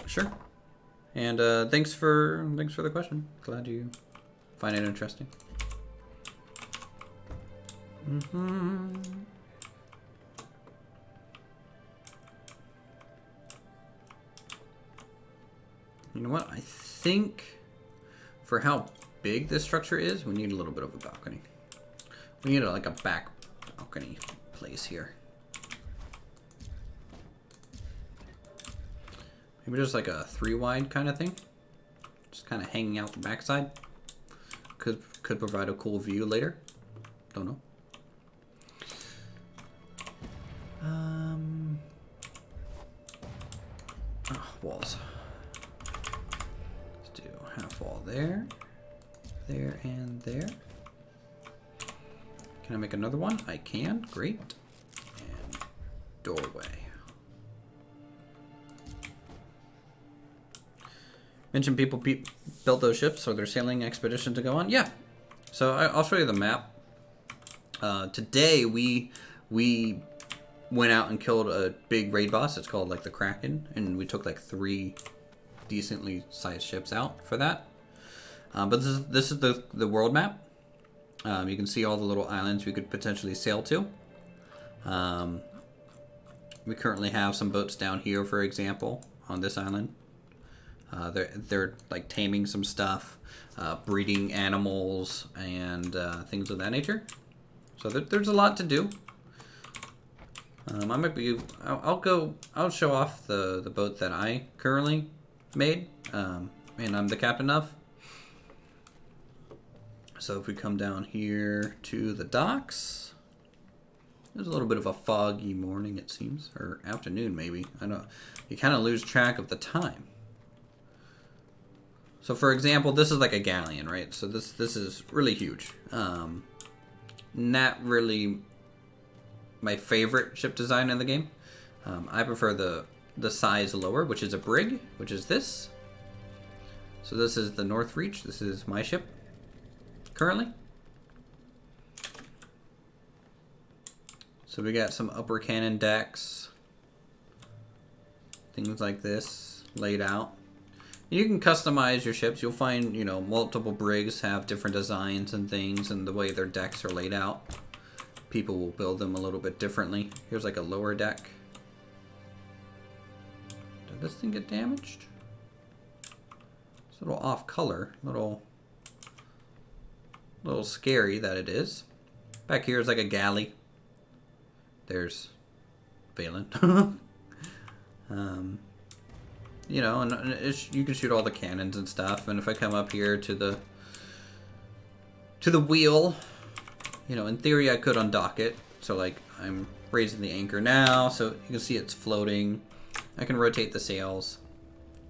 Sure. And thanks for the question. Glad you find it interesting. You know what? I think for how big this structure is, we need a little bit of a balcony. We need like a back balcony place here. Maybe just like a 3 wide kind of thing. Just kind of hanging out the backside. Could provide a cool view later. Don't know. Walls. Let's do half wall there. There and there. Can I make another one? I can. Great. And doorway. Mentioned people built those ships, so they're sailing expedition to go on. Yeah. So I'll show you the map. Today we went out and killed a big raid boss. It's called like the Kraken, and we took like 3 decently sized ships out for that. But this is the world map. You can see all the little islands we could potentially sail to. We currently have some boats down here, for example, on this island. They're like taming some stuff, breeding animals, and things of that nature. So there's a lot to do. I'll show off the boat that I currently made, and I'm the captain of. So if we come down here to the docks, there's a little bit of a foggy morning, it seems, or afternoon maybe. I don't. You kind of lose track of the time. So for example, this is like a galleon, right? So this is really huge. Not really my favorite ship design in the game. I prefer the size lower, which is a brig, which is this. So this is the North Reach. This is my ship currently. So we got some upper cannon decks, things like this laid out. You can customize your ships. You'll find, you know, multiple brigs have different designs and things, and the way their decks are laid out. People will build them a little bit differently. Here's like a lower deck. Did this thing get damaged? It's a little off color. Little scary that it is. Back here is like a galley. There's Valen. You know, and you can shoot all the cannons and stuff. And if I come up here to the wheel, you know, in theory I could undock it. So like I'm raising the anchor now, so you can see it's floating. I can rotate the sails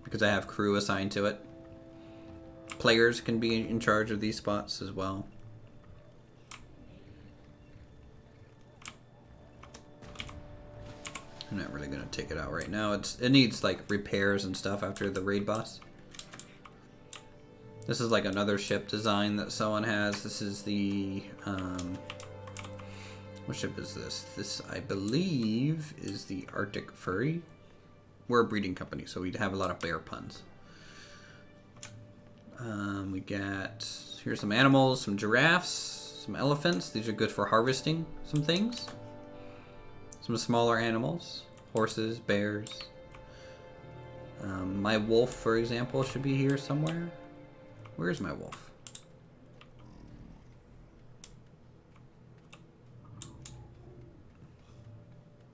because I have crew assigned to it. Players can be in charge of these spots as well. I'm not really gonna take it out right now. It needs like repairs and stuff after the raid boss. This is like another ship design that someone has. This is the what ship is this? This, I believe, is the Arctic Furry. We're a breeding company, so we have a lot of bear puns. We got, here's some animals, some giraffes, some elephants. These are good for harvesting some things. Some smaller animals, horses, bears. My wolf, for example, should be here somewhere. Where's my wolf?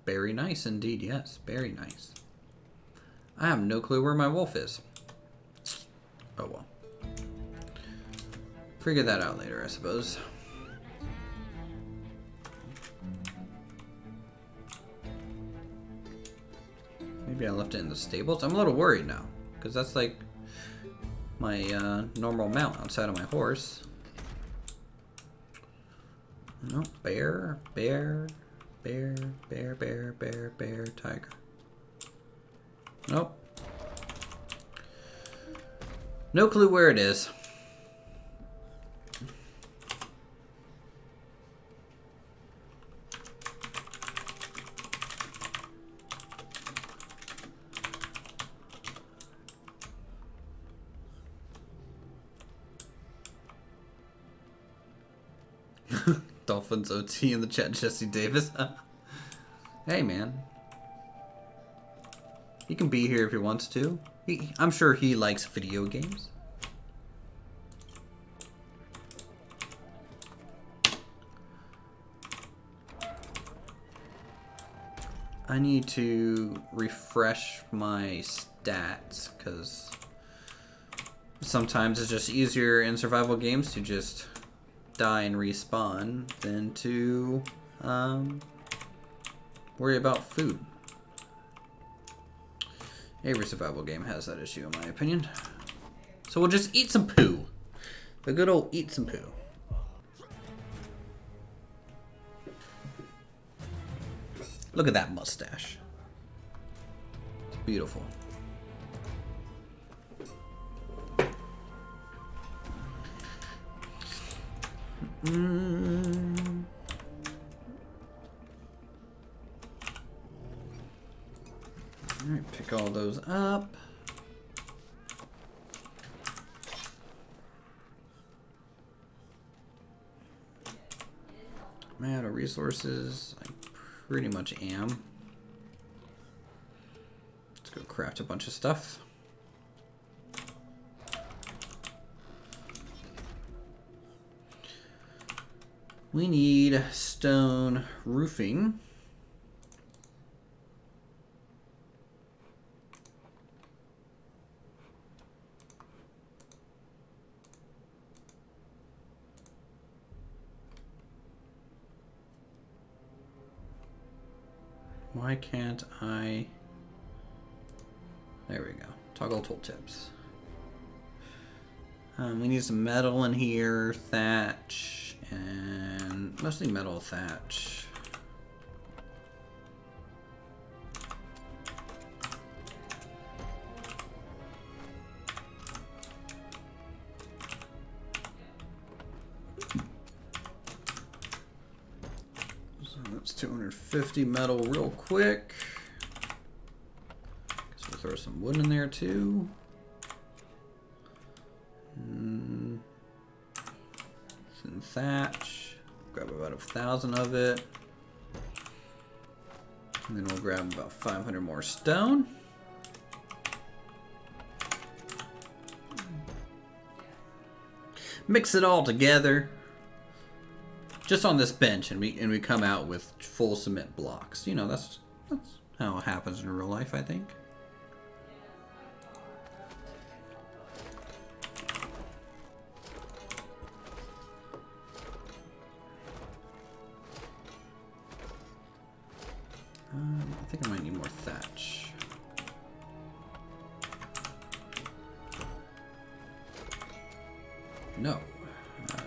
Very nice indeed, yes, very nice. I have no clue where my wolf is. Oh well. Figure that out later, I suppose. Maybe I left it in the stables? I'm a little worried now, because that's like my normal mount outside of my horse. No, bear, bear, bear, bear, bear, bear, bear, tiger. Nope. No clue where it is. Dolphins OT in the chat, Jesse Davis. Hey, man. He can be here if he wants to. I'm sure he likes video games. I need to refresh my stats because sometimes it's just easier in survival games to just die and respawn than to worry about food. Every survival game has that issue, in my opinion. So we'll just eat some poo. The good old eat some poo. Look at that mustache. It's beautiful. Alright, pick all those up. I'm out of resources. I pretty much am. Let's go craft a bunch of stuff. We need stone roofing. Why can't I? There we go. Toggle tooltips. We need some metal in here, thatch, and mostly metal thatch. So that's 250 metal real quick. Guess we'll throw some wood in there too. Some thatch. Grab about 1,000 of it. And then we'll grab about 500 more stone. Mix it all together. Just on this bench, and we come out with full cement blocks. You know, that's how it happens in real life, I think. I think I might need more thatch. No.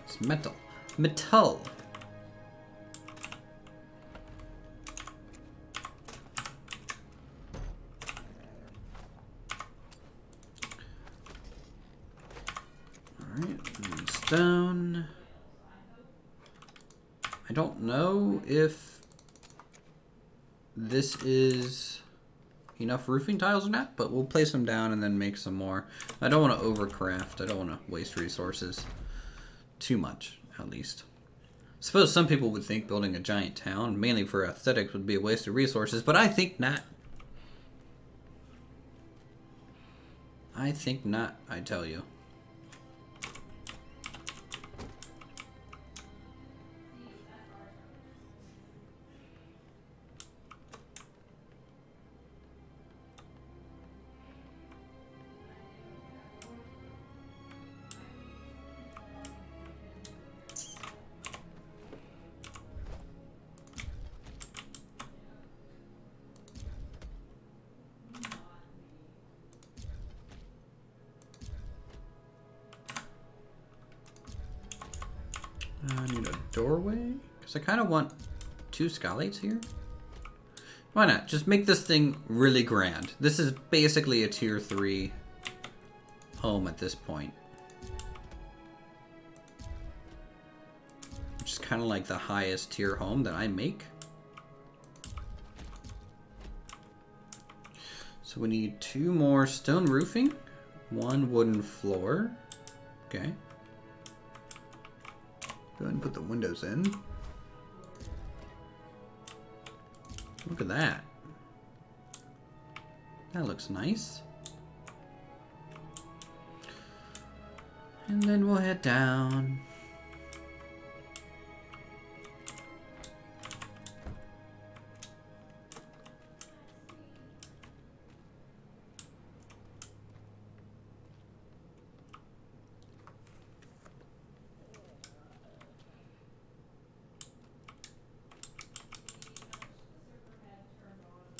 It's metal. Metal. Alright, stone. I don't know if this is enough roofing tiles or not, but we'll place them down and then make some more. I don't want to overcraft. I don't want to waste resources too much, at least. I suppose some people would think building a giant town, mainly for aesthetics, would be a waste of resources, but I think not. I think not, I tell you. I need a doorway, because I kind of want 2 skylights here. Why not? Just make this thing really grand. This is basically a tier 3 home at this point. Which is kind of like the highest tier home that I make. So we need 2 more stone roofing, 1 wooden floor. Okay. Go ahead and put the windows in. Look at that. That looks nice. And then we'll head down.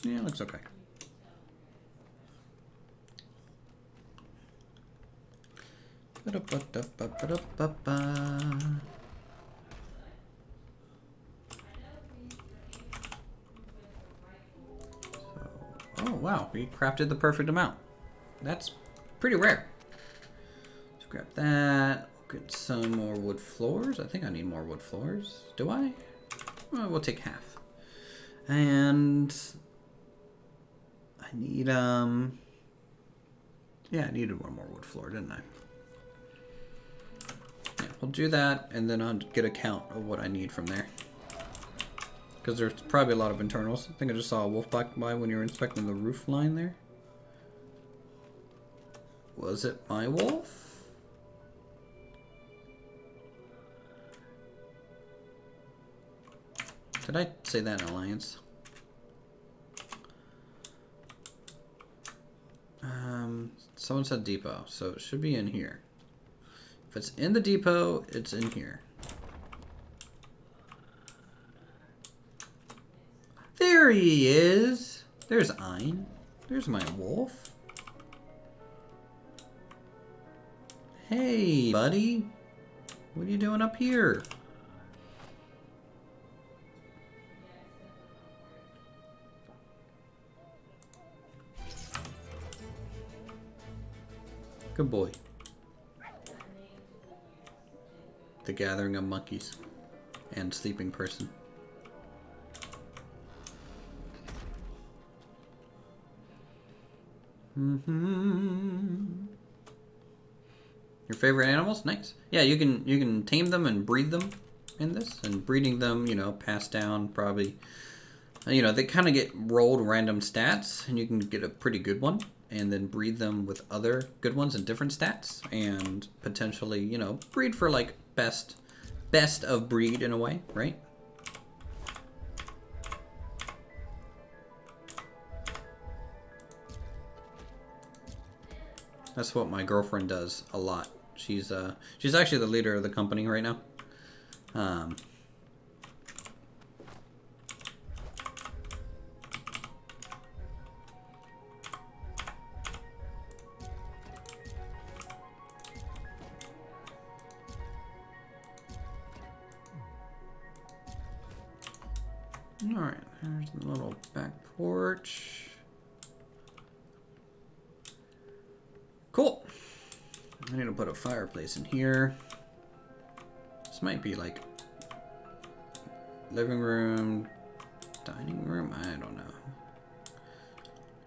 Yeah, looks okay. Oh wow, we crafted the perfect amount. That's pretty rare. Let's grab that. Get some more wood floors. I think I need more wood floors. Do I? Well, we'll take half. And I need, yeah, I needed one more wood floor, didn't I? Yeah, we'll do that, and then I'll get a count of what I need from there. Because there's probably a lot of internals. I think I just saw a wolf walk by when you were inspecting the roof line there. Was it my wolf? Did I say that in Alliance? Someone said depot, so it should be in here. If it's in the depot, it's in here. There he is. There's Ein. There's my wolf. Hey, buddy. What are you doing up here? Good boy. The gathering of monkeys and sleeping person. Your favorite animals? Nice. Yeah, you can tame them and breed them in this, and breeding them, you know, passed down probably. You know, they kind of get rolled random stats, and you can get a pretty good one, and then breed them with other good ones and different stats, and potentially, you know, breed for like best of breed in a way, right? That's what my girlfriend does a lot. She's actually the leader of the company right now. Alright, there's the little back porch. Cool. I need to put a fireplace in here. This might be like living room, dining room, I don't know.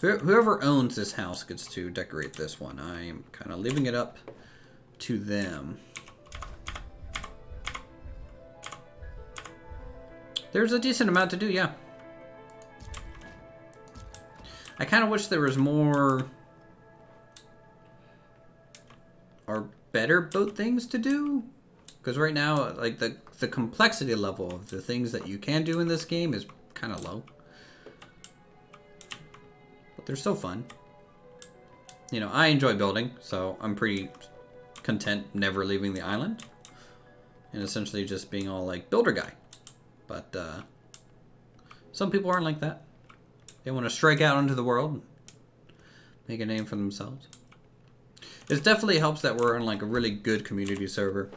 Whoever owns this house gets to decorate this one. I am kind of leaving it up to them. There's a decent amount to do, yeah. I kind of wish there was more or better boat things to do. Because right now, like the complexity level of the things that you can do in this game is kind of low. But they're so fun. You know, I enjoy building, so I'm pretty content never leaving the island. And essentially just being all like builder guy. But some people aren't like that. They want to strike out into the world and make a name for themselves. It definitely helps that we're on like a really good community server.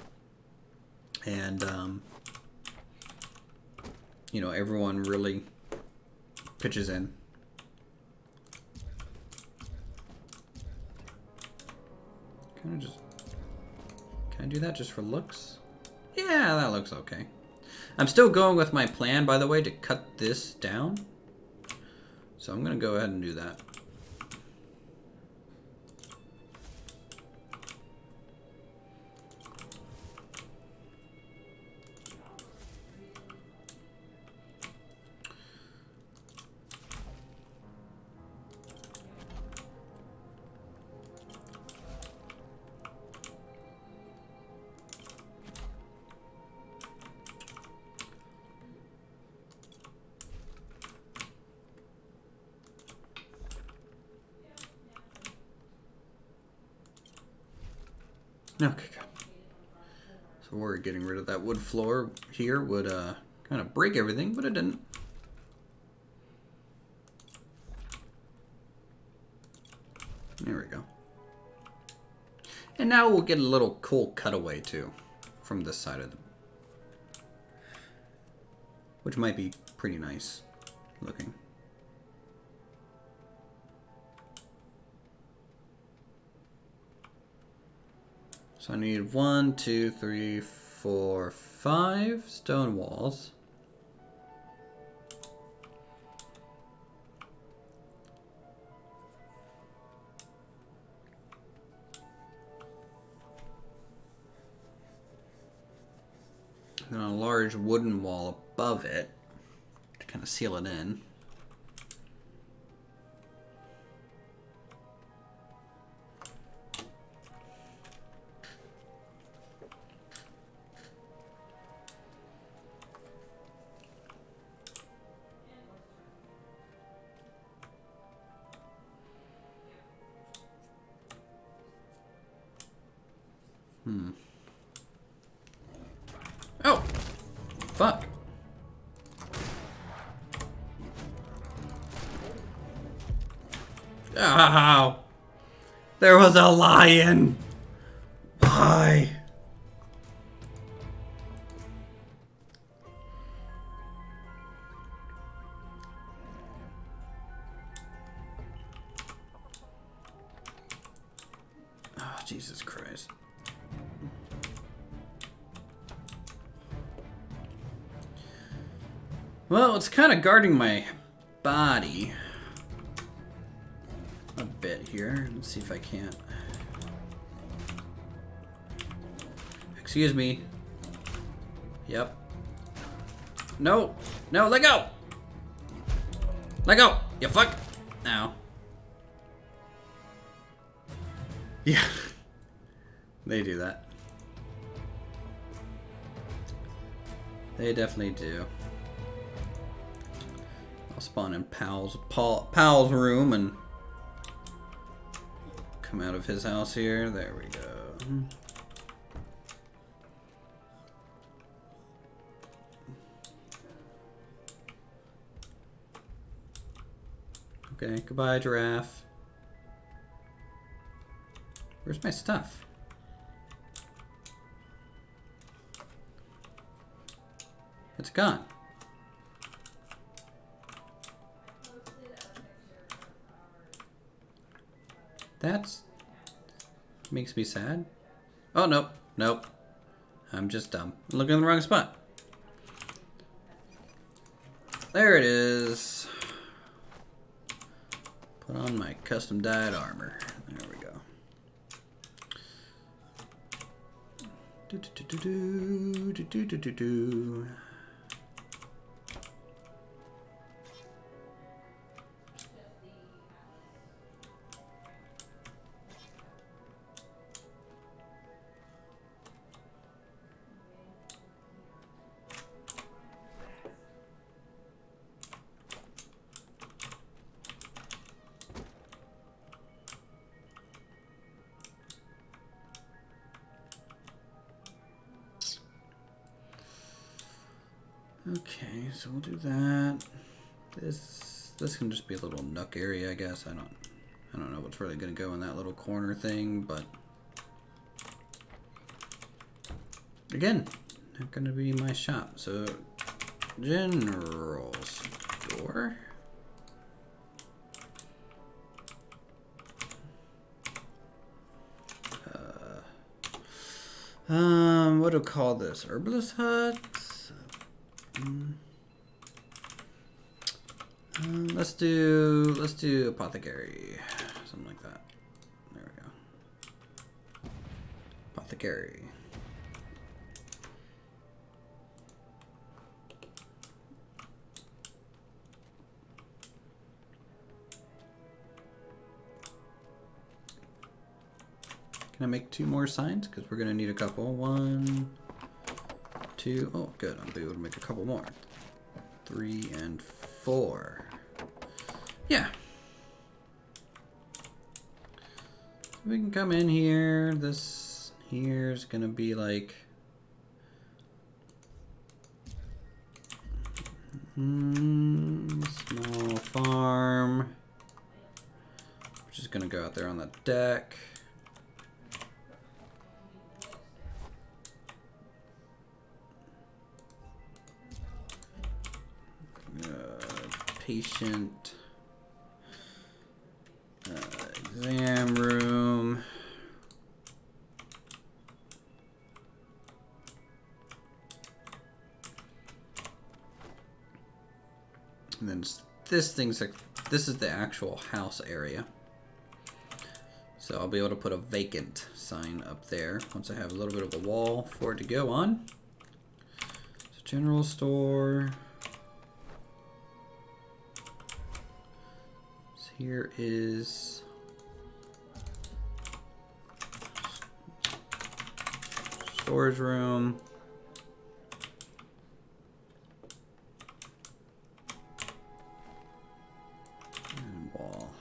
And, you know, everyone really pitches in. Can I do that just for looks? Yeah, that looks okay. I'm still going with my plan, by the way, to cut this down. So I'm going to go ahead and do that. Okay, good. So we're getting rid of that wood floor here would kind of break everything, but it didn't. There we go. And now we'll get a little cool cutaway too from this side of the, which might be pretty nice looking. So I need 1, 2, 3, 4, 5 stone walls. And then a large wooden wall above it to kind of seal it in. Oh! Fuck. Ow! There was a lion! Why? Oh, Jesus Christ. Well, it's kind of guarding my body a bit here. Let's see if I can't. Excuse me. Yep. No. No, let go. Let go. You fuck. Ow. Yeah. They do that. They definitely do. I'll spawn in Pal's room and come out of his house here. There we go. Okay, goodbye, giraffe. Where's my stuff? It's gone. That's makes me sad. Oh, nope. Nope. I'm just dumb. I'm looking in the wrong spot. There it is. Put on my custom dyed armor. There we go. Do do do do do do do do do. Okay, so we'll do that. This can just be a little nook area, I guess. I don't know what's really gonna go in that little corner thing, but again, not gonna be my shop. So general store. What do we call this? Herbalist hut. Let's do apothecary, something like that. There we go. Apothecary. Can I make 2 more signs? Because we're gonna need a couple. 1, 2. Oh, good. I'll be able to make a couple more. 3 and 4. Yeah. We can come in here. This here's gonna be like small farm. We're just gonna go out there on the deck. Patient exam room. And then this thing's like, this is the actual house area. So I'll be able to put a vacant sign up there once I have a little bit of a wall for it to go on. So general store. Here is storage room. And wall.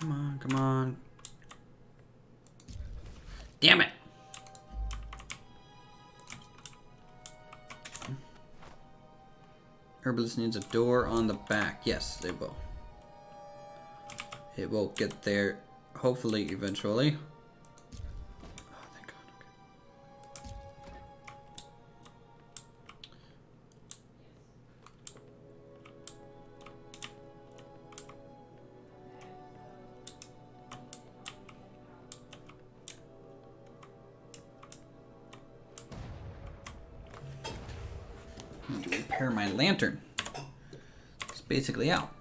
Come on, come on. Damn it! Herbalist needs a door on the back. Yes, it will. It will get there, hopefully, eventually. Oh, thank God. I need to repair my lantern. It's basically out.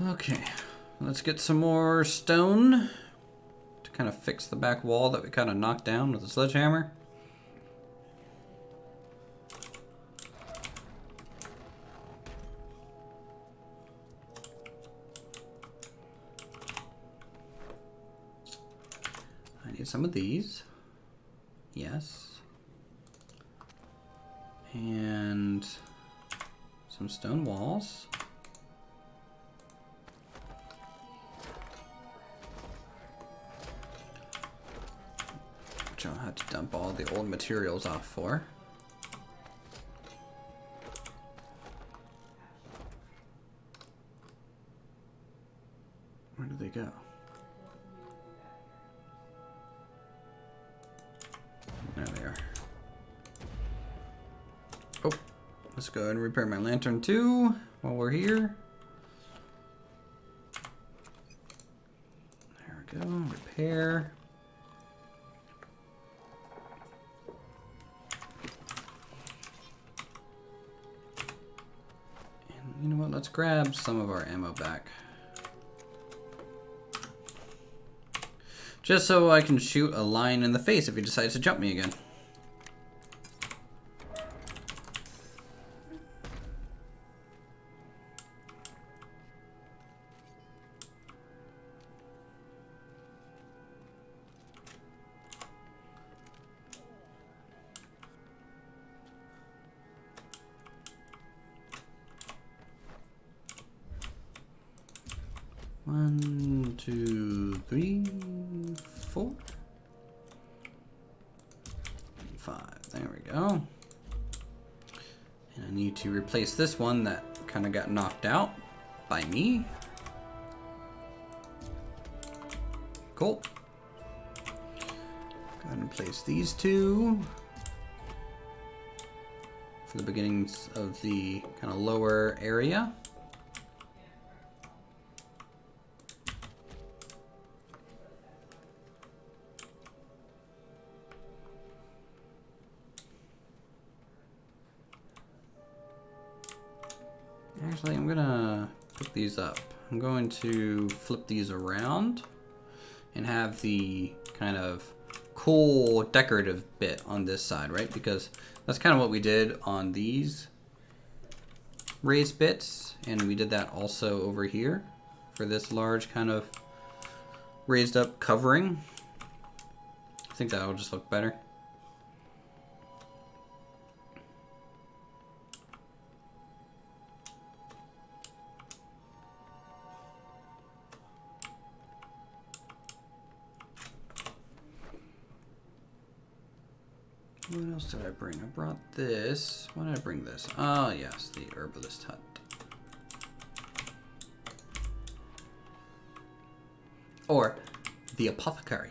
Okay, let's get some more stone to kind of fix the back wall that we kind of knocked down with a sledgehammer. I need some of these. Yes. And some stone walls. which I'll have to dump all the old materials off for. Where did they go? There they are. Oh, let's go ahead and repair my lantern too while we're here. There we go, repair. And you know what, let's grab some of our ammo back. Just so I can shoot a lion in the face if he decides to jump me again. One, two, three, 4, 5. There we go. And I need to replace this one that kind of got knocked out by me. Cool. Go ahead and place these two for the beginnings of the kind of lower area. Actually, I'm gonna put these up. I'm going to flip these around and have the kind of cool decorative bit on this side, right? Because that's kind of what we did on these raised bits, and we did that also over here for this large kind of raised up covering. I think that'll just look better. What else did I bring? I brought this. Why did I bring this? Oh, yes, the herbalist hut. Or the apothecary.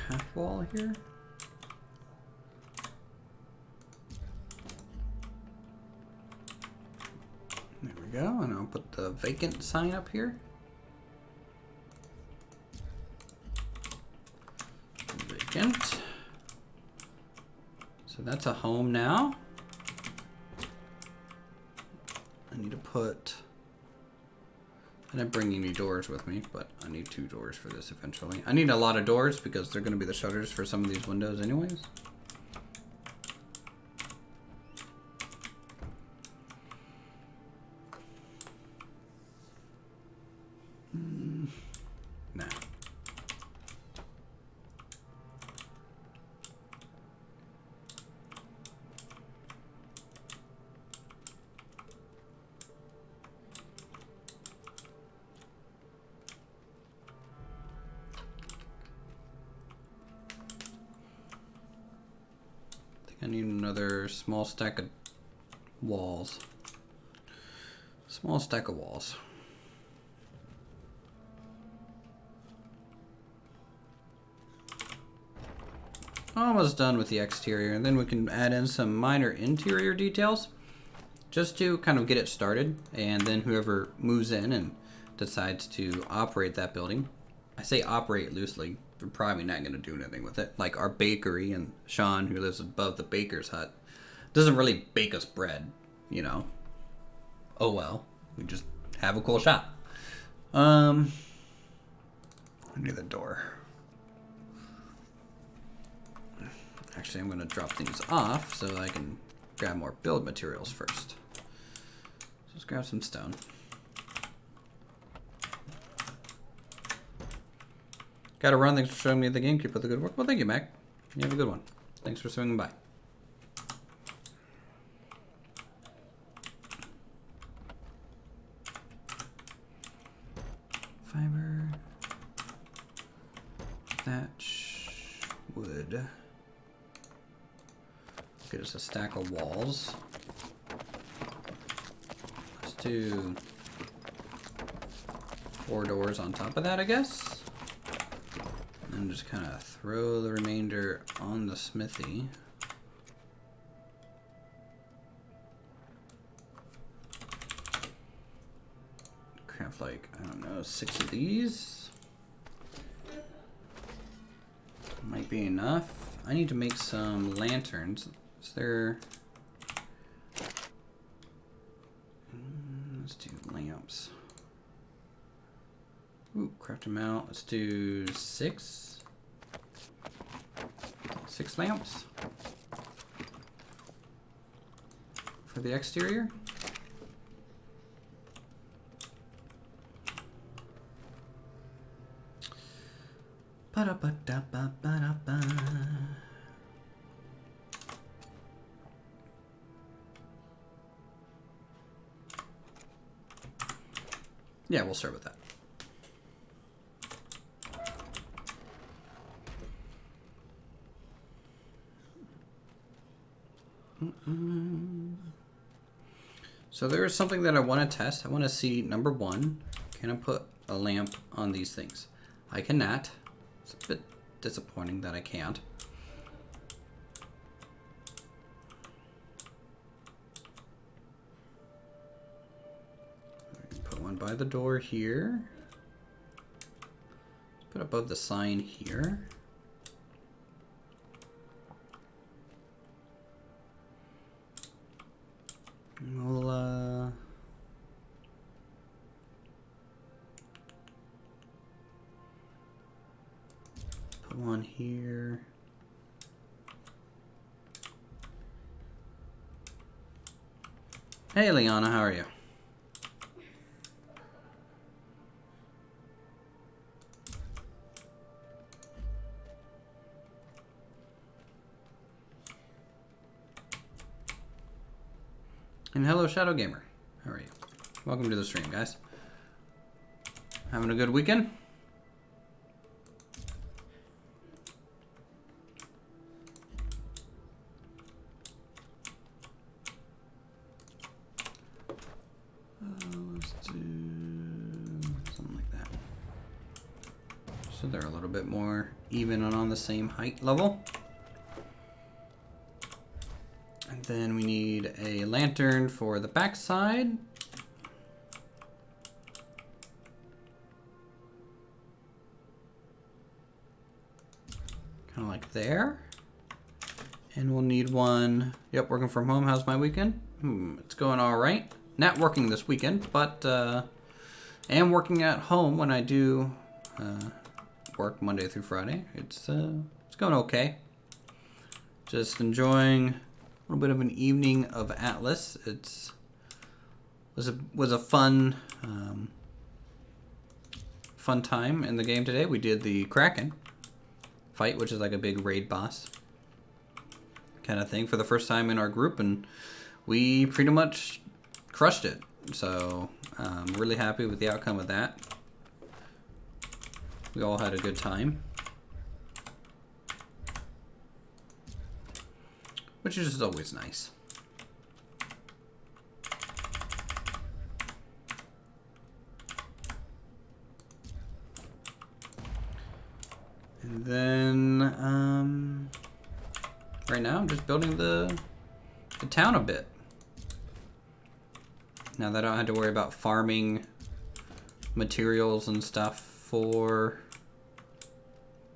Half wall here. There we go, and I'll put the vacant sign up here. Vacant. So that's a home now. I need to put... I didn't bring any doors with me, but I need 2 doors for this eventually. I need a lot of doors because they're going to be the shutters for some of these windows anyways. Nah. I need another small stack of walls. Small stack of walls. Almost done with the exterior, and then we can add in some minor interior details just to kind of get it started, and then whoever moves in and decides to operate that building, I say operate loosely, we're probably not going to do anything with it. Like our bakery, and Sean, who lives above the baker's hut, doesn't really bake us bread, you know. Oh well, we just have a cool shop. I need the door. Actually, I'm going to drop these off so I can grab more build materials first. Just grab some stone. Gotta run. Thanks for showing me the game. Keep up the good work. Well, thank you, Mac. You have a good one. Thanks for swinging by. Fiber. Thatch. Wood. Get us a stack of walls. Let's do 4 doors on top of that, I guess. And just kind of throw the remainder on the smithy. Craft like, I don't know, 6 of these. Might be enough. I need to make some lanterns. Is there... let's do lamps. Ooh, craft them out. Let's do 6. 6 lamps. For the exterior. Ba-da-ba-da-ba-ba-da-ba. Yeah, we'll start with that. So there is something that I want to test. I want to see, number 1, can I put a lamp on these things? I cannot. It's a bit disappointing that I can't. Put one by the door here. Put above the sign here. We'll, put one here. Hey, Liana, how are you? And hello, Shadow Gamer. How are you? Welcome to the stream, guys. Having a good weekend? Let's do something like that. So they're a little bit more even and on the same height level. And then we need a lantern for the back side. Kind of like there. And we'll need one. Yep, working from home. How's my weekend? It's going all right. Not working this weekend, but am working at home when I do work Monday through Friday. It's going okay. Just enjoying a little bit of an evening of Atlas. Was a fun fun time in the game today. We did the Kraken fight, which is like a big raid boss kind of thing for the first time in our group, and we pretty much crushed it. So I'm really happy with the outcome of that. We all had a good time, which is just always nice. And then right now I'm just building the town a bit. Now that I don't have to worry about farming materials and stuff for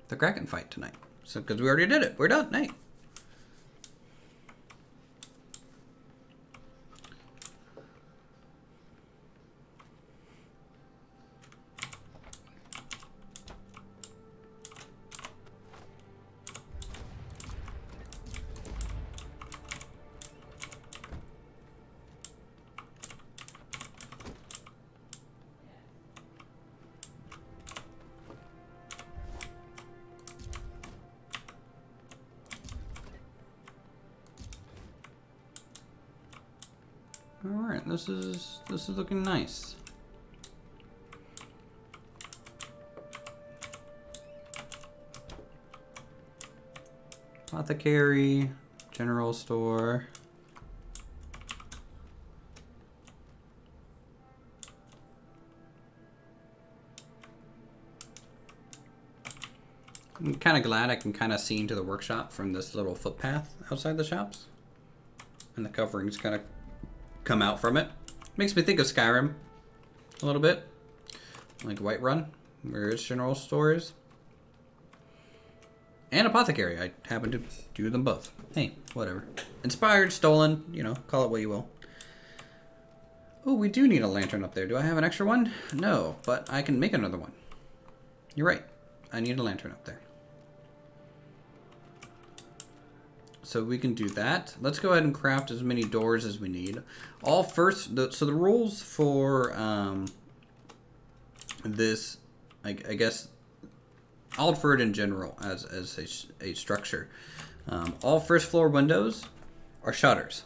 the Kraken fight tonight. So, because we already did it. We're done. Hey. this is looking nice. Apothecary, general store. I'm kind of glad I can kind of see into the workshop from this little footpath outside the shops. And the coverings kind of come out from it. Makes me think of Skyrim a little bit. Like Whiterun, where its general store is. And Apothecary. I happen to do them both. Hey, whatever. Inspired, stolen, you know, call it what you will. Oh, we do need a lantern up there. Do I have an extra one? No, but I can make another one. You're right. I need a lantern up there. So we can do that. Let's go ahead and craft as many doors as we need. So the rules for this, I guess, Aldford in general as a structure. All first floor windows are shutters.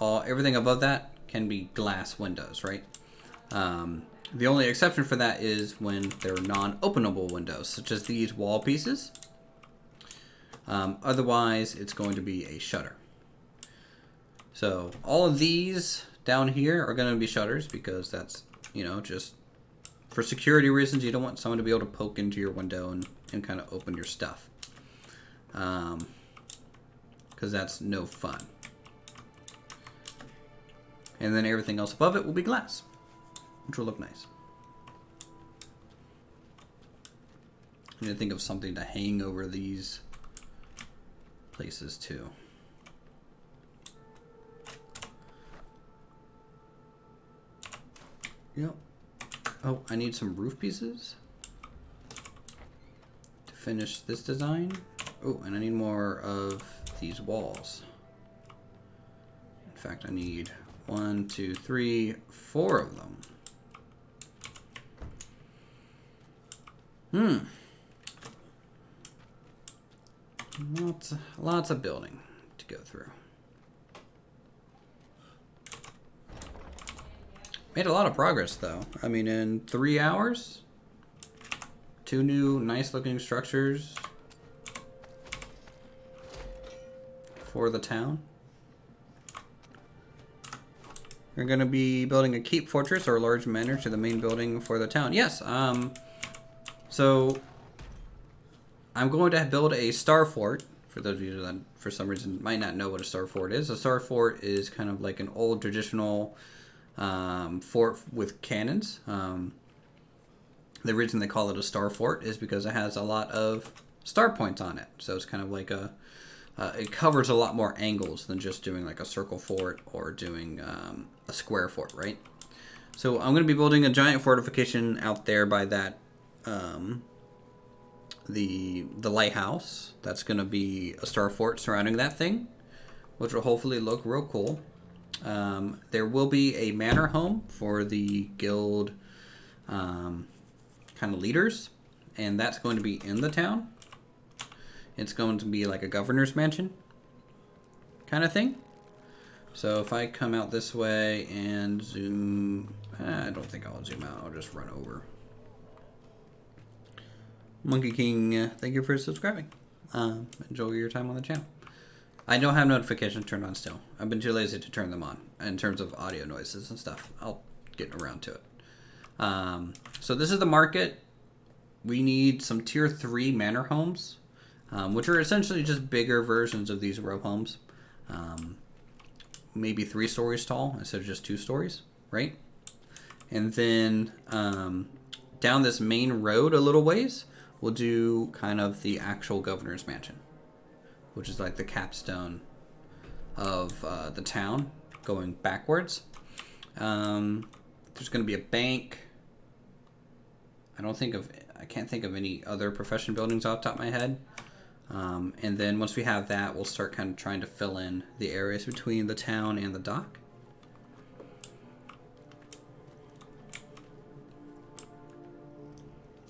Everything above that can be glass windows, right? The only exception for that is when they're non-openable windows, such as these wall pieces. Otherwise, it's going to be a shutter. So all of these down here are going to be shutters because that's, you know, just for security reasons. You don't want someone to be able to poke into your window and kind of open your stuff. Because that's no fun. And then everything else above it will be glass, which will look nice. I need to think of something to hang over these places too. Yep. Oh, I need some roof pieces to finish this design. Oh, and I need more of these walls. In fact, I need 1, 2, 3, 4 of them. Lots of building to go through. Made a lot of progress though. I mean, in 3 hours, 2 new nice looking structures for the town. We're going to be building a keep fortress or a large manor to the main building for the town. Yes, so I'm going to build a star fort. For those of you that for some reason might not know what a star fort is. A star fort is kind of like an old traditional fort with cannons. The reason they call it a star fort is because it has a lot of star points on it. So it's kind of like it covers a lot more angles than just doing like a circle fort or doing a square fort, right? So I'm going to be building a giant fortification out there by that, the lighthouse. That's going to be a star fort surrounding that thing, which will hopefully look real cool. There will be a manor home for the guild kind of leaders, and that's going to be in the town. It's going to be like a governor's mansion kind of thing. So if I come out this way and zoom, I don't think I'll zoom out. I'll just run over. Monkey King, thank you for subscribing. Enjoy your time on the channel. I don't have notifications turned on still. I've been too lazy to turn them on in terms of audio noises and stuff. I'll get around to it. So this is the market. We need some tier 3 manor homes, which are essentially just bigger versions of these row homes. Maybe 3 stories tall instead of just 2 stories, right? And then down this main road a little ways, we'll do kind of the actual governor's mansion, which is like the capstone of the town going backwards. There's going to be a bank. I can't think of any other profession buildings off the top of my head. And then once we have that, we'll start kind of trying to fill in the areas between the town and the dock.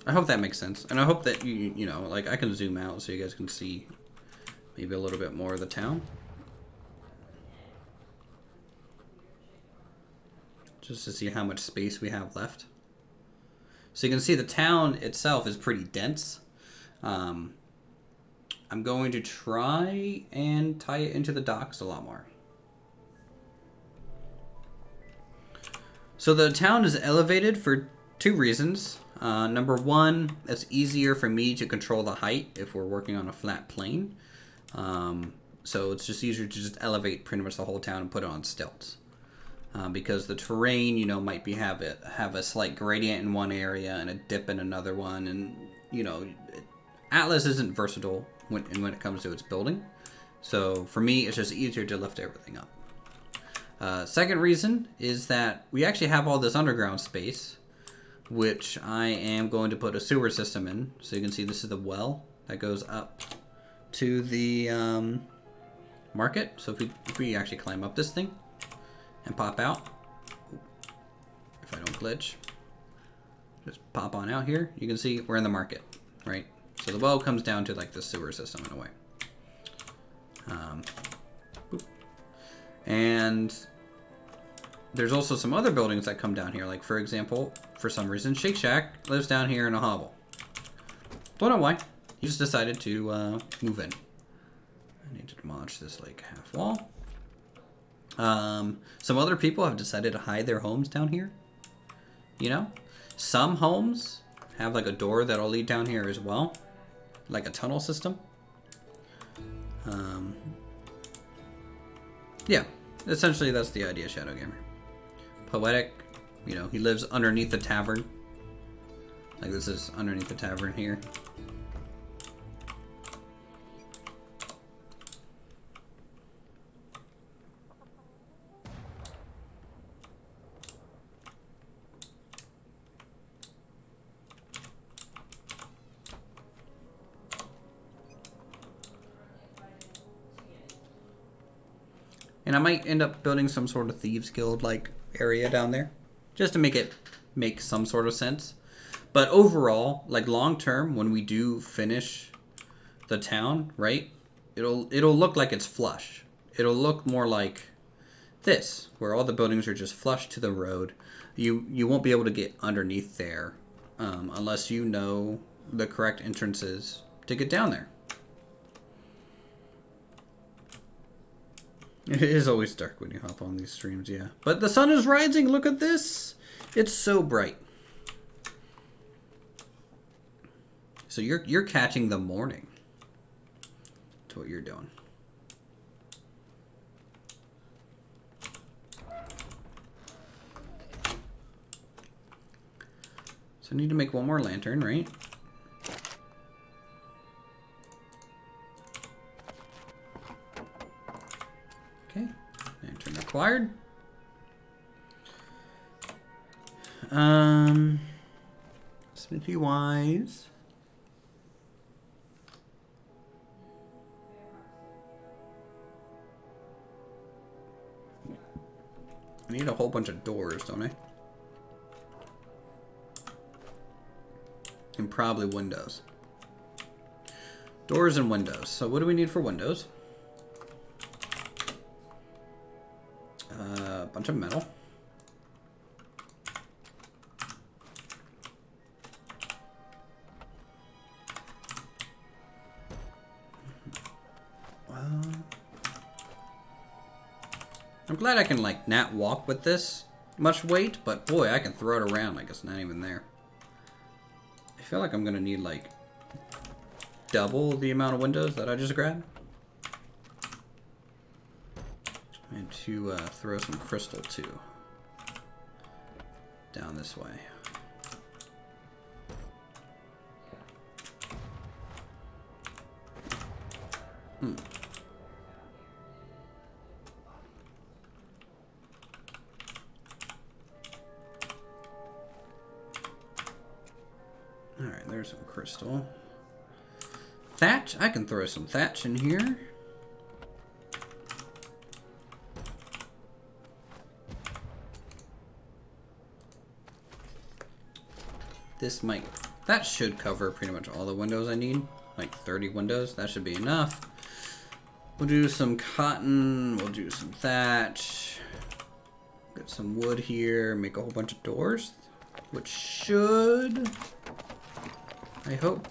I hope that makes sense. And I hope that you know, like I can zoom out so you guys can see maybe a little bit more of the town. just to see how much space we have left. So you can see the town itself is pretty dense. I'm going to try and tie it into the docks a lot more. So the town is elevated for two reasons. Number one, it's easier for me to control the height if we're working on a flat plane. So it's just easier to just elevate pretty much the whole town and put it on stilts. Because the terrain, you know, might be have a slight gradient in one area and a dip in another one, and you know, Atlas isn't versatile when it comes to its building. So for me, it's just easier to lift everything up. Second reason is that we actually have all this underground space, which I am going to put a sewer system in. So you can see this is the well that goes up to the market. So if we actually climb up this thing and pop out, if I don't glitch, just pop on out here, you can see we're in the market, right? So the well comes down to like the sewer system in a way. And there's also some other buildings that come down here, like for example, for some reason Shake Shack lives down here in a hovel. Don't know why. He just decided to move in. I need to demolish this like half wall. Some other people have decided to hide their homes down here. You know, some homes have like a door that'll lead down here as well, like a tunnel system. Yeah, essentially that's the idea, Shadow Gamer. Poetic, you know, he lives underneath the tavern. Like this is underneath the tavern here. And I might end up building some sort of Thieves Guild like area down there, just to make some sort of sense. But overall, like long term, when we do finish the town, right, it'll look like it's flush. It'll look more like this, where all the buildings are just flush to the road. You won't be able to get underneath there unless you know the correct entrances to get down there. It is always dark when you hop on these streams, yeah. But the sun is rising, look at this. It's so bright. So you're catching the morning. That's what you're doing. So I need to make one more lantern, right? Okay, lantern acquired. Smithy wise. I need a whole bunch of doors, don't I? And probably windows. Doors and windows. So what do we need for windows? A bunch of metal. I'm glad I can like not walk with this much weight, but boy, I can throw it around like it's not even there. I feel like I'm gonna need like double the amount of windows that I just grabbed. And to throw some crystal too. Down this way. Alright, there's some crystal. Thatch? I can throw some thatch in here. This might... That should cover pretty much all the windows I need. Like 30 windows. That should be enough. We'll do some cotton. We'll do some thatch. Get some wood here, make a whole bunch of doors, which should, I hope,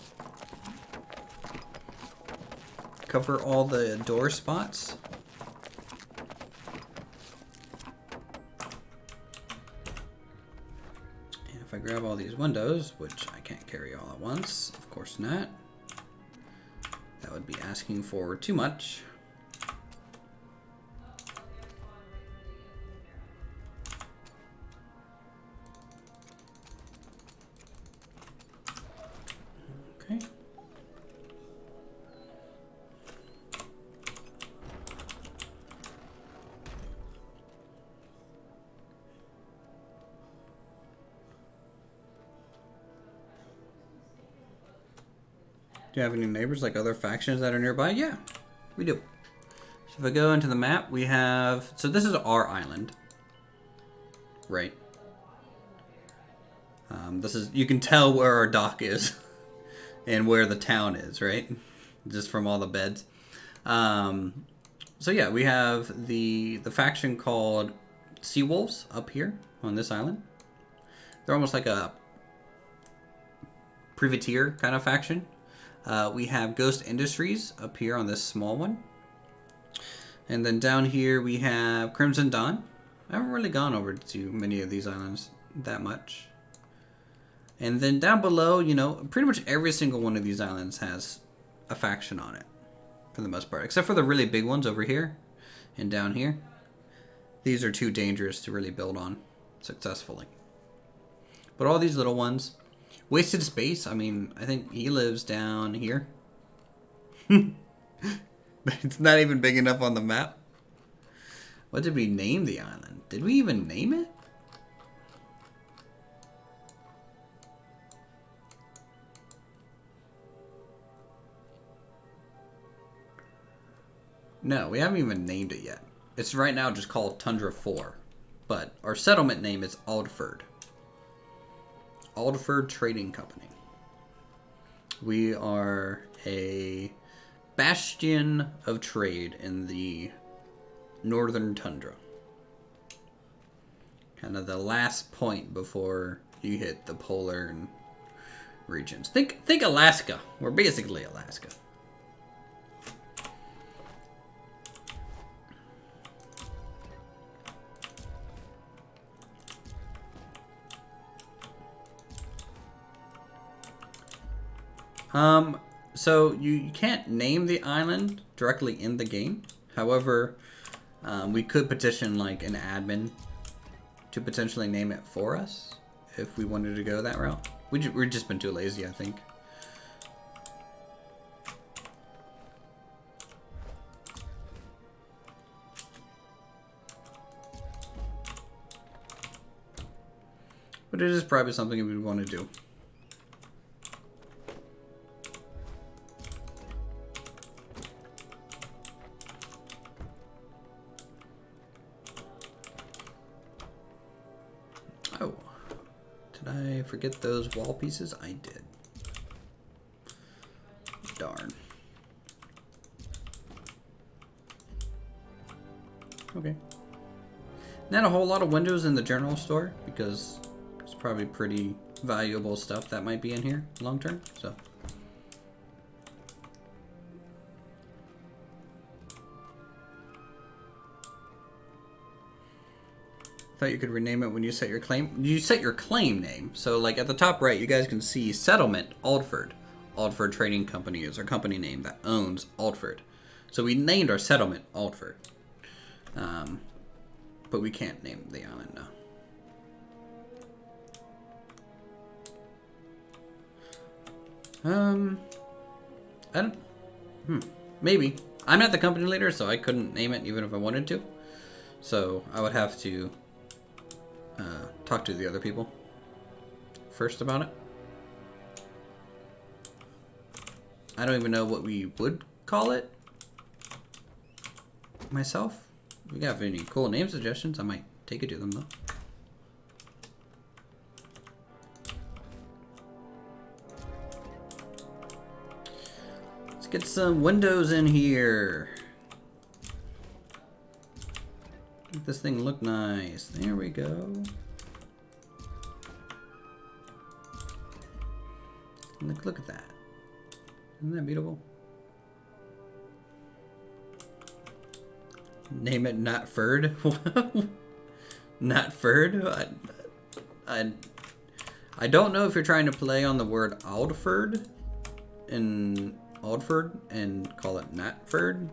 cover all the door spots. And if I grab all these windows, which I can't carry all at once, of course not, that would be asking for too much. Okay. Do you have any neighbors, like other factions that are nearby? Yeah, we do. So if I go into the map, we have... So this is our island. Right. This is... You can tell where our dock is. And where the town is, right? Just from all the beds. So yeah, we have the faction called Sea Wolves up here on this island. They're almost like a privateer kind of faction. We have Ghost Industries up here on this small one. And then down here we have Crimson Dawn. I haven't really gone over to many of these islands that much. And then down below, you know, pretty much every single one of these islands has a faction on it, for the most part. Except for the really big ones over here and down here. These are too dangerous to really build on successfully. But all these little ones... Wasted Space, I mean, I think he lives down here. It's not even big enough on the map. What did we name the island? Did we even name it? No, we haven't even named it yet. It's right now just called Tundra 4. But our settlement name is Aldford. Aldford Trading Company. We are a bastion of trade in the northern tundra. Kind of the last point before you hit the polar regions. Think Alaska. We're basically Alaska. So you can't name the island directly in the game. However, we could petition like an admin to potentially name it for us if we wanted to go that route. We've just been too lazy, I think. But it is probably something we would want to do. Oh, did I forget those wall pieces? I did. Darn. Okay. Not a whole lot of windows in the general store because it's probably pretty valuable stuff that might be in here long term, so. Thought you could rename it when you set your claim. You set your claim name. So like at the top right, you guys can see Settlement Aldford. Aldford Trading Company is our company name that owns Aldford. So we named our settlement Aldford. But we can't name the island now. I don't... Maybe. I'm not the company leader, so I couldn't name it even if I wanted to. So I would have to talk to the other people first about it. I don't even know what we would call it myself. If you have any cool name suggestions, I might take it to them though. Let's get some windows in here. Make this thing look nice. There we go. Look at that. Isn't that beautiful? Name it Not Furred? Not Furred? I don't know if you're trying to play on the word Aldford and Aldford and call it Not Furred.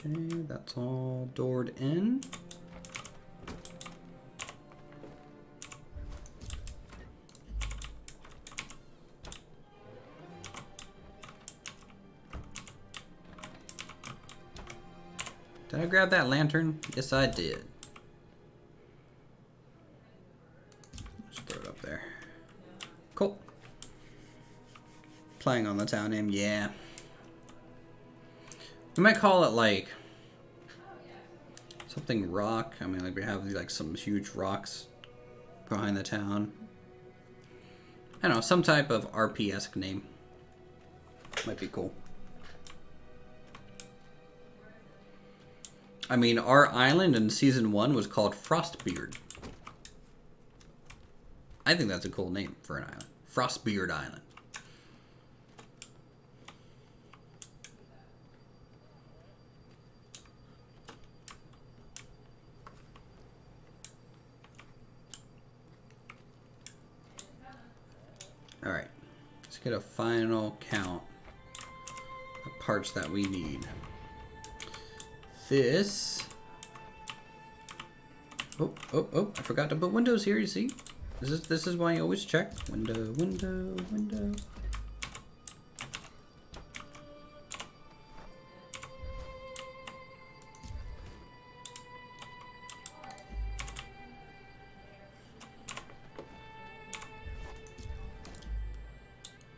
Okay, that's all doored in. Did I grab that lantern? Yes, I did. Just throw it up there. Cool. Playing on the town name, yeah. We might call it like something rock. I mean, like we have like some huge rocks behind the town. I don't know, some type of RP-esque name. Might be cool. I mean, our island in season 1 was called Frostbeard. I think that's a cool name for an island. Frostbeard Island. Alright, let's get a final count of parts that we need. This... Oh, I forgot to put windows here, you see? This is why I always check. Window.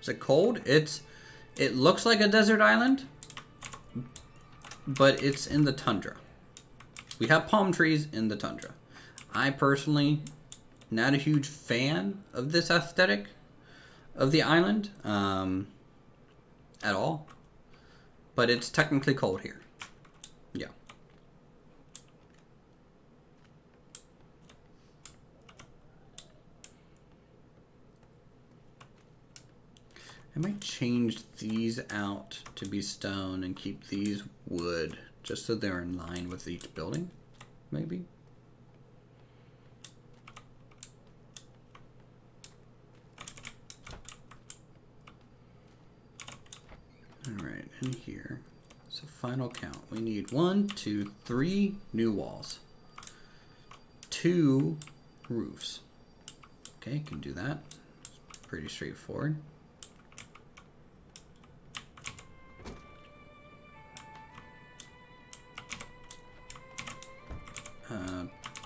Is it cold? It looks like a desert island, but it's in the tundra. We have palm trees in the tundra. I personally, not a huge fan of this aesthetic of the island at all, but it's technically cold here. Yeah. I might change these out to be stone and keep these wood, just so they're in line with each building, maybe. Alright, in here, so final count. We need 1, 2, 3 new walls. 2 roofs. Okay, can do that. It's pretty straightforward.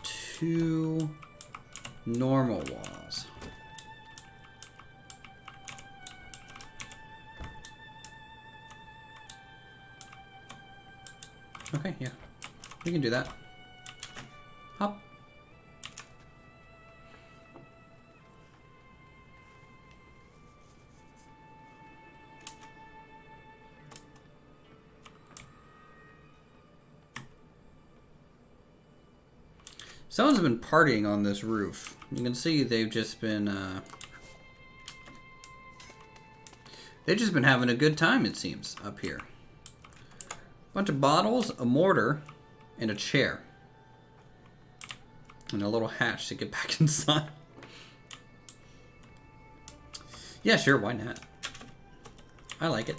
Two normal walls. Okay, yeah. We can do that. Hop. Someone's been partying on this roof. You can see they've just been having a good time, it seems, up here. Bunch of bottles, a mortar, and a chair. And a little hatch to get back inside. Yeah, sure, why not? I like it.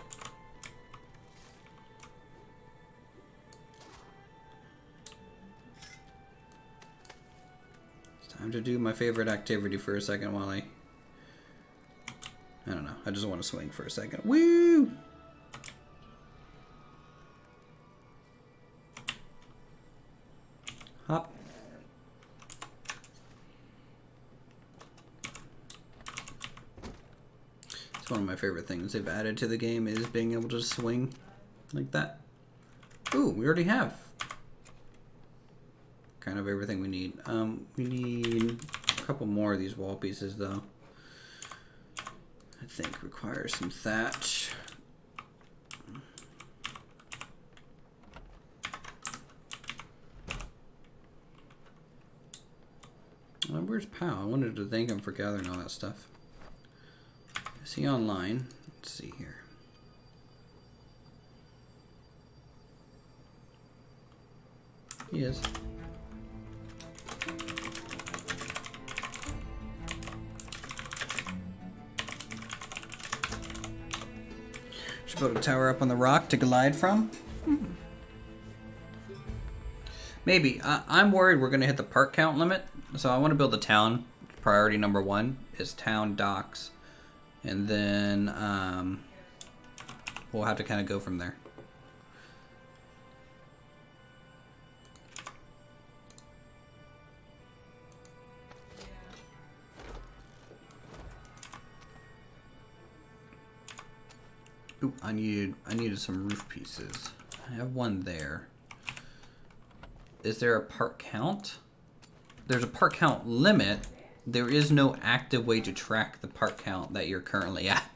Time to do my favorite activity for a second while I don't know. I just want to swing for a second. Woo! Hop. It's one of my favorite things they've added to the game is being able to swing like that. Ooh, we already have kind of everything we need. We need a couple more of these wall pieces though. I think requires some thatch. Where's Pow? I wanted to thank him for gathering all that stuff. Is he online? Let's see here. He is. Should build a tower up on the rock to glide from. Maybe. I'm worried we're going to hit the park count limit. So I want to build a town. Priority number 1 is town docks. And then we'll have to kind of go from there. Ooh, I needed some roof pieces. I have one there. Is there a part count? There's a part count limit. There is no active way to track the part count that you're currently at.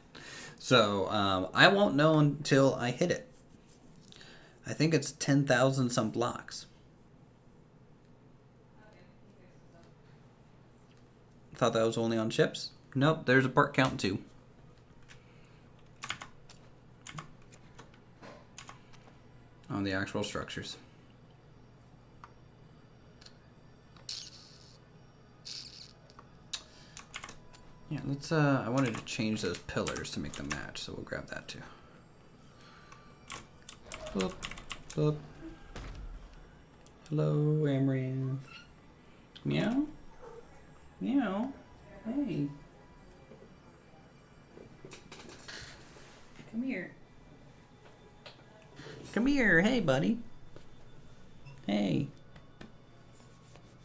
So I won't know until I hit it. I think it's 10,000 some blocks. Thought that was only on ships. Nope, there's a part count too. On the actual structures. Yeah, let's I wanted to change those pillars to make them match, so we'll grab that too. Boop, boop. Hello, Amaranth. Meow? Meow? Hey. Come here. Come here, hey buddy. Hey.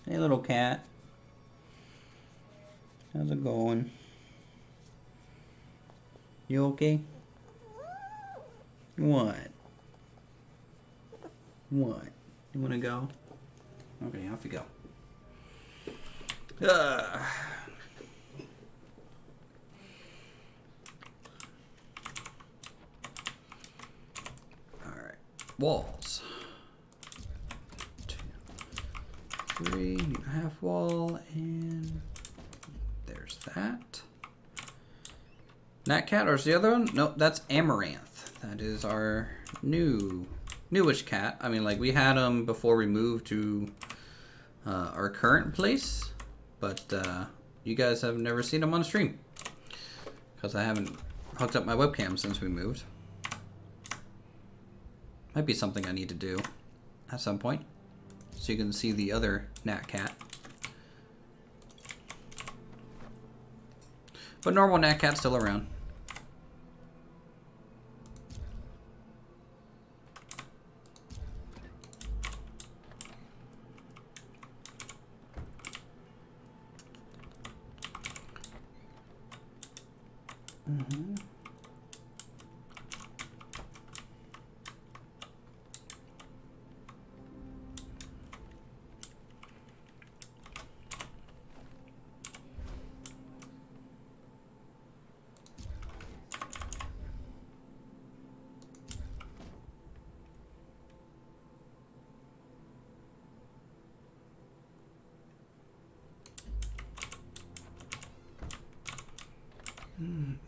Hey little cat. How's it going? You okay? What? What? You wanna go? Okay, off you go. Alright. Walls. 2, 3, new half wall, and there's that. Gnat cat, or is the other one? Nope, that's Amaranth. That is our newish cat. I mean, like, we had him before we moved to our current place, but you guys have never seen him on stream because I haven't hooked up my webcam since we moved. Might be something I need to do at some point so you can see the other gnat cat. But normal gnat cat's still around. Mm-hmm.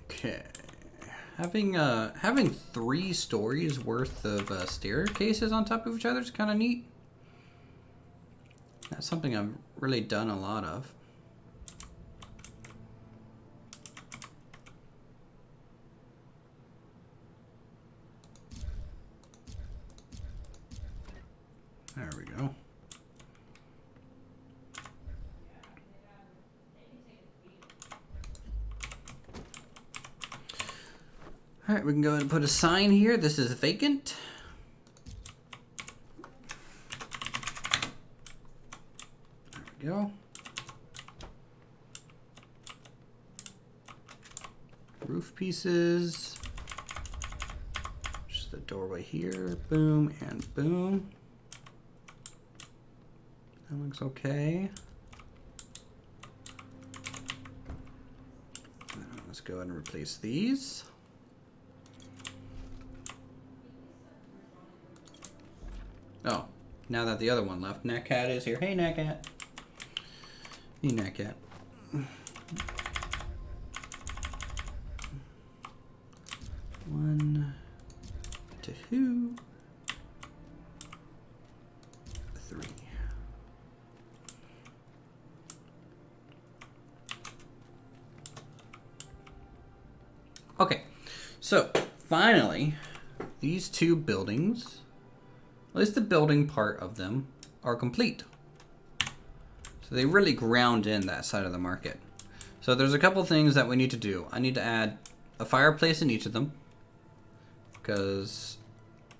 Okay. Having 3 stories worth of staircases on top of each other is kind of neat. That's something I've really done a lot of. There we go. Alright, we can go ahead and put a sign here. This is vacant. There we go. Roof pieces. Just the doorway here. Boom and boom. That looks okay. Let's go ahead and replace these. Oh, now that the other one left, Natcat is here. Hey, Natcat. Hey, Natcat. One, two, three. Okay, so finally, these two buildings, at least the building part of them, are complete. So they really ground in that side of the market. So there's a couple things that we need to do. I need to add a fireplace in each of them, because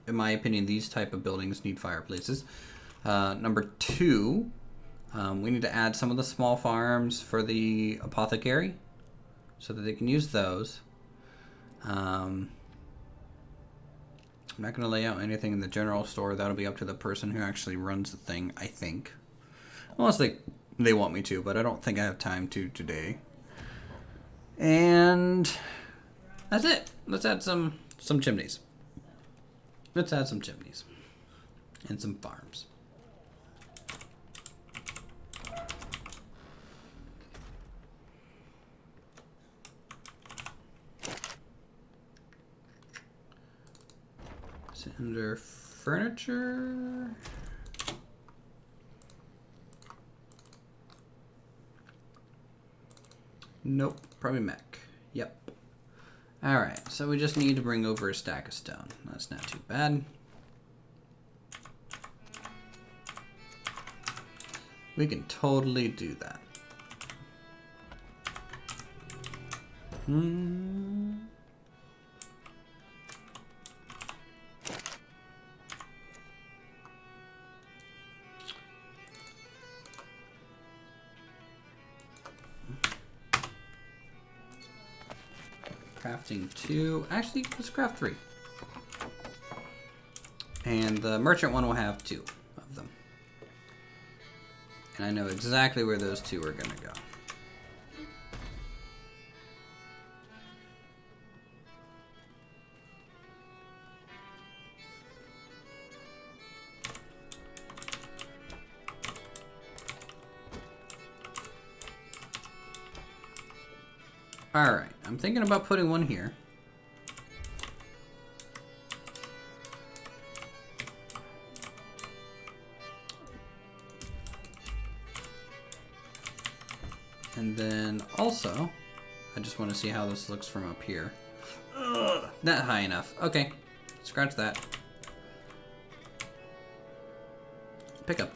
in my opinion, these type of buildings need fireplaces. Number two, we need to add some of the small farms for the apothecary so that they can use those. I'm not going to lay out anything in the general store. That'll be up to the person who actually runs the thing, I think. Unless they want me to, but I don't think I have time to today. And that's it. Let's add some chimneys. Let's add some chimneys. And some farms. Under furniture. Nope, probably mech. Yep. Alright, so we just need to bring over a stack of stone. That's not too bad. We can totally do that. Crafting 2. Actually, let's craft 3. And the merchant one will have 2 of them. And I know exactly where those 2 are going to go. Alright, I'm thinking about putting one here. And then also, I just want to see how this looks from up here. Ugh, not high enough. Okay, scratch that. Pick up.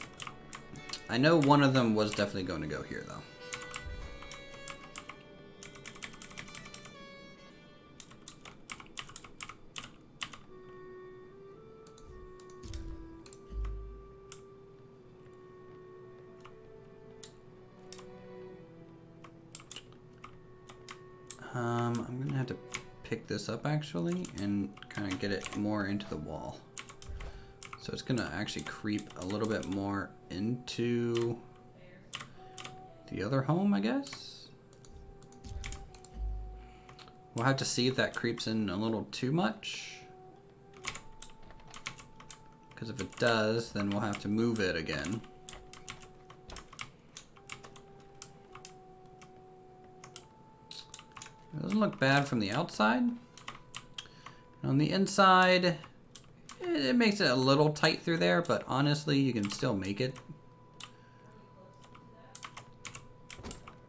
I know one of them was definitely going to go here, though. I'm gonna have to pick this up actually and kind of get it more into the wall. So it's gonna actually creep a little bit more into the other home, I guess. We'll have to see if that creeps in a little too much. Because if it does, then we'll have to move it again. It doesn't look bad from the outside. On the inside, it makes it a little tight through there, but honestly, you can still make it.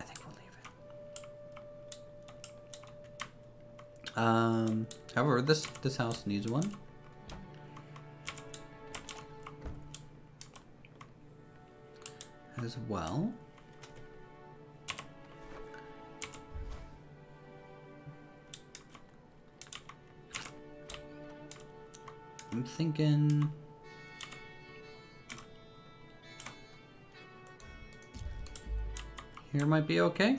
I think we'll leave it. However, this house needs one. As well. I'm thinking... Here might be okay.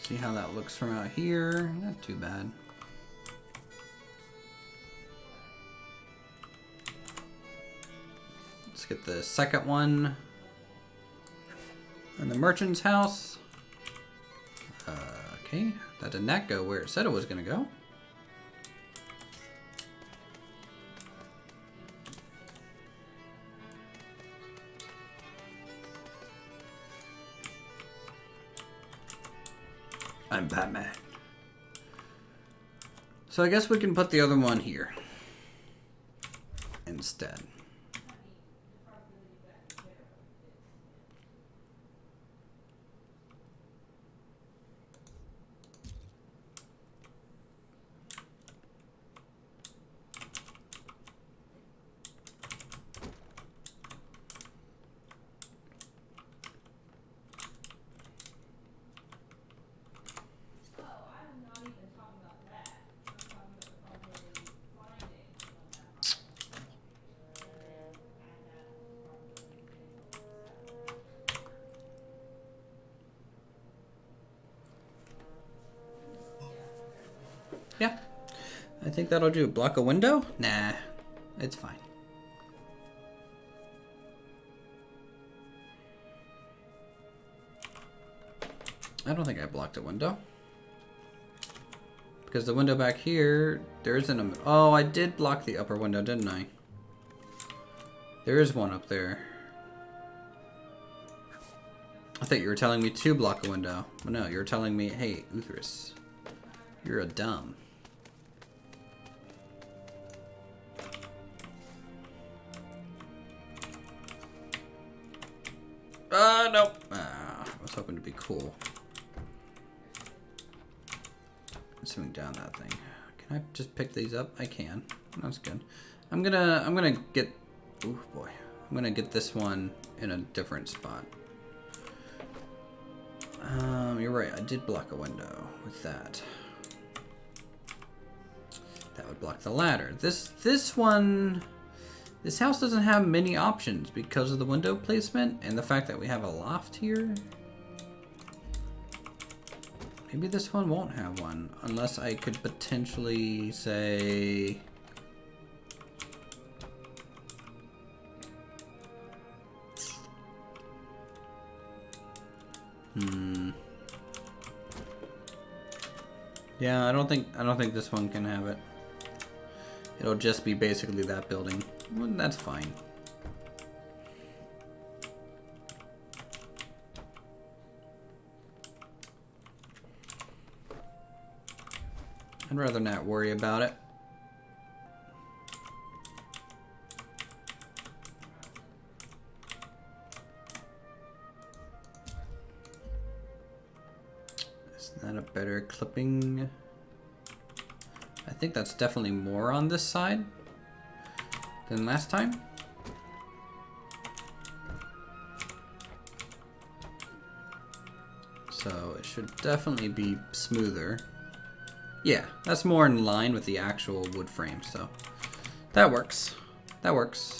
See how that looks from out here. Not too bad. Let's get the second one in the merchant's house. Okay, that did not go where it said it was going to go. I'm Batman. So I guess we can put the other one here instead. Yeah, I think that'll do. Block a window? Nah, it's fine. I don't think I blocked a window. Because the window back here, there isn't a... Oh, I did block the upper window, didn't I? There is one up there. I thought you were telling me to block a window. But no, you were telling me, hey, Uthris, you're a dumb. Nope. I was hoping to be cool. Swing down that thing. Can I just pick these up? I can. That's good. I'm gonna get... Oh boy. I'm gonna get this one in a different spot. You're right. I did block a window with that. That would block the ladder. This one... This house doesn't have many options because of the window placement and the fact that we have a loft here. Maybe this one won't have one unless I could potentially say... Yeah, I don't think this one can have it. It'll just be basically that building. Well, that's fine. I'd rather not worry about it. Is that a better clipping? I think that's definitely more on this side than last time. So it should definitely be smoother. Yeah, that's more in line with the actual wood frame, so that works. That works.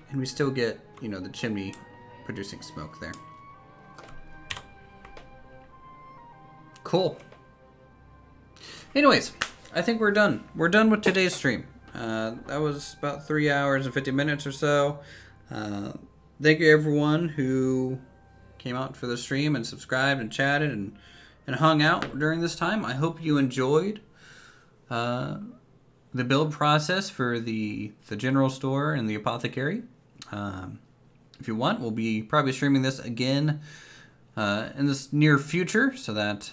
And we still get, you know, the chimney producing smoke there. Cool. Anyways, I think we're done. We're done with today's stream. That was about 3 hours and 50 minutes or so. Thank you everyone who came out for the stream and subscribed and chatted and hung out during this time. I hope you enjoyed the build process for the general store and the apothecary. If you want, we'll be probably streaming this again in this near future, so that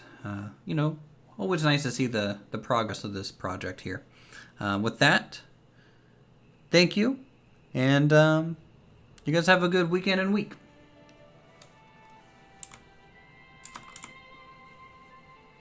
you know, always nice to see the progress of this project here. With that, thank you, and you guys have a good weekend and week.